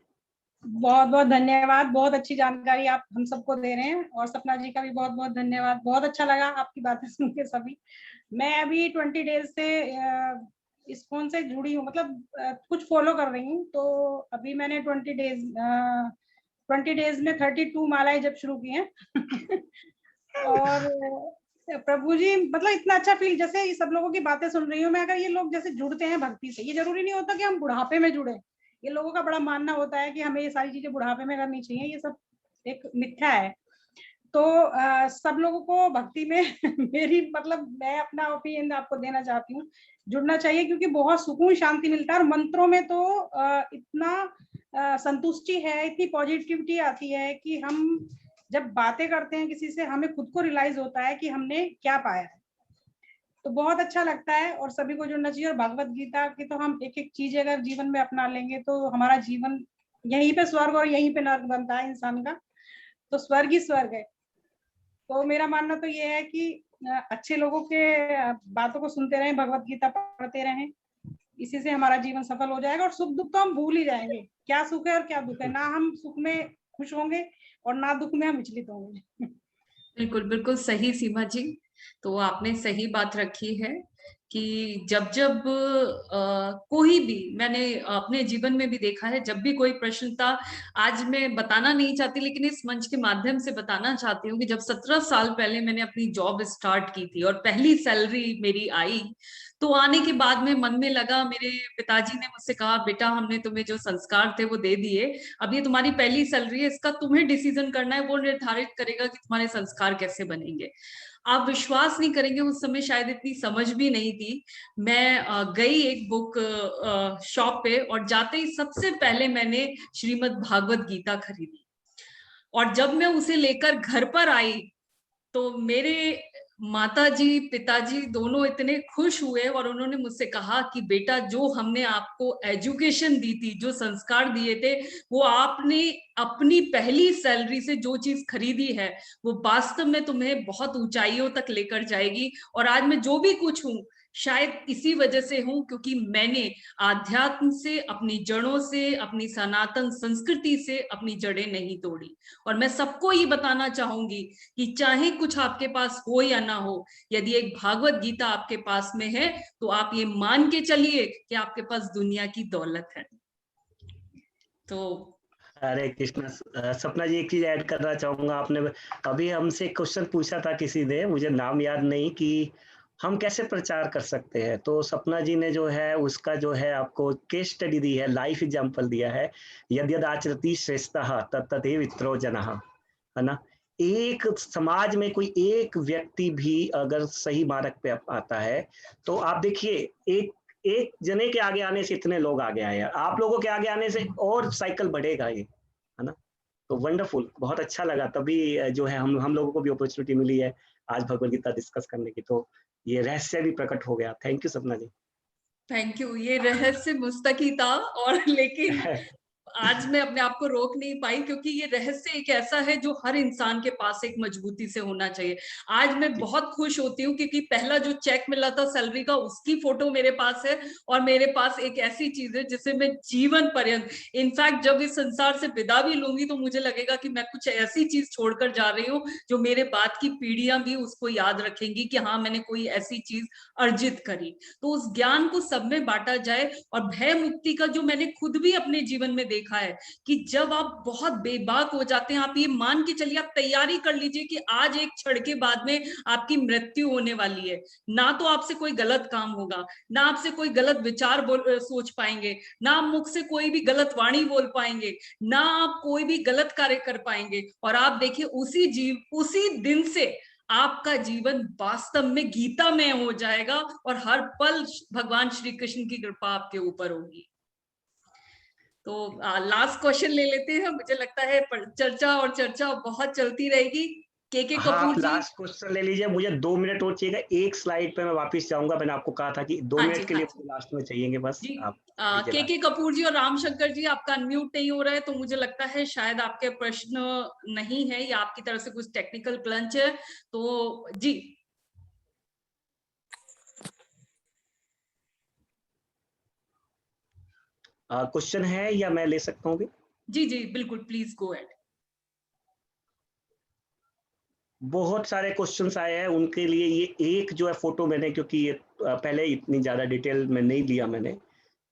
Speaker 12: बहुत बहुत धन्यवाद, बहुत अच्छी जानकारी आप हम सबको दे रहे हैं, और सपना जी का भी बहुत बहुत धन्यवाद। बहुत अच्छा लगा आपकी बातें सुन के सभी। मैं अभी 20 डेज से इस फोन से जुड़ी हूँ, मतलब कुछ फॉलो कर रही हूँ। तो अभी मैंने 20 डेज में 32 मालाएं जब शुरू की हैं और प्रभु जी, मतलब इतना अच्छा फील, जैसे ये सब लोगों की बातें सुन रही हूँ मैं। अगर ये लोग जैसे जुड़ते हैं भक्ति से, ये जरूरी नहीं होता कि हम बुढ़ापे में जुड़े। ये लोगों का बड़ा मानना होता है कि हमें ये सारी चीजें बुढ़ापे में करनी चाहिए, ये सब एक मिथ्या है। तो सब लोगों को भक्ति में मेरी, मतलब मैं अपना ओपिनियन आपको देना चाहती हूँ, जुड़ना चाहिए, क्योंकि बहुत सुकून शांति मिलता है। और मंत्रों में तो इतना संतुष्टि है, इतनी पॉजिटिविटी आती है कि हम जब बातें करते हैं किसी से, हमें खुद को रियलाइज होता है कि हमने क्या पाया है। तो बहुत अच्छा लगता है और सभी को जुड़ना चाहिए। और भगवत गीता की तो हम एक एक चीज अगर जीवन में अपना लेंगे तो हमारा जीवन यहीं पे स्वर्ग और यहीं पे नर्क बनता है इंसान का। तो स्वर्ग ही स्वर्ग है। तो मेरा मानना तो ये है कि अच्छे लोगों के बातों को सुनते रहें, भगवत गीता पढ़ते रहें, इसी से हमारा जीवन सफल हो जाएगा और सुख दुख तो हम भूल ही जाएंगे, क्या सुख है और क्या दुख है। ना हम सुख में खुश होंगे और ना दुख में हम विचलित होंगे।
Speaker 2: बिल्कुल बिल्कुल सही सीमा जी, तो आपने सही बात रखी है कि जब जब कोई भी, मैंने अपने जीवन में भी देखा है, जब भी कोई प्रश्न था, आज मैं बताना नहीं चाहती लेकिन इस मंच के माध्यम से बताना चाहती हूँ कि जब 17 साल पहले मैंने अपनी जॉब स्टार्ट की थी और पहली सैलरी मेरी आई, तो आने के बाद में मन में लगा, मेरे पिताजी ने मुझसे कहा, बेटा हमने तुम्हें जो संस्कार थे वो दे दिए, अब ये तुम्हारी पहली सैलरी है, इसका तुम्हें डिसीजन करना है, वो निर्धारित करेगा कि तुम्हारे संस्कार कैसे बनेंगे। आप विश्वास नहीं करेंगे, उस समय शायद इतनी समझ भी नहीं थी। मैं गई एक बुक शॉप पे और जाते ही सबसे पहले मैंने श्रीमद् भागवत गीता खरीदी, और जब मैं उसे लेकर घर पर आई तो मेरे माताजी पिताजी दोनों इतने खुश हुए और उन्होंने मुझसे कहा कि बेटा, जो हमने आपको एजुकेशन दी थी, जो संस्कार दिए थे, वो आपने अपनी पहली सैलरी से जो चीज खरीदी है वो वास्तव में तुम्हें बहुत ऊंचाइयों तक लेकर जाएगी। और आज मैं जो भी कुछ हूं शायद इसी वजह से हूं क्योंकि मैंने आध्यात्म से, अपनी जड़ों से, अपनी सनातन संस्कृति से अपनी जड़ें नहीं तोड़ी। और मैं सबको ये बताना चाहूंगी कि चाहे कुछ आपके पास हो या ना हो, यदि एक भागवत गीता आपके पास में है तो आप ये मान के चलिए कि आपके पास दुनिया की दौलत है। तो
Speaker 3: हरे कृष्ण। सपना जी, एक चीज ऐड करना चाहूंगा। आपने अभी हमसे क्वेश्चन पूछा था किसी ने, मुझे नाम याद नहीं, कि हम कैसे प्रचार कर सकते हैं। तो सपना जी ने जो है उसका जो है आपको केस स्टडी दी है, लाइफ एग्जांपल दिया है, यद यद आचरति श्रेष्ठः तत्तदेव विप्रो जनः, है ना। एक समाज में कोई एक व्यक्ति भी अगर सही मार्ग पे आता है तो आप देखिए, एक जने के आगे आने से इतने लोग आगे आए हैं, आप लोगों के आगे आने से और साइकिल बढ़ेगा ये, है ना। तो वंडरफुल, बहुत अच्छा लगा। तभी जो है हम लोगों को भी अपॉर्चुनिटी मिली है आज भगवद गीता डिस्कस करने की, तो ये रहस्य भी प्रकट हो गया। थैंक यू सपना जी।
Speaker 2: Thank you. ये रहस्य मुझ तक ही था, और लेकिन आज मैं अपने आप को रोक नहीं पाई क्योंकि ये रहस्य एक ऐसा है जो हर इंसान के पास एक मजबूती से होना चाहिए। आज मैं बहुत खुश होती हूँ क्योंकि पहला जो चेक मिला था सैलरी का, उसकी फोटो मेरे पास है, और मेरे पास एक ऐसी चीज है जिसे मैं जीवन पर्यंत, इनफैक्ट जब इस संसार से विदा भी लूंगी तो मुझे लगेगा कि मैं कुछ ऐसी चीज छोड़कर जा रही हूँ जो मेरे बाद की पीढ़ियां भी उसको याद रखेंगी कि हाँ, मैंने कोई ऐसी चीज अर्जित करी। तो उस ज्ञान को सब में बांटा जाए। और भय मुक्ति का जो मैंने खुद भी अपने जीवन में देखा है कि जब आप बहुत बेबाक हो जाते हैं, आप ये मान के चलिए, आप तैयारी कर लीजिए कि आज एक क्षण के बाद में आपकी मृत्यु होने वाली है, ना तो आपसे कोई गलत काम होगा, ना आपसे कोई गलत विचार सोच पाएंगे, ना आप मुख से कोई भी गलत वाणी बोल पाएंगे, ना आप कोई भी गलत कार्य कर पाएंगे। और आप देखिए उसी दिन से आपका जीवन वास्तव में गीता में हो जाएगा और हर पल भगवान श्री कृष्ण की कृपा आपके ऊपर होगी। तो लास्ट क्वेश्चन ले लेते हैं। मुझे लगता है चर्चा बहुत चलती रहेगी। के कपूर जी,
Speaker 3: लास्ट क्वेश्चन ले लीजिए। मुझे 2 मिनट और चाहिए, एक स्लाइड पे मैं वापस जाऊंगा। मैंने आपको कहा था कि 2 मिनट के लिए लास्ट में चाहिएंगे बस।
Speaker 2: के कपूर जी और रामशंकर जी, आपका अनम्यूट नहीं हो रहा है, तो मुझे लगता है शायद आपके प्रश्न नहीं है या आपकी तरफ से कुछ टेक्निकल ग्लिच है। तो जी,
Speaker 3: क्वेश्चन है या मैं ले सकता हूँ?
Speaker 2: जी जी बिल्कुल, प्लीज गो अहेड।
Speaker 3: बहुत सारे क्वेश्चंस आए हैं, उनके लिए ये एक जो है फोटो मैंने, क्योंकि ये पहले इतनी ज्यादा डिटेल में नहीं लिया मैंने,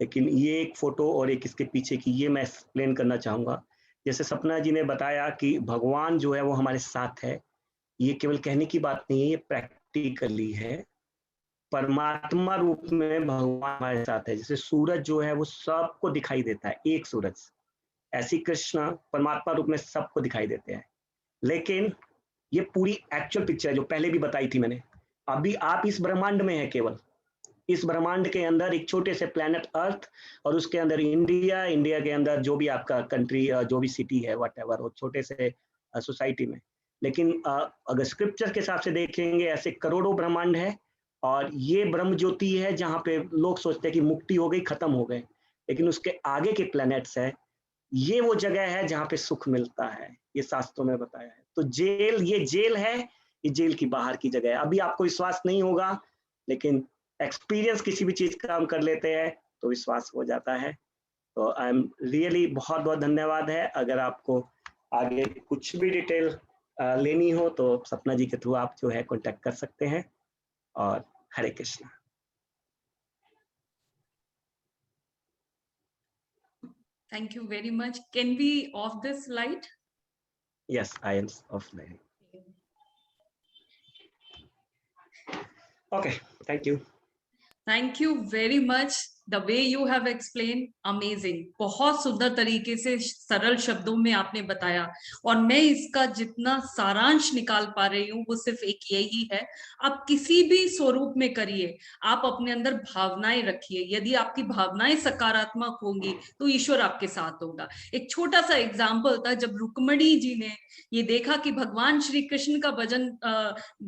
Speaker 3: लेकिन ये एक फोटो और एक इसके पीछे की, ये मैं एक्सप्लेन करना चाहूंगा। जैसे सपना जी ने बताया कि भगवान जो है वो हमारे साथ है, ये केवल कहने की बात नहीं है, ये प्रैक्टिकली है। परमात्मा रूप में भगवान हमारे साथ है। जैसे सूरज जो है वो सबको दिखाई देता है, एक सूरज, ऐसी कृष्ण परमात्मा रूप में सबको दिखाई देते हैं। लेकिन ये पूरी एक्चुअल पिक्चर जो पहले भी बताई थी मैंने, अभी आप इस ब्रह्मांड में है, केवल इस ब्रह्मांड के अंदर एक छोटे से प्लेनेट अर्थ, और उसके अंदर इंडिया के अंदर जो भी आपका कंट्री, जो भी सिटी है, व्हाटएवर, वो छोटे से सोसाइटी में। लेकिन अगर स्क्रिप्चर के हिसाब से देखेंगे, ऐसे करोड़ों ब्रह्मांड है, और ये ब्रह्म ज्योति है जहाँ पे लोग सोचते हैं कि मुक्ति हो गई, खत्म हो गए, लेकिन उसके आगे के प्लैनेट्स है, ये वो जगह है जहाँ पे सुख मिलता है, ये शास्त्रों में बताया है। तो ये जेल है ये जेल की बाहर की जगह है। अभी आपको विश्वास नहीं होगा, लेकिन एक्सपीरियंस किसी भी चीज का हम कर लेते हैं तो विश्वास हो जाता है। तो आई एम रियली, बहुत बहुत धन्यवाद है। अगर आपको आगे कुछ भी डिटेल लेनी हो तो सपना जी के थ्रू आप जो है कांटेक्ट कर सकते हैं। और हरे Krishna.
Speaker 2: Thank you very much. Can we off this light?
Speaker 3: Yes, I am offline. Okay, thank you.
Speaker 2: Thank you very much. The way you have explained, amazing. बहुत सुंदर तरीके से सरल शब्दों में आपने बताया, और मैं इसका जितना सारांश निकाल पा रही हूँ वो सिर्फ एक यही है, आप किसी भी स्वरूप में करिए, आप अपने अंदर भावनाएं रखिए। यदि आपकी भावनाएं सकारात्मक होंगी तो ईश्वर आपके साथ होगा। एक छोटा सा एग्जाम्पल था, जब रुक्मणी जी ने ये देखा कि भगवान श्री कृष्ण का वजन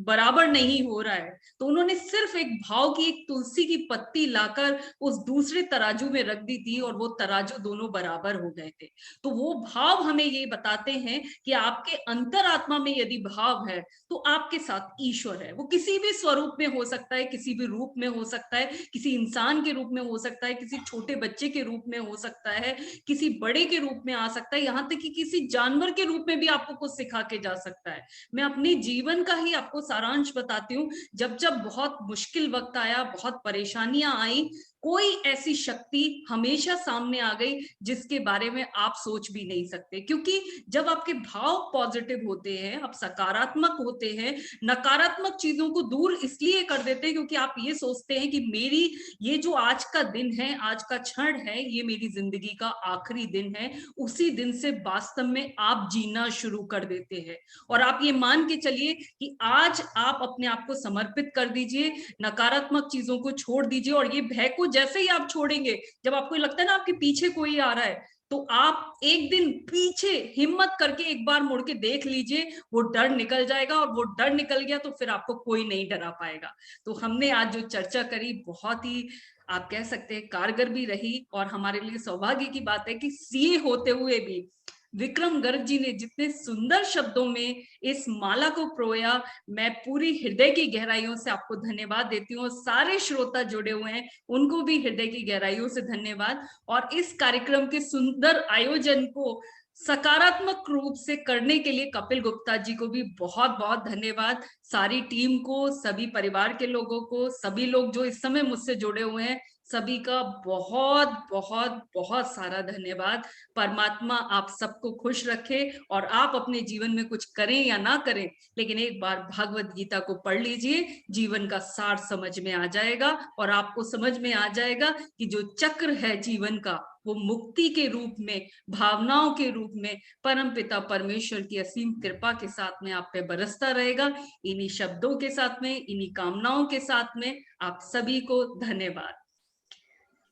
Speaker 2: बराबर नहीं हो रहा है, तो उन्होंने सिर्फ एक भाव की एक तुलसी की पत्ती लाकर उस दूसरे तराजू में रख दी थी, और वो तराजू दोनों बराबर हो गए थे। तो वो भाव हमें ये बताते हैं कि आपके अंतरात्मा में यदि भाव है तो आपके साथ ईश्वर है। वो किसी भी स्वरूप में हो सकता है, किसी भी रूप में हो सकता है, किसी इंसान के रूप में हो सकता है, किसी छोटे बच्चे के रूप में हो सकता है, किसी बड़े के रूप में आ सकता है, यहाँ तक कि किसी जानवर के रूप में भी आपको कुछ सिखा के जा सकता है। मैं अपने जीवन का ही आपको सारांश बताती हूँ। जब जब बहुत मुश्किल वक्त आया, बहुत परेशानियां आई, कोई ऐसी शक्ति हमेशा सामने आ गई जिसके बारे में आप सोच भी नहीं सकते। क्योंकि जब आपके भाव पॉजिटिव होते हैं, आप सकारात्मक होते हैं, नकारात्मक चीजों को दूर इसलिए कर देते हैं क्योंकि आप ये सोचते हैं कि मेरी ये जो आज का दिन है, आज का क्षण है, ये मेरी जिंदगी का आखिरी दिन है। उसी दिन से वास्तव में आप जीना शुरू कर देते हैं, और आप ये मान के चलिए कि आज आप अपने आप को समर्पित कर दीजिए, नकारात्मक चीजों को छोड़ दीजिए। और ये भय को जैसे ही आप छोड़ेंगे, जब आपको लगता है ना आपके पीछे कोई आ रहा है, तो आप एक दिन पीछे हिम्मत करके एक बार मुड़ के देख लीजिए, वो डर निकल जाएगा, और वो डर निकल गया तो फिर आपको कोई नहीं डरा पाएगा। तो हमने आज जो चर्चा करी बहुत ही, आप कह सकते हैं, कारगर भी रही, और हमारे लिए सौभाग्य की बात है कि सीए होते हुए भी विक्रम गर्ग जी ने जितने सुंदर शब्दों में इस माला को प्रोया, मैं पूरी हृदय की गहराइयों से आपको धन्यवाद देती हूँ। सारे श्रोता जुड़े हुए हैं, उनको भी हृदय की गहराइयों से धन्यवाद। और इस कार्यक्रम के सुंदर आयोजन को सकारात्मक रूप से करने के लिए कपिल गुप्ता जी को भी बहुत बहुत धन्यवाद। सारी टीम को, सभी परिवार के लोगों को, सभी लोग जो इस समय मुझसे जुड़े हुए हैं, सभी का बहुत बहुत बहुत सारा धन्यवाद। परमात्मा आप सबको खुश रखे, और आप अपने जीवन में कुछ करें या ना करें, लेकिन एक बार भागवत गीता को पढ़ लीजिए, जीवन का सार समझ में आ जाएगा, और आपको समझ में आ जाएगा कि जो चक्र है जीवन का, वो मुक्ति के रूप में, भावनाओं के रूप में परमपिता परमेश्वर की असीम कृपा के साथ में आप पे बरसता रहेगा। इन्हीं शब्दों के साथ में, इन्हीं कामनाओं के साथ में आप सभी को धन्यवाद,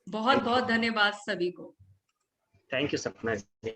Speaker 2: बहुत बहुत धन्यवाद सभी को।
Speaker 3: थैंक यू सपना जी।